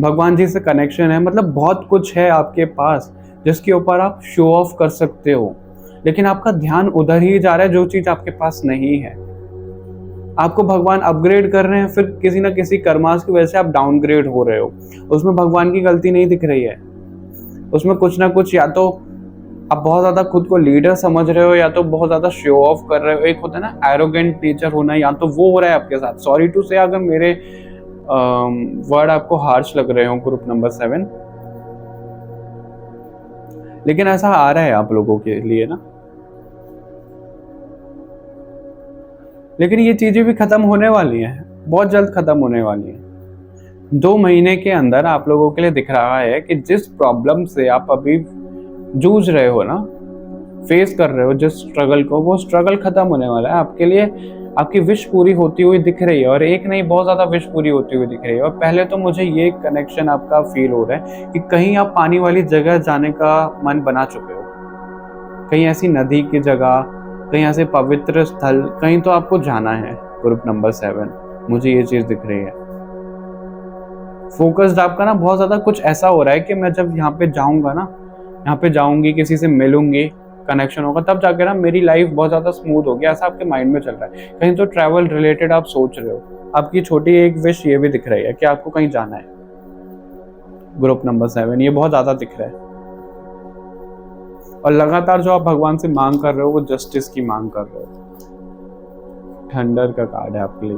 भगवान जी से कनेक्शन है, मतलब बहुत कुछ है आपके पास जिसके ऊपर आप शो ऑफ कर सकते हो, लेकिन आपका ध्यान उधर ही जा रहा है जो चीज आपके पास नहीं है। आपको भगवान अपग्रेड कर रहे हैं, फिर किसी ना किसी कर्मास की वजह से आप डाउनग्रेड हो रहे हो। उसमें भगवान की गलती नहीं दिख रही है, उसमें कुछ ना कुछ, या तो आप बहुत ज्यादा खुद को लीडर समझ रहे हो, या तो बहुत ज्यादा शो ऑफ कर रहे हो। एक होता है ना एरोगेंट नेचर होना, या तो वो हो रहा है आपके साथ। सॉरी टू से अगर मेरे वर्ड आपको हार्श लग रहे हो ग्रुप नंबर 7, लेकिन ऐसा आ रहा है आप लोगों के लिए ना। लेकिन ये चीजें भी खत्म होने वाली हैं, बहुत जल्द खत्म होने वाली हैं। 2 महीने के अंदर आप लोगों के लिए दिख रहा है कि जिस प्रॉब्लम से आप अभी जूझ रहे हो ना, फेस कर रहे हो जिस स्ट्रगल को, वो स्ट्रगल खत्म होने वाला है आपके लिए। आपकी विश पूरी होती हुई दिख रही है, और एक नहीं बहुत ज्यादा विश पूरी होती हुई दिख रही है। और पहले तो मुझे ये कनेक्शन आपका फील हो रहा है कि कहीं आप पानी वाली जगह जाने का मन बना चुके हो, कहीं ऐसी नदी की जगह, कहीं ऐसे पवित्र स्थल, कहीं तो आपको जाना है। ग्रुप नंबर 7, मुझे ये चीज दिख रही है। फोकस्ड आपका ना बहुत ज्यादा कुछ ऐसा हो रहा है कि मैं जब यहाँ पे जाऊंगा ना, यहाँ पे जाऊंगी, किसी से मिलूंगी, कनेक्शन होगा, तब जाके ना मेरी लाइफ बहुत ज्यादा स्मूथ होगी, ऐसा आपके माइंड में चल रहा है। कहीं तो ट्रैवल रिलेटेड आप सोच रहे हो। आपकी छोटी एक विश ये भी दिख रही है कि आपको कहीं जाना है। ग्रुप नंबर 7 ये बहुत ज्यादा दिख रहा है। और लगातार जो आप भगवान से मांग कर रहे हो वो जस्टिस की मांग कर रहे हो। थंडर का कार्ड है आपके लिए।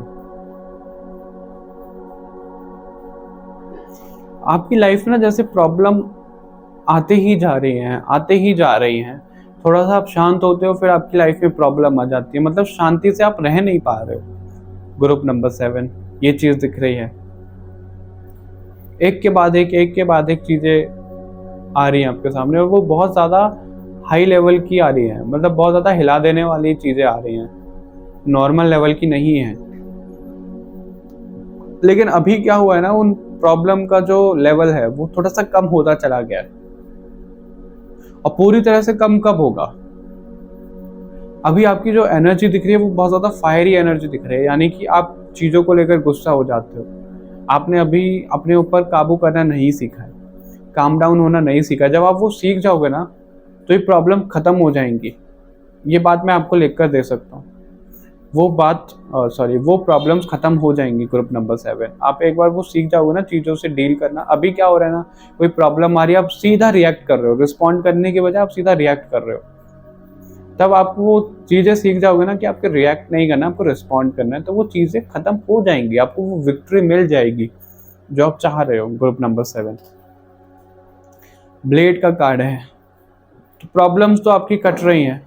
आपकी लाइफ में ना जैसे प्रॉब्लम आते ही जा रही हैं। थोड़ा सा आप शांत होते हो, फिर आपकी लाइफ में प्रॉब्लम आ जाती है, मतलब शांति से आप रह नहीं पा रहे हो। ग्रुप नंबर 7 ये चीज दिख रही है। एक के बाद एक चीजें आ रही हैं आपके सामने, और वो बहुत ज्यादा हाई लेवल की आ रही है, मतलब बहुत ज्यादा हिला देने वाली चीजें आ रही हैं, नॉर्मल लेवल की नहीं है। लेकिन अभी क्या हुआ है ना, उन प्रॉब्लम का जो लेवल है वो थोड़ा सा कम होता चला गया है। और पूरी तरह से कम कब होगा? अभी आपकी जो एनर्जी दिख रही है वो बहुत ज्यादा फायरी एनर्जी दिख रही है, यानी कि आप चीजों को लेकर गुस्सा हो जाते हो। आपने अभी अपने ऊपर काबू करना नहीं सीखा है, काम डाउन होना नहीं सीखा है। जब आप वो सीख जाओगे ना तो ये प्रॉब्लम खत्म हो जाएंगी। ये बात मैं आपको लिख कर दे सकता हूँ। वो प्रॉब्लम्स खत्म हो जाएंगी। ग्रुप नंबर 7 आप एक बार वो सीख जाओगे ना चीज़ों से डील करना। अभी क्या हो रहा है ना, कोई प्रॉब्लम आ रही है, आप सीधा रिएक्ट कर रहे हो, रिस्पॉन्ड करने की बजाय आप सीधा रिएक्ट कर रहे हो। तब आप वो चीज़ें सीख जाओगे ना कि आपको रिएक्ट नहीं करना, आपको रिस्पॉन्ड करना है, तो वो चीज़ें खत्म हो जाएंगी, आपको वो विक्ट्री मिल जाएगी जो आप चाह रहे हो। ग्रुप नंबर 7 ब्लेड का कार्ड है। तो प्रॉब्लम्स तो आपकी कट रही हैं,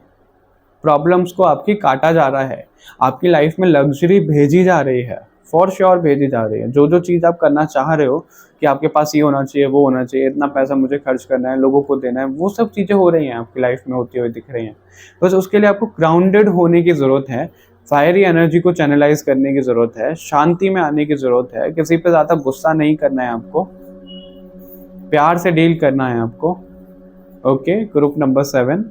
प्रॉब्लम्स को आपकी काटा जा रहा है, आपकी लाइफ में लग्जरी भेजी जा रही है, फॉर श्योर भेजी जा रही है। जो जो चीज़ आप करना चाह रहे हो कि आपके पास ये होना चाहिए, वो होना चाहिए, इतना पैसा मुझे खर्च करना है, लोगों को देना है, वो सब चीज़ें हो रही हैं आपकी लाइफ में, होती हुई दिख रही हैं। बस उसके लिए आपको ग्राउंडेड होने की ज़रूरत है, फायरी एनर्जी को चैनलाइज करने की ज़रूरत है, शांति में आने की ज़रूरत है, किसी पे ज़्यादा गुस्सा नहीं करना है आपको, प्यार से डील करना है आपको। Okay group number 7।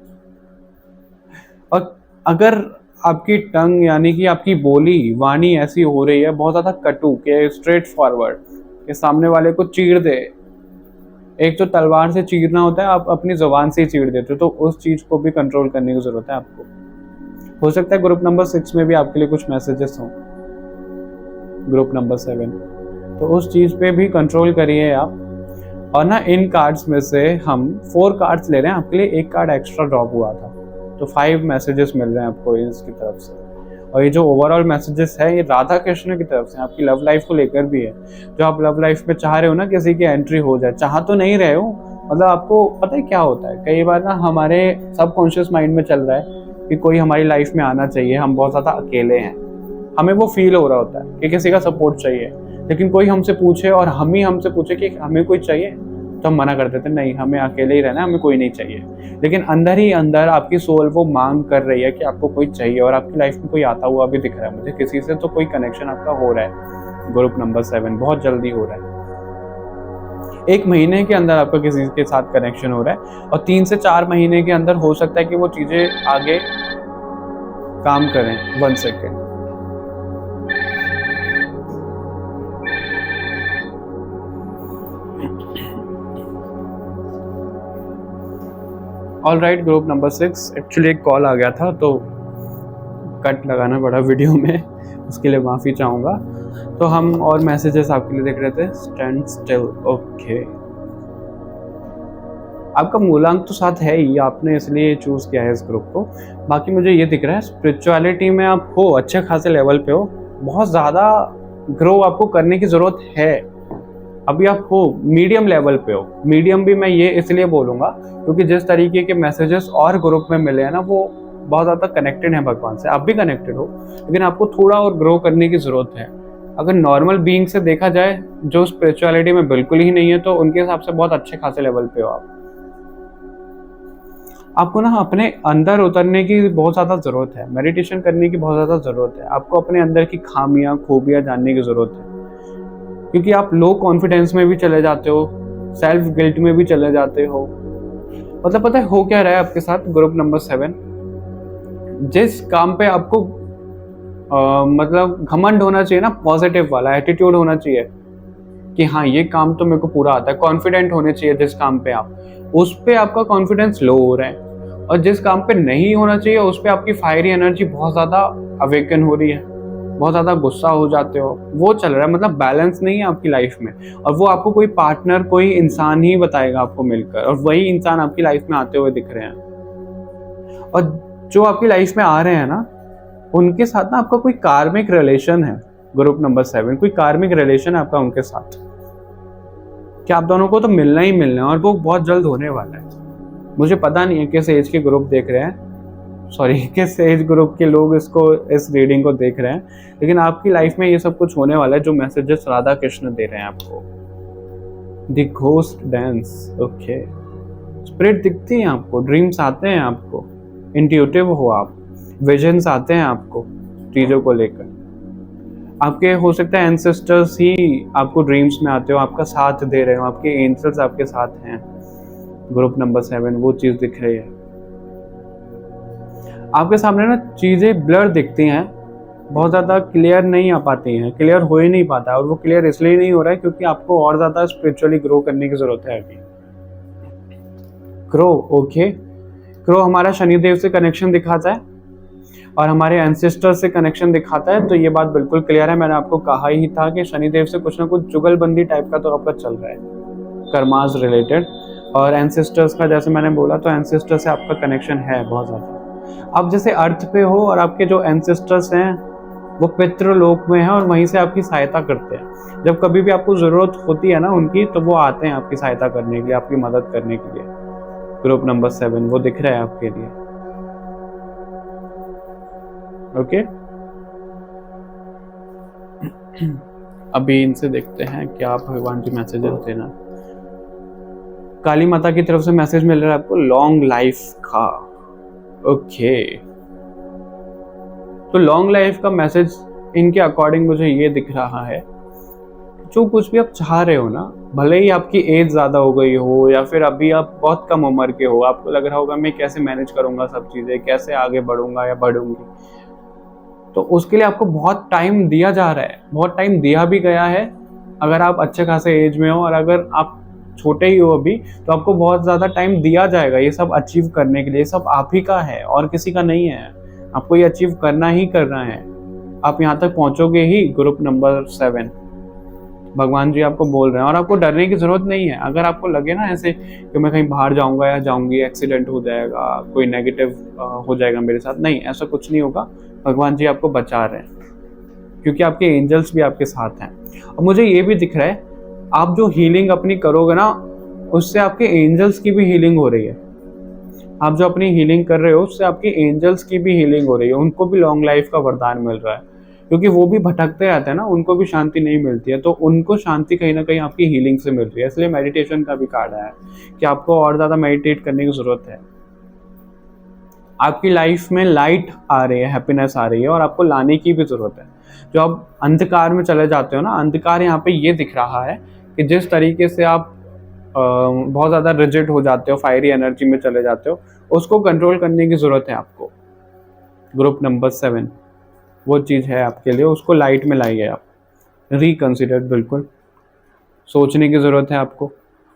और अगर आपकी टंग यानी कि आपकी बोली वाणी ऐसी हो रही है बहुत ज़्यादा कटु के स्ट्रेट फॉरवर्ड, के सामने वाले को चीर दे, एक तो तलवार से चीरना होता है, आप अपनी जुबान से ही चीर देते हो, तो उस चीज़ को भी कंट्रोल करने की ज़रूरत है आपको। हो सकता है ग्रुप नंबर 6 में भी आपके लिए कुछ मैसेजेस हों। ग्रुप नंबर 7 तो उस चीज़ पे भी कंट्रोल करिए आप। और ना इन कार्ड्स में से हम 4 कार्ड्स ले रहे हैं, आपके लिए एक कार्ड एक्स्ट्रा ड्रॉप हुआ था, तो 5 मैसेजेस मिल रहे हैं आपको इसकी तरफ से। और ये जो ओवरऑल मैसेजेस है ये राधा कृष्ण की तरफ से आपकी लव लाइफ को लेकर भी है। जो आप लव लाइफ में चाह रहे हो ना किसी की एंट्री हो जाए, चाह तो नहीं रहे हो, मतलब आपको पता है क्या होता है, कई बार ना हमारे सबकॉन्शियस माइंड में चल रहा है कि कोई हमारी लाइफ में आना चाहिए, हम बहुत ज़्यादा अकेले हैं, हमें वो फील हो रहा होता है कि किसी का सपोर्ट चाहिए। लेकिन कोई हमसे पूछे और हम ही हमसे पूछे कि हमें कोई चाहिए, तो हम मना कर देते नहीं, हमें अकेले ही रहना है, हमें कोई नहीं चाहिए। लेकिन अंदर ही अंदर आपकी सोल वो मांग कर रही है कि आपको कोई चाहिए, और आपकी लाइफ में कोई आता हुआ भी दिख रहा है मुझे, किसी से तो कोई कनेक्शन आपका हो रहा है। ग्रुप नंबर 7 बहुत जल्दी हो रहा है, 1 महीने के अंदर आपका किसी के साथ कनेक्शन हो रहा है, और 3 से 4 महीने के अंदर हो सकता है कि वो चीजें आगे काम करें। 1 second. All right group number 6 actually एक कॉल आ गया था तो कट लगाना पड़ा वीडियो में, उसके लिए माफ़ी चाहूँगा। तो हम और मैसेजेस आपके लिए देख रहे थे। Stand still. ओके आपका मूलांक तो साथ है ही, आपने इसलिए चूज़ किया है इस ग्रुप को। बाकी मुझे ये दिख रहा है स्पिरिचुअलिटी में आप हो, अच्छे खासे लेवल पे हो, बहुत ज़्यादा ग्रो आपको करने की ज़रूरत है। अभी आप हो मीडियम लेवल पे हो। मीडियम भी मैं ये इसलिए बोलूँगा क्योंकि जिस तरीके के मैसेजेस और ग्रुप में मिले हैं ना, वो बहुत ज़्यादा कनेक्टेड हैं भगवान से। आप भी कनेक्टेड हो, लेकिन आपको थोड़ा और ग्रो करने की ज़रूरत है। अगर नॉर्मल बीइंग से देखा जाए जो स्पिरिचुअलिटी में बिल्कुल ही नहीं है, तो उनके हिसाब से बहुत अच्छे खासे लेवल पे हो आप। आपको ना अपने अंदर उतरने की बहुत ज़्यादा ज़रूरत है, मेडिटेशन करने की बहुत ज़्यादा ज़रूरत है। आपको अपने अंदर की खामियां खूबियां जानने की ज़रूरत है, क्योंकि आप लो कॉन्फिडेंस में भी चले जाते हो, सेल्फ गिल्ट में भी चले जाते हो, मतलब पता है हो क्या रहा है आपके साथ ग्रुप नंबर 7, जिस काम पे आपको मतलब घमंड होना चाहिए ना, पॉजिटिव वाला एटीट्यूड होना चाहिए कि हाँ ये काम तो मेरे को पूरा आता है, कॉन्फिडेंट होने चाहिए जिस काम पे आप, उस पे आपका कॉन्फिडेंस लो हो रहा है। और जिस काम पे नहीं होना चाहिए उस पे आपकी फायरी एनर्जी बहुत ज़्यादा अवेकन हो रही है, बहुत ज़्यादा गुस्सा हो जाते हो, वो चल रहा है। मतलब बैलेंस नहीं है आपकी लाइफ में, और वो आपको कोई पार्टनर, कोई इंसान ही बताएगा आपको मिलकर, और वही इंसान आपकी लाइफ में आते हुए दिख रहे हैं। और जो आपकी लाइफ में आ रहे हैं ना, उनके साथ ना आपका कोई कार्मिक रिलेशन है। ग्रुप नंबर 7 कोई कार्मिक रिलेशन है आपका उनके साथ, कि आप दोनों को तो मिलना ही मिलना है, और वो बहुत जल्द होने वाला है। मुझे पता नहीं है किस एज के ग्रुप देख रहे हैं, सॉरी किस एज ग्रुप के लोग इसको, इस रीडिंग को देख रहे हैं, लेकिन आपकी लाइफ में ये सब कुछ होने वाला है जो मैसेजेस राधा कृष्ण दे रहे हैं आपको। The ghost dance, okay, spirit दिखती है आपको, ड्रीम्स आते हैं आपको, इंट्यूटिव हो आप, विजन्स आते हैं आपको चीज़ों को लेकर। आपके हो सकता है एंसेस्टर्स ही आपको ड्रीम्स में आते हो, आपका साथ दे रहे हो, आपके एंजल्स आपके साथ हैं। ग्रुप नंबर 7 वो चीज़ दिख रही है आपके सामने ना, चीज़ें ब्लर दिखती हैं, बहुत ज़्यादा क्लियर नहीं आ पाती हैं, क्लियर हो ही नहीं पाता, और वो क्लियर इसलिए नहीं हो रहा है क्योंकि आपको और ज़्यादा स्पिरिचुअली ग्रो करने की ज़रूरत है अभी। क्रो, ओके, क्रो हमारा शनिदेव से कनेक्शन दिखाता है और हमारे एंसेस्टर से कनेक्शन दिखाता है, तो ये बात बिल्कुल क्लियर है। मैंने आपको कहा ही था कि शनिदेव से कुछ ना कुछ जुगलबंदी टाइप का तो आपका चल रहा है, कर्मास रिलेटेड, और एंसेस्टर्स का जैसे मैंने बोला, तो एंसेस्टर से आपका कनेक्शन है बहुत ज़्यादा। आप जैसे अर्थ पे हो और आपके जो एंसेस्टर्स हैं वो पितृलोक में हैं, और वहीं से आपकी सहायता करते हैं। जब कभी भी आपको ज़रूरत होती है ना उनकी, तो वो आते हैं आपकी सहायता करने के लिए, आपकी मदद करने के लिए। ग्रुप नंबर 7 वो दिख रहा है आपके लिए, ओके। अभी इनसे देखते हैं क्या भगवान जी मैसेजेस देना। काली माता की तरफ से मैसेज मिल रहा है आपको, लॉन्ग लाइफ का, ओके। तो लॉन्ग लाइफ का मैसेज इनके अकॉर्डिंग मुझे ये दिख रहा है, जो कुछ भी आप चाह रहे हो ना, भले ही आपकी एज ज़्यादा हो गई हो या फिर अभी आप बहुत कम उम्र के हो, आपको लग रहा होगा मैं कैसे मैनेज करूंगा सब चीज़ें, कैसे आगे बढ़ूंगा या बढ़ूंगी, तो उसके लिए आपको बहुत टाइम दिया जा रहा है, बहुत टाइम दिया भी गया है। अगर आप अच्छे खासे एज में हो और अगर आप छोटे ही हो अभी, तो आपको बहुत ज़्यादा टाइम दिया जाएगा ये सब अचीव करने के लिए। सब आप ही का है और किसी का नहीं है, आपको ये अचीव करना ही करना है। आप यहाँ तक पहुँचोगे ही। ग्रुप नंबर 7 भगवान जी आपको बोल रहे हैं, और आपको डरने की ज़रूरत नहीं है। अगर आपको लगे ना ऐसे कि मैं कहीं बाहर जाऊँगा या जाऊँगी, एक्सीडेंट हो जाएगा, कोई नेगेटिव हो जाएगा मेरे साथ, नहीं, ऐसा कुछ नहीं होगा। भगवान जी आपको बचा रहे हैं क्योंकि आपके एंजल्स भी आपके साथ हैं। और मुझे ये भी दिख रहा है, आप जो हीलिंग अपनी करोगे ना, उससे आपके एंजल्स की भी हीलिंग हो रही है। आप जो अपनी हीलिंग कर रहे हो उससे आपके एंजल्स की भी हीलिंग हो रही है, उनको भी लॉन्ग लाइफ का वरदान मिल रहा है, क्योंकि वो भी भटकते रहते हैं ना, उनको भी शांति नहीं मिलती है, तो उनको शांति कहीं ना कहीं आपकी हीलिंग से मिल रही है। इसलिए मेडिटेशन का भी कार्ड है कि आपको और ज़्यादा मेडिटेट करने की ज़रूरत है। आपकी लाइफ में लाइट आ रही है, हैप्पीनेस आ रही है, और आपको लाने की भी ज़रूरत है। जो आप अंधकार में चले जाते हो ना, अंधकार यहाँ पे ये दिख रहा है कि जिस तरीके से आप बहुत ज़्यादा रिजिड हो जाते हो, फायरी एनर्जी में चले जाते हो, उसको कंट्रोल करने की ज़रूरत है आपको। ग्रुप नंबर 7 वो चीज़ है आपके लिए, उसको लाइट में लाइए आप। रिकंसिडर, बिल्कुल सोचने की ज़रूरत है आपको।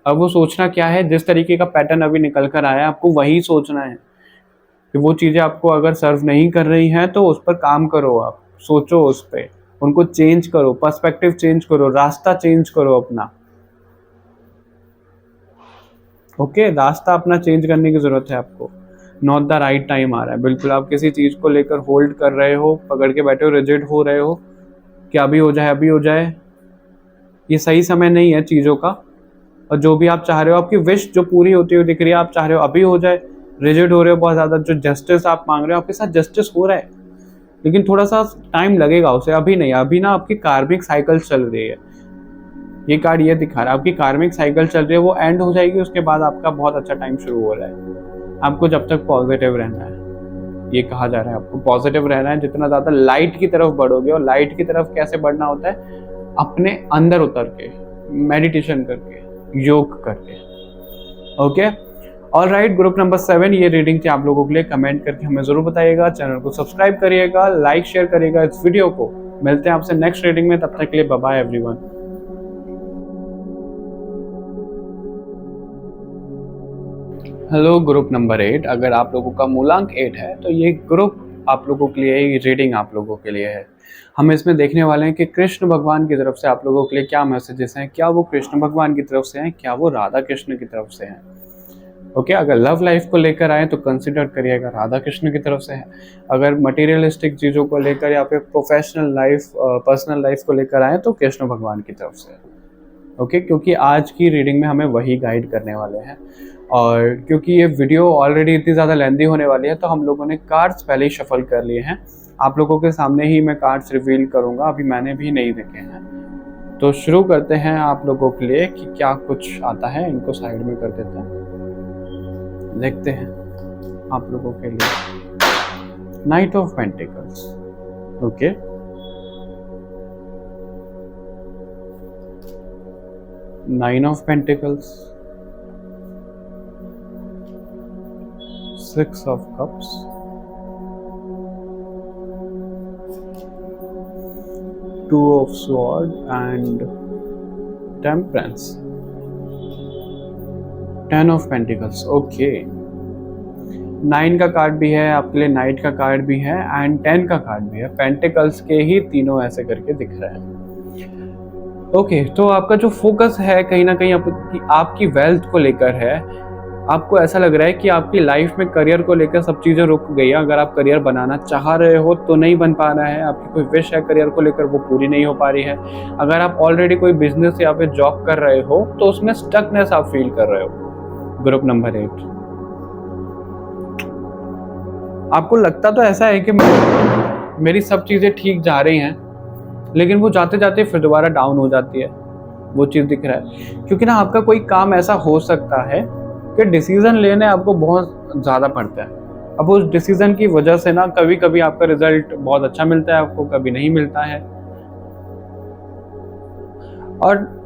अब वो सोचना क्या है, जिस तरीके का पैटर्न अभी निकल कर आया है आपको वही सोचना है कि वो चीज़ें आपको अगर सर्व नहीं कर रही हैं तो उस पर काम करो, आप सोचो उस पर, उनको चेंज करो, पर्सपेक्टिव चेंज करो, रास्ता चेंज करो अपना, ओके। रास्ता अपना चेंज करने की ज़रूरत है आपको। नॉट द राइट टाइम आ रहा है, बिल्कुल। आप किसी चीज़ को लेकर होल्ड कर रहे हो, पकड़ के बैठे हो, रिजिड हो रहे हो कि अभी हो जाए, अभी हो जाए, ये सही समय नहीं है चीज़ों का। और जो भी आप चाह रहे हो, आपकी विश जो पूरी होती हुई दिख रही है, आप चाह रहे हो अभी हो जाए, रिजिड हो रहे हो बहुत ज़्यादा। जो जस्टिस आप मांग रहे हो, आपके साथ जस्टिस हो रहा है, लेकिन थोड़ा सा टाइम लगेगा उसे, अभी नहीं। अभी ना आपकी कार्मिक साइकिल चल रही है, ये कार्ड ये दिखा रहा है, आपकी कार्मिक साइकिल चल रही है, वो एंड हो जाएगी, उसके बाद आपका बहुत अच्छा टाइम शुरू हो रहा है। आपको जब तक पॉजिटिव रहना है, ये कहा जा रहा है, आपको पॉजिटिव रहना है। जितना ज़्यादा लाइट की तरफ बढ़ोगे, और लाइट की तरफ कैसे बढ़ना होता है, अपने अंदर उतर के, मेडिटेशन करके, योग करके, okay. All right, group number 7 ये रीडिंग थी आप लोगों के लिए। कमेंट करके हमें जरूर बताइएगा, चैनल को सब्सक्राइब करिएगा, लाइक शेयर करिएगा इस वीडियो को। मिलते हैं आपसे नेक्स्ट रीडिंग में, तब तक के लिए bye bye everyone. Hello group number 8, अगर आप लोगों का मूलांक 8 है तो ये ग्रुप आप लोगों के लिए, ये रीडिंग आप लोगों के लिए है। हम इसमें देखने वाले हैं कि कृष्ण भगवान की तरफ से आप लोगों के लिए क्या मैसेजेस हैं, क्या वो कृष्ण भगवान की तरफ से हैं, क्या वो राधा कृष्ण की तरफ से हैं। ओके, अगर लव लाइफ को लेकर आए तो कंसिडर करिएगा राधा कृष्ण की तरफ से है। अगर मटेरियलिस्टिक चीज़ों को लेकर या फिर प्रोफेशनल लाइफ, पर्सनल लाइफ को लेकर आए तो कृष्ण भगवान की तरफ से है। ओके, क्योंकि आज की रीडिंग में हमें वही गाइड करने वाले हैं। और क्योंकि ये वीडियो ऑलरेडी इतनी ज़्यादा लेंदी होने वाली है तो हम लोगों ने कार्ड्स पहले ही शफल कर लिए हैं। आप लोगों के सामने ही मैं कार्ड्स रिवील करूँगा, अभी मैंने भी नहीं देखे हैं। तो शुरू करते हैं आप लोगों के लिए कि क्या कुछ आता है। इनको साइड में कर देते हैं, देखते हैं आप लोगों के लिए। Night of pentacles. Okay, nine of pentacles, 6 of cups, 2 of sword and temperance, 10 of pentacles। Okay, 9 का कार्ड भी है आपके लिए, नाइट का कार्ड भी है एंड 10 का कार्ड भी है। पेंटिकल्स के ही तीनों ऐसे करके दिख रहे हैं। ओके, तो आपका जो फोकस है कहीं ना कहीं आपकी वेल्थ को लेकर है। आपको ऐसा लग रहा है कि आपकी लाइफ में करियर को लेकर सब चीज़ें रुक गई हैं। अगर आप करियर बनाना चाह रहे हो तो नहीं बन पा रहा है, आपकी कोई विश है करियर को लेकर वो पूरी नहीं हो पा रही है। अगर आप ऑलरेडी कोई बिजनेस या फिर जॉब कर रहे हो तो उसमें स्टकनेस आप फील कर रहे हो। ग्रुप नंबर 8, आपको लगता तो ऐसा है कि मेरी सब चीज़ें ठीक जा रही हैं, लेकिन वो जाते जाते फिर दोबारा डाउन हो जाती है। वो चीज़ दिख रहा है क्योंकि ना आपका कोई काम ऐसा हो सकता है कि डिसीजन लेने आपको बहुत ज़्यादा पड़ता है। अब उस डिसीजन की वजह से ना कभी कभी आपका रिजल्ट बहुत अच्छा मिलता है आपको, कभी नहीं मिलता है। और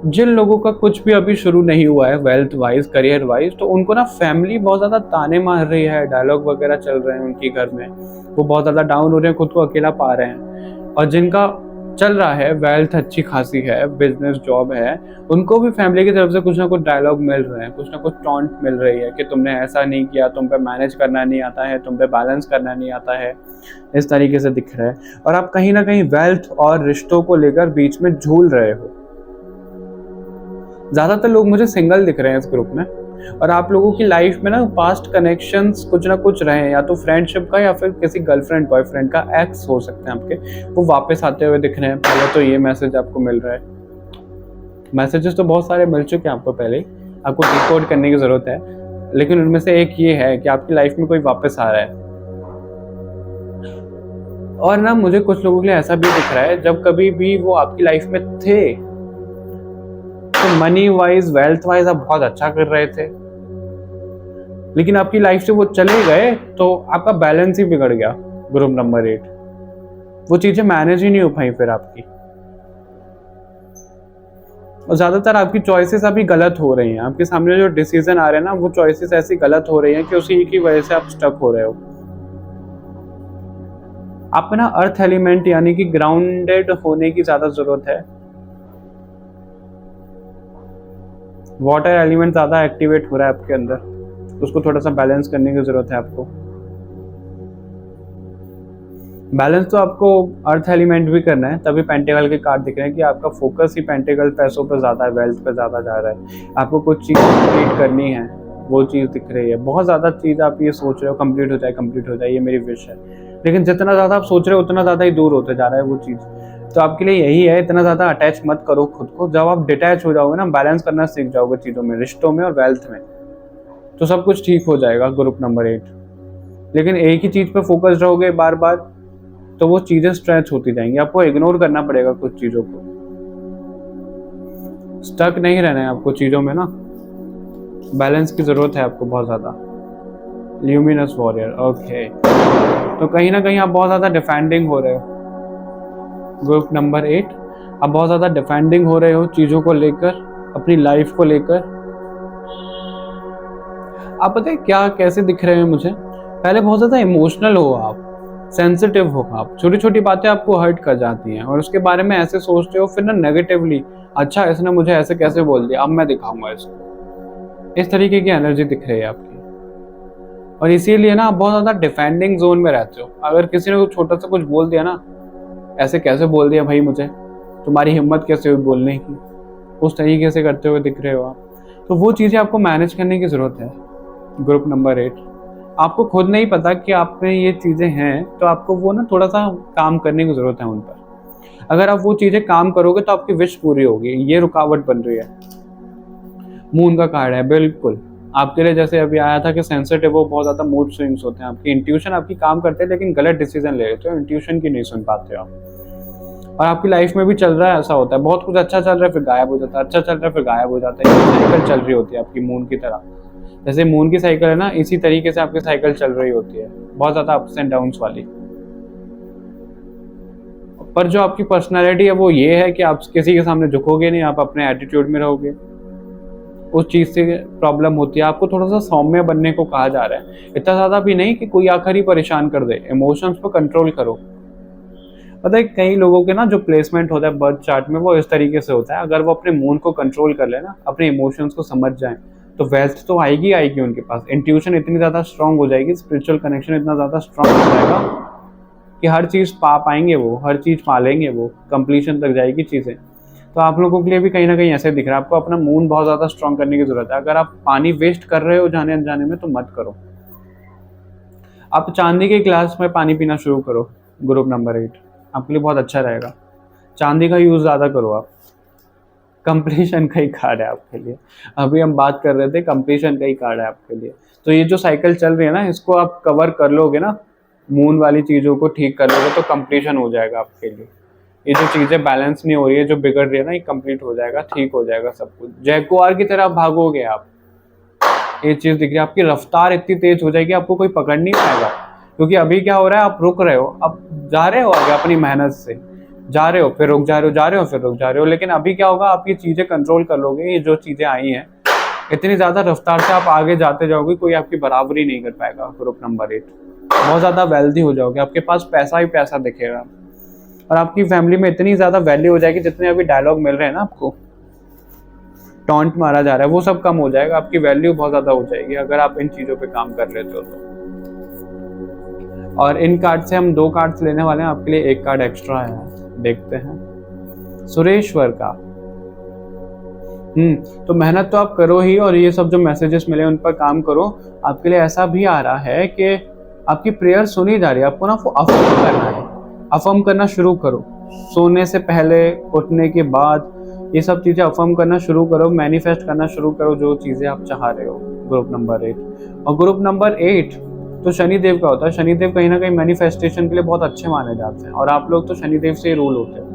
जिन लोगों का कुछ भी अभी शुरू नहीं हुआ है वेल्थ वाइज, करियर वाइज, तो उनको ना फैमिली बहुत ज़्यादा ताने मार रही है, डायलॉग वगैरह चल रहे हैं उनके घर में, वो बहुत ज़्यादा डाउन हो रहे हैं, खुद को अकेला पा रहे हैं। और जिनका चल रहा है, वेल्थ अच्छी खासी है, बिजनेस जॉब है, उनको भी फैमिली की तरफ से कुछ ना कुछ डायलॉग मिल रहे हैं, कुछ ना कुछ टॉन्ट मिल रही है कि तुमने ऐसा नहीं किया, तुम पे मैनेज करना नहीं आता है, तुम पे बैलेंस करना नहीं आता है। इस तरीके से दिख रहा है और आप कहीं ना कहीं वेल्थ और रिश्तों को लेकर बीच में झूल रहे हो। ज़्यादातर लोग मुझे सिंगल दिख रहे हैं इस ग्रुप में। और आप लोगों की लाइफ में ना पास्ट कनेक्शंस कुछ ना कुछ रहे हैं, या तो फ्रेंडशिप का या फिर किसी गर्लफ्रेंड बॉयफ्रेंड का, एक्स हो सकते हैं आपके, वो वापस आते हुए दिख रहे हैं। पहले तो ये मैसेज आपको मिल रहा है। मैसेजेस तो बहुत सारे मिल चुके हैं आपको पहले ही, आपको डिकोड करने की ज़रूरत है, लेकिन उनमें से एक ये है कि आपकी लाइफ में कोई वापस आ रहा है। और ना मुझे कुछ लोगों के लिए ऐसा भी दिख रहा है, जब कभी भी वो आपकी लाइफ में थे तो मनी वाइज, वेल्थ वाइज आप बहुत अच्छा कर रहे थे, लेकिन आपकी लाइफ से वो चले गए तो आपका बैलेंस ही बिगड़ गया। ग्रुप नंबर 8, वो चीजें मैनेज ही नहीं हो पाई फिर आपकी, और ज्यादातर आपकी चॉइसेस अभी गलत हो रही हैं। आपके सामने जो डिसीजन आ रहे हैं ना, वो चॉइसेस ऐसी गलत हो रही हैं कि उसी की वजह से आप स्टक हो रहे हो। आप में ना अर्थ एलिमेंट यानी कि ग्राउंडेड होने की ज्यादा जरूरत है। वाटर एलिमेंट ज़्यादा एक्टिवेट हो रहा है आपके अंदर, उसको थोड़ा सा बैलेंस करने की ज़रूरत है आपको। बैलेंस तो आपको अर्थ एलिमेंट भी करना है, तभी पेंटिकल के कार्ड दिख रहे हैं कि आपका फोकस ही पेंटिकल, पैसों पर ज़्यादा है, वेल्थ पर ज़्यादा जा रहा है। आपको कुछ चीज़ कंप्लीट करनी है, वो चीज़ दिख रही है। बहुत ज़्यादा चीज़ आप ये सोच रहे हो कंप्लीट हो जाए, कंप्लीट हो जाए, ये मेरी विश है, लेकिन जितना ज़्यादा आप सोच रहे हो उतना ज़्यादा ही दूर होते जा रहा है वो चीज़। तो आपके लिए यही है, इतना ज़्यादा अटैच मत करो खुद को। जब आप डिटैच हो जाओगे ना, बैलेंस करना सीख जाओगे चीज़ों में, रिश्तों में और वेल्थ में, तो सब कुछ ठीक हो जाएगा। ग्रुप नंबर 8, लेकिन एक ही चीज़ पे फोकस रहोगे बार बार तो वो चीज़ें स्ट्रेच होती जाएंगी, आपको इग्नोर करना पड़ेगा कुछ चीज़ों को। स्टक नहीं रहना है आपको चीज़ों में ना, बैलेंस की ज़रूरत है आपको बहुत ज़्यादा। ल्यूमिनस वॉरियर, ओके, तो कहीं ना कहीं आप बहुत ज़्यादा डिफेंडिंग हो रहे हो। ग्रुप नंबर 8, आप बहुत ज़्यादा डिफेंडिंग हो रहे हो चीज़ों को लेकर, अपनी लाइफ को लेकर। आप पता है क्या कैसे दिख रहे हैं मुझे? पहले बहुत ज़्यादा इमोशनल हो आप, सेंसिटिव हो आप, छोटी छोटी बातें आपको हर्ट कर जाती हैं और उसके बारे में ऐसे सोचते हो फिर ना नेगेटिवली, अच्छा इसने मुझे ऐसे कैसे बोल दिया, अब मैं दिखाऊंगा इसको। इस तरीके की एनर्जी दिख रही है आपकी। और इसीलिए ना आप बहुत ज़्यादा डिफेंडिंग जोन में रहते हो। अगर किसी ने कुछ छोटा सा कुछ बोल दिया ना, ऐसे कैसे बोल दिया भाई मुझे, तुम्हारी हिम्मत कैसे हुई बोलने की, उस तरीके से करते हुए दिख रहे हो आप। तो वो चीज़ें आपको मैनेज करने की ज़रूरत है। ग्रुप नंबर 8, आपको खुद नहीं पता कि आप में ये चीज़ें हैं, तो आपको वो ना थोड़ा सा काम करने की ज़रूरत है उन पर। अगर आप वो चीज़ें काम करोगे तो आपकी विश पूरी होगी। ये रुकावट बन रही है, मून का कार्ड है बिल्कुल आपके लिए। जैसे अभी आया था कि सेंसिटिव हो, बहुत ज़्यादा मूड स्विंग्स होते हैं, आपकी इंट्यूशन आपकी काम करते हैं लेकिन गलत डिसीजन ले लेते हो, इंट्यूशन की नहीं सुन पाते हो आप। और आपकी लाइफ में भी चल रहा है, ऐसा होता है, बहुत कुछ अच्छा चल रहा है फिर गायब हो जाता है, अच्छा चल रहा है फिर गायब हो जाता है। ये साइकिल चल रही होती है आपकी मून की तरह। जैसे मून की साइकिल है ना, इसी तरीके से आपकी साइकिल चल रही होती है, बहुत ज़्यादा अप्स एंड डाउन्स वाली। पर जो आपकी पर्सनैलिटी है वो ये है कि आप किसी के सामने झुकोगे नहीं, आप अपने एटीट्यूड में रहोगे। उस चीज़ से प्रॉब्लम होती है। आपको थोड़ा सा सौम्य बनने को कहा जा रहा है, इतना ज़्यादा भी नहीं कि कोई आखिर ही परेशान कर दे। इमोशंस पर कंट्रोल करो। पता है कई लोगों के ना जो प्लेसमेंट होता है बर्थ चार्ट में वो इस तरीके से होता है, अगर वो अपने मूड को कंट्रोल कर ले ना, अपने इमोशंस को समझ जाए, तो वेल्थ तो आएगी आएगी उनके पास। इंट्यूशन इतनी ज़्यादा स्ट्रांग हो जाएगी, स्पिरिचुअल कनेक्शन इतना ज़्यादा स्ट्रांग हो जाएगा कि हर चीज़ पा पाएंगे वो, हर चीज़ पा लेंगे वो, कंप्लीशन तक जाएगी चीज़ें। तो आप लोगों के लिए भी कहीं ना कहीं ऐसे दिख रहा है। आपको अपना मूड बहुत ज़्यादा स्ट्रांग करने की ज़रूरत है। अगर आप पानी वेस्ट कर रहे हो जाने अनजाने में तो मत करो। आप चांदी के गिलास में पानी पीना शुरू करो। ग्रुप नंबर 8 आपके लिए बहुत अच्छा रहेगा। चांदी का यूज़ ज़्यादा करो आप। कंप्लीशन का ही कार्ड है आपके लिए। अभी हम बात कर रहे थे, कंप्लीशन का ही कार्ड है आपके लिए। तो ये जो साइकिल चल रही है ना, इसको आप कवर कर लोगे ना, मून वाली चीज़ों को ठीक कर लोगे तो कंप्लीशन हो जाएगा आपके लिए। ये जो चीज़ें बैलेंस नहीं हो रही है, जो बिगड़ रही है ना, ये कंप्लीट हो जाएगा, ठीक हो जाएगा सब कुछ। जैगुआर की तरह भागोगे आप। ये चीज़ दिख रही है, आपकी रफ्तार इतनी तेज हो जाएगी आपको कोई पकड़ नहीं पाएगा। क्योंकि अभी क्या हो रहा है, आप रुक रहे हो, अब जा रहे हो आगे अपनी मेहनत से, जा रहे हो फिर रुक जा रहे हो, जा रहे हो फिर रुक जा रहे हो। लेकिन अभी क्या होगा, आप ये चीज़ें कंट्रोल कर लोगे। ये जो चीज़ें आई हैं इतनी ज़्यादा रफ्तार से आप आगे जाते जाओगे, कोई आपकी बराबरी नहीं कर पाएगा। ग्रुप नंबर 8 बहुत ज़्यादा वेल्दी हो जाओगे, आपके पास पैसा ही पैसा दिखेगा और आपकी फैमिली में इतनी ज़्यादा वैल्यू हो जाएगी। जितने अभी डायलॉग मिल रहे हैं ना आपको, टॉन्ट मारा जा रहा है, वो सब कम हो जाएगा। आपकी वैल्यू बहुत ज़्यादा हो जाएगी अगर आप इन चीज़ों पे काम कर लेते हो तो। और इन कार्ड से हम 2 कार्ड्स लेने वाले हैं, आपके लिए एक कार्ड एक्स्ट्रा है, देखते हैं सुरेश्वर का। तो मेहनत तो आप करो ही, और ये सब जो मैसेजेस मिले उन पर काम करो। आपके लिए ऐसा भी आ रहा है कि आपकी प्रेयर सुनी जा रही है। आपको ना वो अफर्म करना है, अफर्म करना शुरू करो। सोने से पहले, उठने के बाद, ये सब चीज़ें अफर्म करना शुरू करो, मैनिफेस्ट करना शुरू करो जो चीज़ें आप चाह रहे हो। ग्रुप नंबर 8 और ग्रुप नंबर 8 तो शनिदेव का होता है। शनिदेव कहीं ना कहीं मैनिफेस्टेशन के लिए बहुत अच्छे माने जाते हैं और आप लोग तो शनिदेव से ही रूल होते हैं।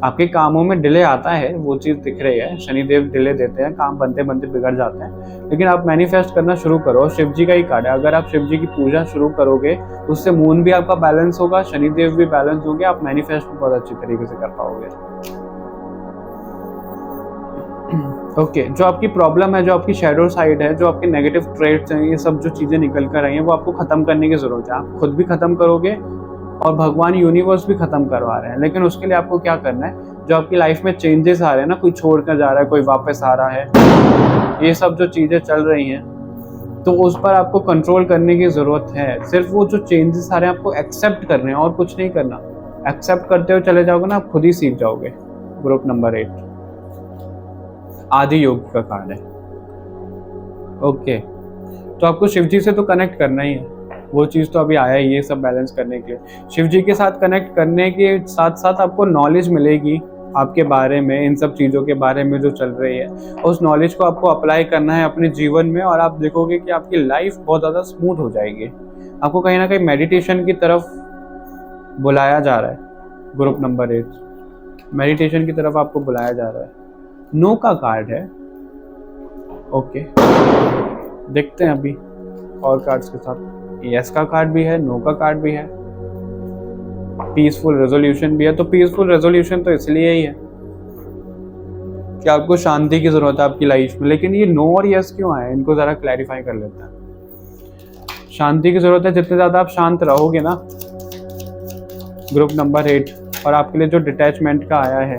आपके कामों में डिले आता है, वो चीज़ दिख रही है। शनिदेव डिले देते हैं, काम बनते बनते बिगड़ जाते हैं। लेकिन आप मैनिफेस्ट करना शुरू करो। शिव जी का ही कार्ड है, अगर आप शिव जी की पूजा शुरू करोगे उससे मून भी आपका बैलेंस होगा, शनिदेव भी बैलेंस होंगे, आप मैनिफेस्ट भी बहुत अच्छी तरीके से कर पाओगे। ओके जो आपकी प्रॉब्लम है, जो आपकी शैडो साइड है, जो आपके नेगेटिव ट्रेट्स हैं, ये सब जो चीज़ें निकल कर आई हैं वो आपको ख़त्म करने की ज़रूरत है। आप खुद भी ख़त्म करोगे और भगवान यूनिवर्स भी ख़त्म करवा रहे हैं। लेकिन उसके लिए आपको क्या करना है, जो आपकी लाइफ में चेंजेस आ रहे हैं ना, कोई छोड़ कर जा रहा है, कोई वापस आ रहा है, ये सब जो चीज़ें चल रही हैं तो उस पर आपको कंट्रोल करने की ज़रूरत है। सिर्फ वो जो चेंजेस आ रहे हैं आपको एक्सेप्ट करने हैं और कुछ नहीं करना। एक्सेप्ट करते हुए चले जाओगे ना, आप खुद ही सीख जाओगे। ग्रुप नंबर 8 आदि योग का कार्ड है। ओके तो आपको शिव जी से तो कनेक्ट करना ही है, वो चीज़ तो अभी आया ही ये सब बैलेंस करने के लिए। शिव जी के साथ कनेक्ट करने के साथ साथ आपको नॉलेज मिलेगी आपके बारे में, इन सब चीज़ों के बारे में जो चल रही है। उस नॉलेज को आपको अप्लाई करना है अपने जीवन में और आप देखोगे कि आपकी लाइफ बहुत ज़्यादा स्मूथ हो जाएगी। आपको कहीं ना कहीं मेडिटेशन की तरफ बुलाया जा रहा है। ग्रुप नंबर 8 मेडिटेशन की तरफ आपको बुलाया जा रहा है। नो का कार्ड है। ओके देखते हैं अभी और कार्ड्स के साथ। यस का कार्ड भी है, नो का कार्ड भी है, पीसफुल रेजोल्यूशन भी है। तो पीसफुल रेजोल्यूशन तो इसलिए ही है कि आपको शांति की जरूरत है आपकी लाइफ में, लेकिन ये नो और यस क्यों आए, इनको जरा क्लैरिफाई कर लेते हैं। शांति की जरूरत है, जितने ज्यादा आप शांत रहोगे ना, ग्रुप नंबर 8, और आपके लिए जो डिटैचमेंट का आया है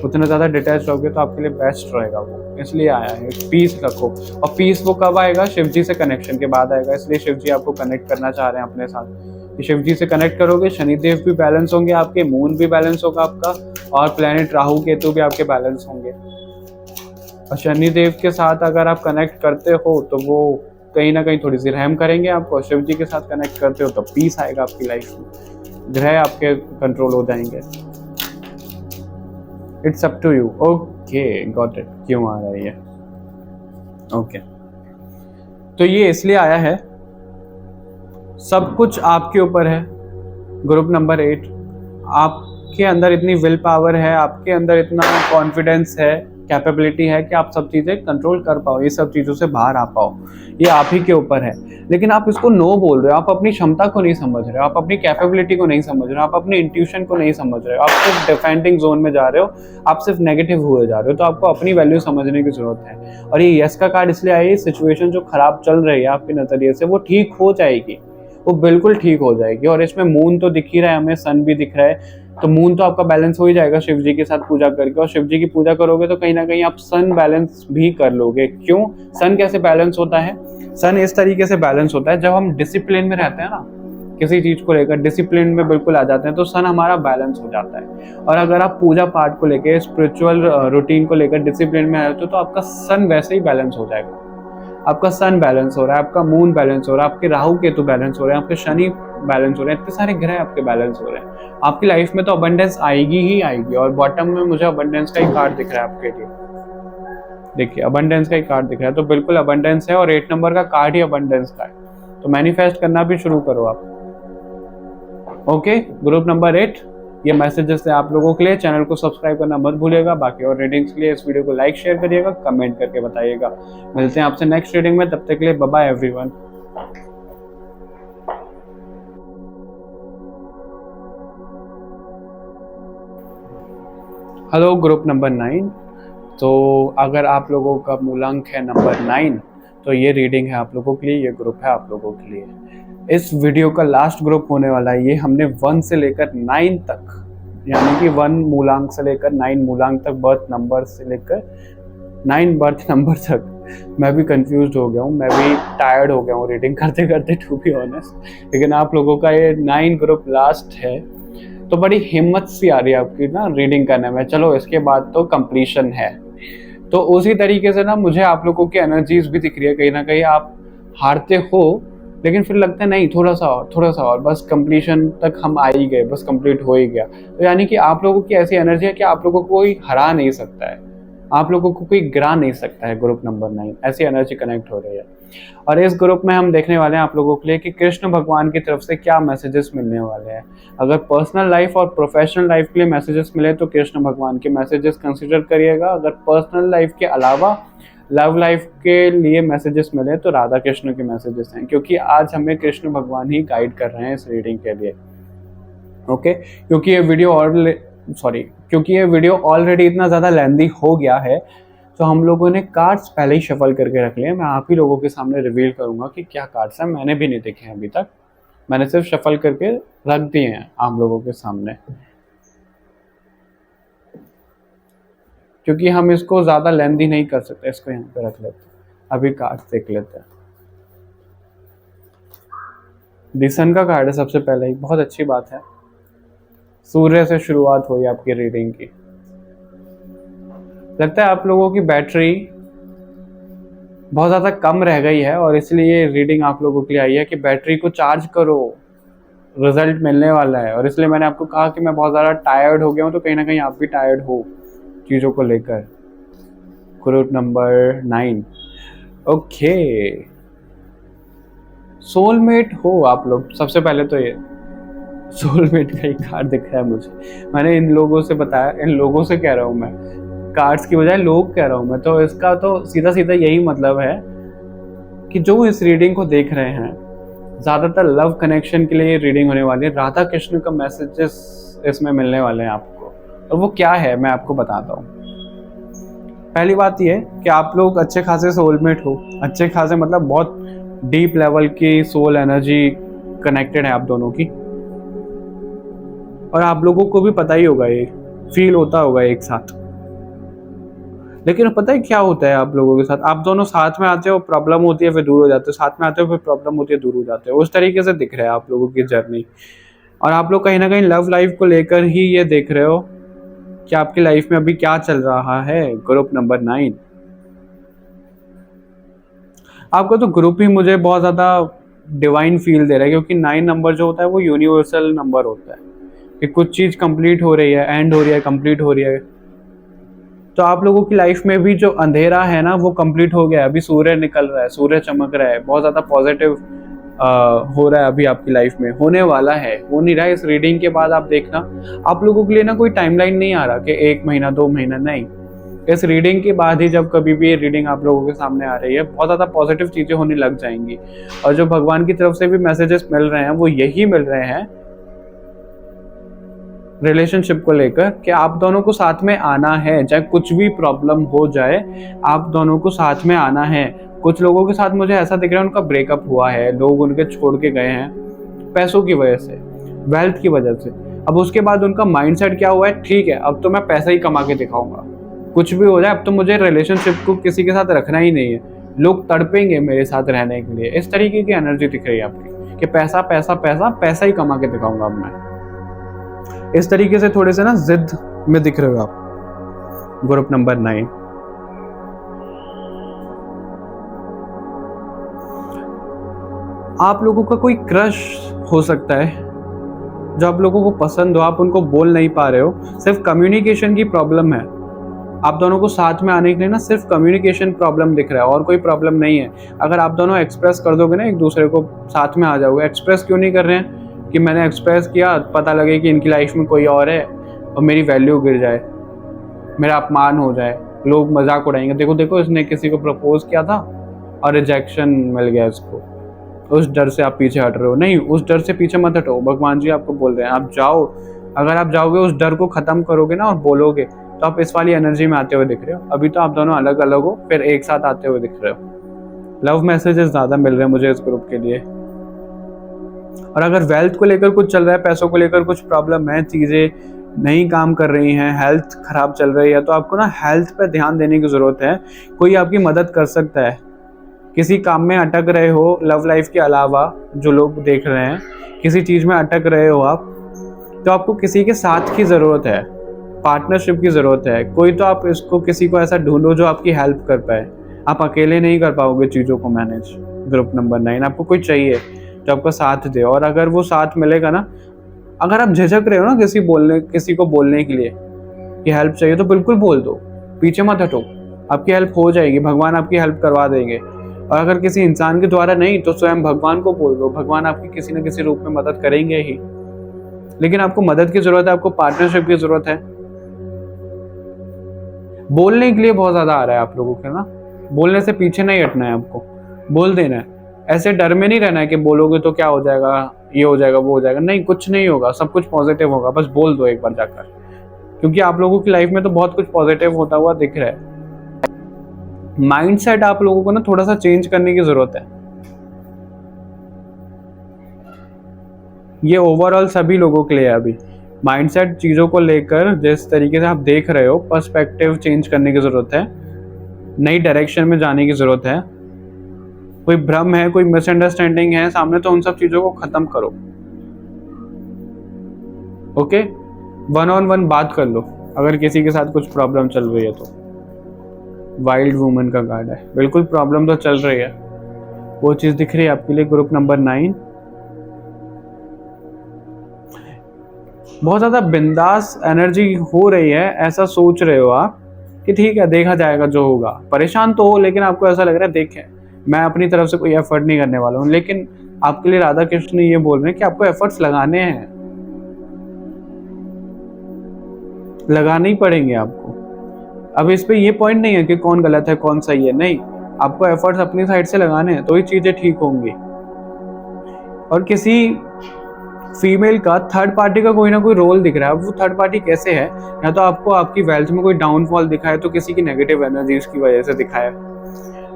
उतना ज़्यादा डिटैच रहोगे तो आपके लिए बेस्ट रहेगा वो, इसलिए आया है। पीस रखो, और पीस वो कब आएगा, शिव जी से कनेक्शन के बाद आएगा। इसलिए शिव जी आपको कनेक्ट करना चाह रहे हैं अपने साथ। शिव जी से कनेक्ट करोगे, शनिदेव भी बैलेंस होंगे आपके, मून भी बैलेंस होगा आपका, और प्लैनेट राहु केतु भी आपके बैलेंस होंगे। और शनिदेव के साथ अगर आप कनेक्ट करते हो तो वो कहीं ना कहीं थोड़ी सी रहम करेंगे आपको। शिव जी के साथ कनेक्ट करते हो तो पीस आएगा आपकी लाइफ में, ग्रह आपके कंट्रोल हो जाएंगे। It's up to you. Okay, got it, क्यों आ रहा है ये। ओके, तो ये इसलिए आया है, सब कुछ आपके ऊपर है। ग्रुप नंबर 8, आपके अंदर इतनी विल पावर है, आपके अंदर इतना कॉन्फिडेंस है, कैपेबिलिटी है कि आप सब चीज़ें कंट्रोल कर पाओ, ये सब चीज़ों से बाहर आ पाओ, ये आप ही के ऊपर है। लेकिन आप इसको नो बोल रहे हो, आप अपनी क्षमता को नहीं समझ रहे हो, आप अपनी कैपेबिलिटी को नहीं समझ रहे हो, आप अपनी इंट्यूशन को नहीं समझ रहे हो, आप सिर्फ डिफेंडिंग जोन में जा रहे हो, आप सिर्फ नेगेटिव हुए जा रहे हो। तो आपको अपनी वैल्यू समझने की जरूरत है। और ये यस का कार्ड इसलिए आई, सिचुएशन जो खराब चल रही है आपके नजरिए से वो ठीक हो जाएगी, वो बिल्कुल ठीक हो जाएगी। और इसमें मून तो दिख ही रहा है हमें, सन भी दिख रहा है, तो मून तो आपका बैलेंस हो ही जाएगा शिव जी के साथ पूजा करके। और शिव जी की पूजा करोगे तो कहीं ना कहीं आप सन बैलेंस भी कर लोगे। क्यों? सन कैसे बैलेंस होता है? सन इस तरीके से बैलेंस होता है, जब हम डिसिप्लिन में रहते हैं ना, किसी चीज को लेकर डिसिप्लिन में बिल्कुल आ जाते हैं, तो सन हमारा बैलेंस हो जाता है। और अगर आप पूजा पाठ को लेकर, स्पिरिचुअल रूटीन को लेकर डिसिप्लिन में रहते हो तो आपका सन वैसे ही बैलेंस हो जाएगा। आपका सन बैलेंस हो रहा है, आपका मून बैलेंस हो रहा है, आपके राहु केतु बैलेंस हो रहे हैं, आपके शनि बैलेंस हो रहे हैं, इतने सारे ग्रह आपके बैलेंस हो रहे हैं। आपकी लाइफ में तो अबंडेंस आएगी ही आएगी। और बॉटम में मुझे अबंडेंस का ही कार्ड दिख रहा है आपके लिए, देखिए अबंडेंस का ही कार्ड दिख रहा है, तो बिल्कुल अबंडेंस है। और 8 नंबर का कार्ड ही अबंडेंस का है, तो मैनिफेस्ट करना भी शुरू करो आप। ओके, ग्रुप नंबर 8, ये मैसेजेस है आप लोगों के लिए। चैनल को सब्सक्राइब करना मत भूलिएगा। बाकी और रीडिंग्स के लिए इस वीडियो को लाइक शेयर करिएगा, कमेंट करके बताइएगा। मिलते हैं आपसे नेक्स्ट रीडिंग में, तब तक के लिए bye bye everyone. Hello group number 9, तो अगर आप लोगों का मूलांक है नंबर 9 तो ये रीडिंग है आप लोगों के लिए, ये ग्रुप है आप लोगों के लिए। इस वीडियो का लास्ट ग्रुप होने वाला है। ये हमने 1 से लेकर 9 तक, यानी कि 1 मूलांक से लेकर 9 मूलांक तक, बर्थ नंबर से लेकर 9 बर्थ नंबर तक। मैं भी कंफ्यूज हो गया हूँ, मैं भी टायर्ड हो गया हूँ रीडिंग करते करते, टू बी ऑनेस्ट। लेकिन आप लोगों का ये 9 ग्रुप लास्ट है, तो बड़ी हिम्मत सी आ रही है आपकी ना रीडिंग करने में। चलो इसके बाद तो कंप्लीशन है। तो उसी तरीके से ना मुझे आप लोगों की एनर्जीज भी दिख रही है, कहीं ना कहीं आप हारते हो लेकिन फिर लगता है नहीं थोड़ा सा और बस कंप्लीशन तक हम आ ही गए, बस कंप्लीट हो ही गया। तो यानी कि आप लोगों की ऐसी एनर्जी है कि आप लोगों को कोई हरा नहीं सकता है, आप लोगों को कोई गिरा नहीं सकता है। ग्रुप नंबर 9 ऐसी एनर्जी कनेक्ट हो रही है। और इस ग्रुप में हम देखने वाले हैं आप लोगों के लिए कि कृष्ण भगवान की तरफ से क्या मैसेजेस मिलने वाले हैं। अगर पर्सनल लाइफ और प्रोफेशनल लाइफ के लिए मैसेजेस मिले तो कृष्ण भगवान के मैसेजेस कंसिडर करिएगा। अगर पर्सनल लाइफ के अलावा लव लाइफ के लिए मैसेजेस मिले तो राधा कृष्ण के मैसेजेस हैं, क्योंकि आज हमें कृष्ण भगवान ही गाइड कर रहे हैं इस रीडिंग के लिए। ओके, क्योंकि ये वीडियो ऑलरेडी इतना ज़्यादा लेंदी हो गया है, तो हम लोगों ने कार्ड्स पहले ही शफल करके रख लिए। मैं आप ही लोगों के सामने रिवील करूंगा कि क्या कार्ड्स हैं, मैंने भी नहीं देखे हैं अभी तक, मैंने सिर्फ शफल करके रख दिए हैं आप लोगों के सामने, क्योंकि हम इसको ज़्यादा लेंदी नहीं कर सकते। इसको यहाँ पे रख लेते हैं, अभी कार्ड्स देख लेते हैं। दिसन का कार्ड है सबसे पहले ही, बहुत अच्छी बात है। सूर्य से शुरुआत हुई आपकी रीडिंग की। लगता है आप लोगों की बैटरी बहुत ज़्यादा कम रह गई है और इसलिए ये रीडिंग आप लोगों के लिए आई है कि बैटरी को चार्ज करो, रिजल्ट मिलने वाला है। और इसलिए मैंने आपको कहा कि मैं बहुत ज़्यादा टायर्ड हो गया हूँ, तो कहीं ना कहीं आप भी टायर्ड हो चीज़ों को लेकर। ग्रुप नंबर 9, ओके, सोलमेट हो आप लोग। सबसे पहले तो ये सोलमेट का ही कार्ड दिख रहा है मुझे। मैंने इन लोगों से बताया, इन लोगों से कह रहा हूँ मैं, कार्ड्स की बजाय लोग कह रहा हूँ मैं। तो इसका तो सीधा सीधा यही मतलब है कि जो इस रीडिंग को देख रहे हैं, ज़्यादातर लव कनेक्शन के लिए रीडिंग होने वाली है। राधा कृष्ण का मैसेजेस इसमें मिलने वाले हैं आपको, और वो क्या है मैं आपको बताता हूँ। पहली बात ये है कि आप लोग अच्छे खासे सोलमेट हो, अच्छे खासे मतलब बहुत डीप लेवल की सोल एनर्जी कनेक्टेड है आप दोनों की, और आप लोगों को भी पता ही होगा, ये फील होता होगा एक साथ। लेकिन पता है क्या होता है आप लोगों के साथ, आप दोनों साथ में आते हो, प्रॉब्लम होती है फिर दूर हो जाते हो, साथ में आते हो फिर प्रॉब्लम होती है दूर हो जाते हो, उस तरीके से दिख रहा है आप लोगों की जर्नी। और आप लोग कहीं ना कहीं लव लाइफ को लेकर ही ये देख रहे हो कि आपकी लाइफ में अभी क्या चल रहा है। ग्रुप नंबर 9, आपका तो ग्रुप ही मुझे बहुत ज़्यादा डिवाइन फील दे रहा है, क्योंकि 9 नंबर जो होता है वो यूनिवर्सल नंबर होता है कि कुछ चीज़ कंप्लीट हो रही है, एंड हो रही है, कंप्लीट हो रही है। तो आप लोगों की लाइफ में भी जो अंधेरा है ना वो कंप्लीट हो गया है, अभी सूर्य निकल रहा है, सूर्य चमक रहा है, बहुत ज़्यादा पॉजिटिव हो रहा है अभी आपकी लाइफ में, होने वाला है, हो नहीं रहा है। इस रीडिंग के बाद आप देखना, आप लोगों के लिए ना कोई टाइमलाइन नहीं आ रहा कि 1 महीना 2 महीना, नहीं। इस रीडिंग के बाद ही जब कभी भी ये रीडिंग आप लोगों के सामने आ रही है, बहुत ज़्यादा पॉजिटिव चीज़ें होने लग जाएंगी। और जो भगवान की तरफ से भी मैसेजेस मिल रहे हैं वो यही मिल रहे हैं रिलेशनशिप को लेकर कि आप दोनों को साथ में आना है, चाहे कुछ भी प्रॉब्लम हो जाए, आप दोनों को साथ में आना है। कुछ लोगों के साथ मुझे ऐसा दिख रहा है उनका ब्रेकअप हुआ है, लोग उनके छोड़ के गए हैं पैसों की वजह से, वेल्थ की वजह से। अब उसके बाद उनका माइंडसेट क्या हुआ है, ठीक है अब तो मैं पैसा ही कमा के दिखाऊंगा, कुछ भी हो जाए अब तो मुझे रिलेशनशिप को किसी के साथ रखना ही नहीं है, लोग तड़पेंगे मेरे साथ रहने के लिए। इस तरीके की एनर्जी दिख रही है आपकी कि पैसा पैसा पैसा पैसा ही कमा के दिखाऊंगा अब मैं। इस तरीके से थोड़े से ना जिद में दिख रहे हो आप, ग्रुप नंबर 9। आप लोगों का कोई क्रश हो सकता है जो आप लोगों को पसंद हो, आप उनको बोल नहीं पा रहे हो, सिर्फ कम्युनिकेशन की प्रॉब्लम है। आप दोनों को साथ में आने के लिए ना सिर्फ कम्युनिकेशन प्रॉब्लम दिख रहा है, और कोई प्रॉब्लम नहीं है। अगर आप दोनों एक्सप्रेस कर दोगे ना एक दूसरे को, साथ में आ जाओगे। एक्सप्रेस क्यों नहीं कर रहे हैं कि मैंने एक्सप्रेस किया, पता लगे कि इनकी लाइफ में कोई और है और मेरी वैल्यू गिर जाए, मेरा अपमान हो जाए, लोग मजाक उड़ाएंगे, देखो देखो इसने किसी को प्रपोज किया था और रिजेक्शन मिल गया इसको, उस डर से आप पीछे हट रहे हो। नहीं, उस डर से पीछे मत हटो, भगवान जी आपको बोल रहे हैं आप जाओ। अगर आप जाओगे उस डर को खत्म करोगे ना और बोलोगे, तो आप इस वाली एनर्जी में आते हुए दिख रहे हो। अभी तो आप दोनों अलग अलग हो, फिर एक साथ आते हुए दिख रहे हो। लव मैसेजेस ज्यादा मिल रहे हैं मुझे इस ग्रुप के लिए। और अगर वेल्थ को लेकर कुछ चल रहा है, पैसों को लेकर कुछ प्रॉब्लम है, चीजें नहीं काम कर रही हैं, हेल्थ खराब चल रही है, तो आपको ना हेल्थ पे ध्यान देने की जरूरत है। कोई आपकी मदद कर सकता है, किसी काम में अटक रहे हो लव लाइफ के अलावा, जो लोग देख रहे हैं किसी चीज में अटक रहे हो आप, तो आपको किसी के साथ की जरूरत है, पार्टनरशिप की जरूरत है। कोई तो आप इसको किसी को ऐसा ढूंढो जो आपकी हेल्प कर पाए, आप अकेले नहीं कर पाओगे चीजों को मैनेज। ग्रुप नंबर 9, आपको कोई चाहिए जो आपका साथ दे। और अगर वो साथ मिलेगा ना, अगर आप झिझक रहे हो ना किसी को बोलने के लिए कि हेल्प चाहिए, तो बिल्कुल बोल दो, पीछे मत हटो, आपकी हेल्प हो जाएगी, भगवान आपकी हेल्प करवा देंगे। और अगर किसी इंसान के द्वारा नहीं तो स्वयं भगवान को बोल दो, भगवान आपकी किसी न किसी रूप में मदद करेंगे ही। लेकिन आपको मदद की जरूरत है, आपको पार्टनरशिप की जरूरत है। बोलने के लिए बहुत ज्यादा आ रहा है आप लोगों के ना, बोलने से पीछे नहीं हटना है, आपको बोल देना है। ऐसे डर में नहीं रहना है कि बोलोगे तो क्या हो जाएगा, ये हो जाएगा, वो हो जाएगा। नहीं, कुछ नहीं होगा, सब कुछ पॉजिटिव होगा, बस बोल दो एक बार जाकर। क्योंकि आप लोगों की लाइफ में तो बहुत कुछ पॉजिटिव होता हुआ दिख रहा है। माइंडसेट आप लोगों को ना थोड़ा सा चेंज करने की जरूरत है। ये ओवरऑल सभी लोगों के लिए अभी माइंडसेट चीजों को लेकर जिस तरीके से आप देख रहे हो, पर्सपेक्टिव चेंज करने की जरूरत है, नई डायरेक्शन में जाने की जरूरत है। कोई भ्रम है, कोई मिसअंडरस्टैंडिंग है सामने, तो उन सब चीजों को खत्म करो। ओके, 1-on-1 बात कर लो अगर किसी के साथ कुछ प्रॉब्लम चल रही है तो। वाइल्ड वुमन का कार्ड है, बिल्कुल प्रॉब्लम तो चल रही है, वो चीज दिख रही है आपके लिए। ग्रुप नंबर 9, बहुत ज्यादा बिंदास एनर्जी हो रही है, ऐसा सोच रहे हो आप कि ठीक है देखा जाएगा जो होगा। परेशान तो हो, लेकिन आपको ऐसा लग रहा है देखें मैं अपनी तरफ से कोई एफर्ट नहीं करने वाला हूँ। लेकिन आपके लिए राधा कृष्ण ये बोल रहे हैं कि आपको एफर्ट्स लगाने हैं, लगाने ही पड़ेंगे आपको। अब इस पे ये पॉइंट नहीं है कि कौन गलत है कौन सही है, नहीं, आपको एफर्ट्स अपनी साइड से लगाने हैं तो ही चीजें ठीक होंगी। और किसी फीमेल का थर्ड पार्टी का कोई ना कोई रोल दिख रहा है। वो थर्ड पार्टी कैसे है, या तो आपको आपकी वेल्थ में कोई डाउनफॉल दिखा है, तो किसी की नेगेटिव एनर्जीज की वजह से दिखा है,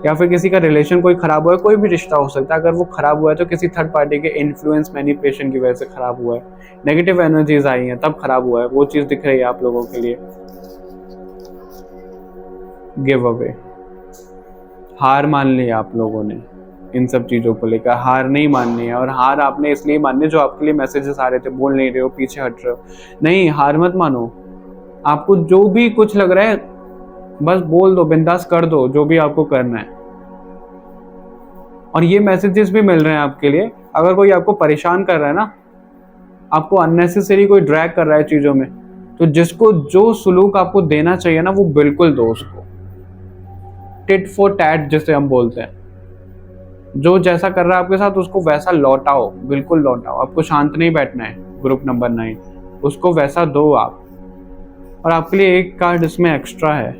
या फिर किसी का रिलेशन कोई खराब हुआ है, कोई भी रिश्ता हो सकता है। अगर वो खराब हुआ है तो किसी थर्ड पार्टी के इन्फ्लुएंस मैनिपुलेशन की वजह से खराब हुआ है, नेगेटिव एनर्जीज आई हैं तब खराब हुआ है, वो चीज दिख रही है आप लोगों के लिए। गिव अवे, हार मान ली आप लोगों ने इन सब चीजों को लेकर। हार नहीं माननी है, और हार आपने इसलिए माननी जो आपके लिए मैसेजेस आ रहे थे, बोल नहीं रहे हो, पीछे हट रहे हो। नहीं, हार मत मानो। आपको जो भी कुछ लग रहा है बस बोल दो, बिंदास कर दो जो भी आपको करना है। और ये मैसेजेस भी मिल रहे हैं आपके लिए, अगर कोई आपको परेशान कर रहा है ना, आपको अननेसेसरी कोई ड्रैग कर रहा है चीजों में, तो जिसको जो सुलूक आपको देना चाहिए ना, वो बिल्कुल दो उसको। टिट फॉर टैट जिसे हम बोलते हैं, जो जैसा कर रहा है आपके साथ उसको वैसा लौटाओ, बिल्कुल लौटाओ। आपको शांत नहीं बैठना है। ग्रुप नंबर 9, उसको वैसा दो आप। और आपके लिए एक कार्ड इसमें एक्स्ट्रा है,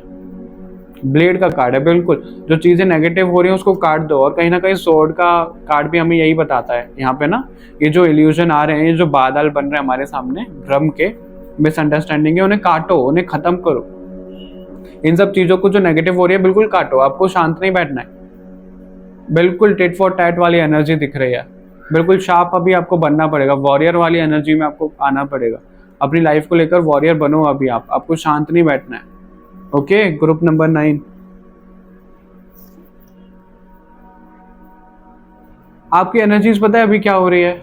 ब्लेड का कार्ड है। बिल्कुल जो चीजें नेगेटिव हो रही हैं उसको काट दो। और कहीं ना कहीं स्वॉर्ड का कार्ड भी हमें यही बताता है यहाँ पे ना, ये जो इल्यूजन आ रहे हैं, ये जो बादल बन रहे हैं हमारे सामने भ्रम के, मिसअंडरस्टैंडिंग है, उन्हें काटो, उन्हें खत्म करो। इन सब चीजों को जो नेगेटिव हो रही है बिल्कुल काटो। आपको शांत नहीं बैठना है। बिल्कुल टिट फॉर टैट वाली एनर्जी दिख रही है। बिल्कुल शार्प अभी आपको बनना पड़ेगा, वॉरियर वाली एनर्जी में आपको आना पड़ेगा। अपनी लाइफ को लेकर वॉरियर बनो अभी आपको शांत नहीं बैठना है। ओके, ग्रुप नंबर 9, आपकी एनर्जीज पता है अभी क्या हो रही है?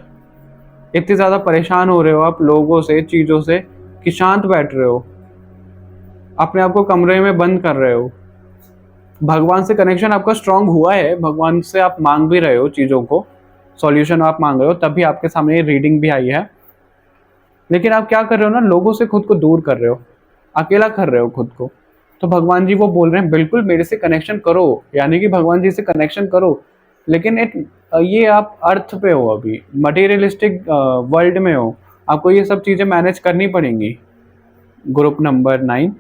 इतने ज्यादा परेशान हो रहे हो आप लोगों से, चीजों से, कि शांत बैठ रहे हो, अपने आप को कमरे में बंद कर रहे हो। भगवान से कनेक्शन आपका स्ट्रांग हुआ है, भगवान से आप मांग भी रहे हो चीजों को, सॉल्यूशन आप मांग रहे हो, तभी आपके सामने ये रीडिंग भी आई है। लेकिन आप क्या कर रहे हो ना, लोगों से खुद को दूर कर रहे हो, अकेला कर रहे हो खुद को। तो भगवान जी वो बोल रहे हैं बिल्कुल मेरे से कनेक्शन करो, यानी कि भगवान जी से कनेक्शन करो। लेकिन ये आप अर्थ पे हो, अभी मटेरियलिस्टिक वर्ल्ड में हो, आपको ये सब चीजें मैनेज करनी पड़ेंगी। ग्रुप नंबर 9,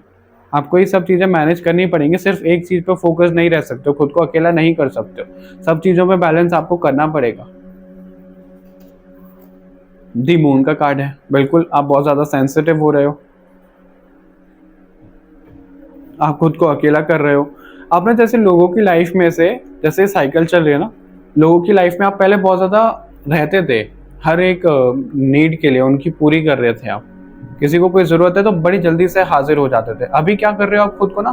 आपको ये सब चीजें मैनेज करनी पड़ेंगी। सिर्फ एक चीज पे फोकस नहीं रह सकते हो, खुद को अकेला नहीं कर सकते हो, सब चीजों में बैलेंस आपको करना पड़ेगा। दी मून का कार्ड है, बिल्कुल आप बहुत ज्यादा सेंसिटिव हो रहे हो, आप खुद को अकेला कर रहे हो। आपने जैसे लोगों की लाइफ में से, जैसे साइकिल चल रही है ना, लोगों की लाइफ में आप पहले बहुत ज्यादा रहते थे, हर एक नीड के लिए उनकी पूरी कर रहे थे आप। किसी को कोई जरूरत है तो बड़ी जल्दी से हाजिर हो जाते थे। अभी क्या कर रहे हो आप, खुद को ना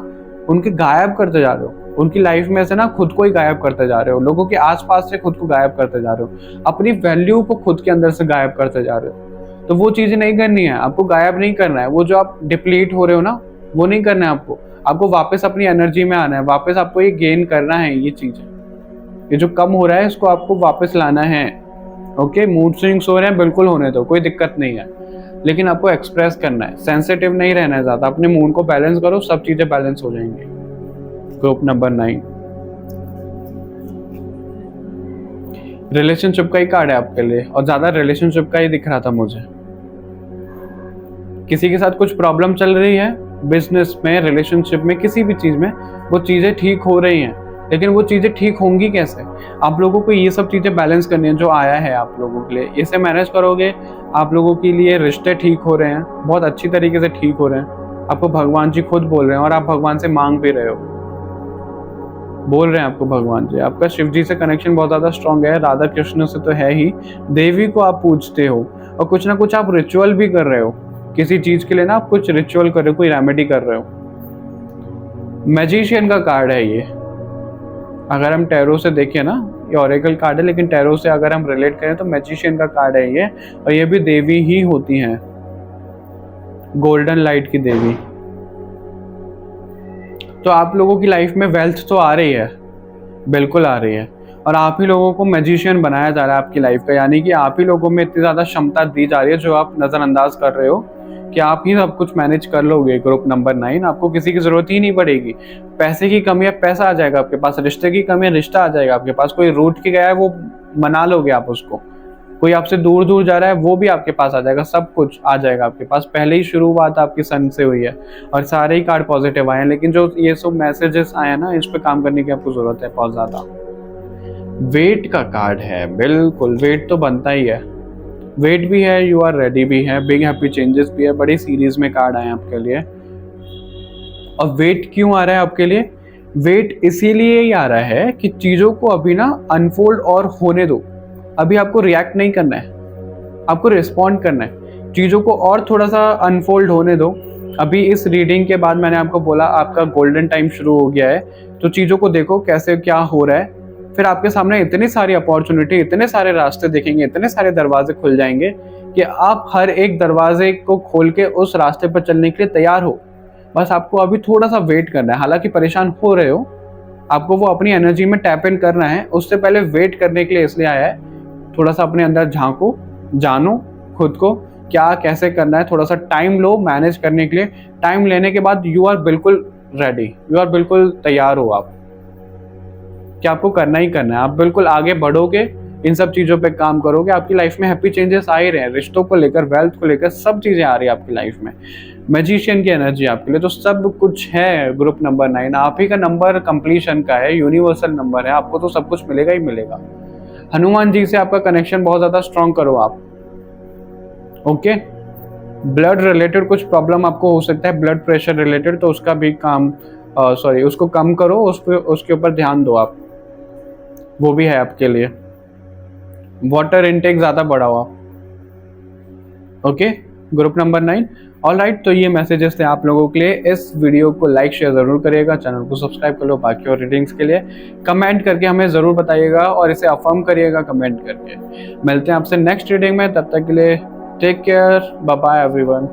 उनके गायब करते जा रहे हो, उनकी लाइफ में से ना खुद को ही गायब करते जा रहे हो, लोगों के आसपास से खुद को गायब करते जा रहे हो, अपनी वैल्यू को खुद के अंदर से गायब करते जा रहे हो। तो वो चीजें नहीं करनी है आपको, गायब नहीं करना है। वो जो आप डिप्लीट हो रहे हो ना, वो नहीं करना है आपको वापस अपनी एनर्जी में आना है, वापस आपको ये गेन करना है। ये चीजें, ये जो कम हो रहा है इसको आपको वापस लाना है। ओके, मूड स्विंग्स हो रहे हैं, बिल्कुल होने दो, कोई दिक्कत नहीं है, लेकिन आपको एक्सप्रेस करना है, सेंसिटिव नहीं रहना है ज्यादा। अपने मूड को बैलेंस करो, सब चीजें बैलेंस हो जाएंगी। ग्रुप नंबर 9, रिलेशनशिप का ही कार्ड है आपके लिए, और ज्यादा रिलेशनशिप का ही दिख रहा था मुझे। किसी के साथ कुछ प्रॉब्लम चल रही है, बिजनेस में, रिलेशनशिप में, किसी भी चीज में वो चीजें ठीक हो रही हैं, लेकिन वो चीजें ठीक होंगी कैसे? आप लोगों को ये सब चीजें बैलेंस करनी है जो आया है आप लोगों के लिए। इसे मैनेज करोगे, आप लोगों के लिए रिश्ते ठीक हो रहे हैं, बहुत अच्छी तरीके से ठीक हो रहे हैं। आपको भगवान जी खुद बोल रहे हैं, और आप भगवान से मांग भी रहे हो, बोल रहे हैं आपको भगवान जी। आपका शिव जी से कनेक्शन बहुत ज्यादा स्ट्रांग है, राधा कृष्ण से तो है ही, देवी को आप पूजते हो, और कुछ ना कुछ आप रिचुअल भी कर रहे हो किसी चीज के लिए ना, आप कुछ रिचुअल कर रहे हो, कोई रेमेडी कर रहे हो। मैजिशियन का कार्ड है ये। अगर हम टैरो से देखें ना, ये ऑरेकल कार्ड है, लेकिन टैरो से अगर हम रिलेट करें तो मैजिशियन का कार्ड है ये, और ये भी देवी ही होती हैं, गोल्डन लाइट की देवी। तो आप लोगों की लाइफ में वेल्थ तो आ रही है, बिल्कुल आ रही है, और आप ही लोगों को मैजिशियन बनाया जा रहा है आपकी लाइफ का, यानी कि आप ही लोगों में इतनी ज्यादा क्षमता दी जा रही है जो आप नजरअंदाज कर रहे हो कि आप ही सब कुछ मैनेज कर लोगे। ग्रुप नंबर 9, आपको किसी की जरूरत ही नहीं पड़ेगी। पैसे की कमी है, पैसा आ जाएगा आपके पास, रिश्ते की कमी है, रिश्ता आ जाएगा आपके पास। कोई रूठ के गया है, वो मना लोगे आप उसको। कोई आपसे दूर दूर जा रहा है, वो भी आपके पास आ जाएगा, सब कुछ आ जाएगा आपके पास। पहले ही शुरुआत आपकी सन से हुई है, और सारे ही कार्ड पॉजिटिव आए हैं, लेकिन जो ये सब मैसेजेस आए हैं ना, इस पे काम करने की आपको जरूरत है बहुत ज्यादा। वेट का कार्ड है, बिल्कुल वेट तो बनता ही है। वेट भी है, यू आर रेडी भी है, बिग हैप्पी चेंजेस भी है, बड़ी सीरीज में कार्ड आए हैं आपके लिए। और वेट क्यों आ रहा है आपके लिए? वेट इसीलिए ही आ रहा है कि चीज़ों को अभी ना अनफोल्ड और होने दो। अभी आपको रिएक्ट नहीं करना है, आपको रिस्पॉन्ड करना है। चीज़ों को और थोड़ा सा अनफोल्ड होने दो। अभी इस रीडिंग के बाद मैंने आपको बोला आपका गोल्डन टाइम शुरू हो गया है, तो चीज़ों को देखो कैसे क्या हो रहा है। फिर आपके सामने इतनी सारी अपॉर्चुनिटी, इतने सारे रास्ते दिखेंगे, इतने सारे दरवाजे खुल जाएंगे कि आप हर एक दरवाजे को खोल के उस रास्ते पर चलने के लिए तैयार हो। बस आपको अभी थोड़ा सा वेट करना है। हालांकि परेशान हो रहे हो, आपको वो अपनी एनर्जी में टैप इन करना है। उससे पहले वेट करने के लिए इसलिए आया है, थोड़ा सा अपने अंदर झांको, जानो खुद को क्या कैसे करना है। थोड़ा सा टाइम लो मैनेज करने के लिए। टाइम लेने के बाद यू आर बिल्कुल रेडी, यू आर बिल्कुल तैयार हो आप कि आपको करना ही करना है। आप बिल्कुल आगे बढ़ोगे, इन सब चीज़ों पे काम करोगे, आपकी लाइफ में हैप्पी चेंजेस आ ही रहे हैं। रिश्तों को लेकर, वेल्थ को लेकर सब चीज़ें आ रही है आपकी लाइफ में। मैजिशियन की एनर्जी आपके लिए तो सब कुछ है। ग्रुप नंबर 9 आप ही का नंबर कंप्लीशन का है, यूनिवर्सल नंबर है, आपको तो सब कुछ मिलेगा ही मिलेगा। हनुमान जी से आपका कनेक्शन बहुत ज़्यादा स्ट्रॉन्ग करो आप। ओके, ब्लड रिलेटेड कुछ प्रॉब्लम आपको हो सकता है, ब्लड प्रेशर रिलेटेड, तो उसका भी काम उसको कम करो, उसके ऊपर ध्यान दो आप, वो भी है आपके लिए। वाटर इनटेक ज़्यादा बढ़ाओ आप। Okay, group number 9। All right, तो ये मैसेजेस थे आप लोगों के लिए। इस वीडियो को लाइक शेयर ज़रूर करिएगा, चैनल को सब्सक्राइब कर लो बाकी और रीडिंग्स के लिए। कमेंट करके हमें ज़रूर बताइएगा और इसे अफर्म करिएगा कमेंट करके। मिलते हैं आपसे नेक्स्ट रीडिंग में, तब तक के लिए take care, bye bye everyone.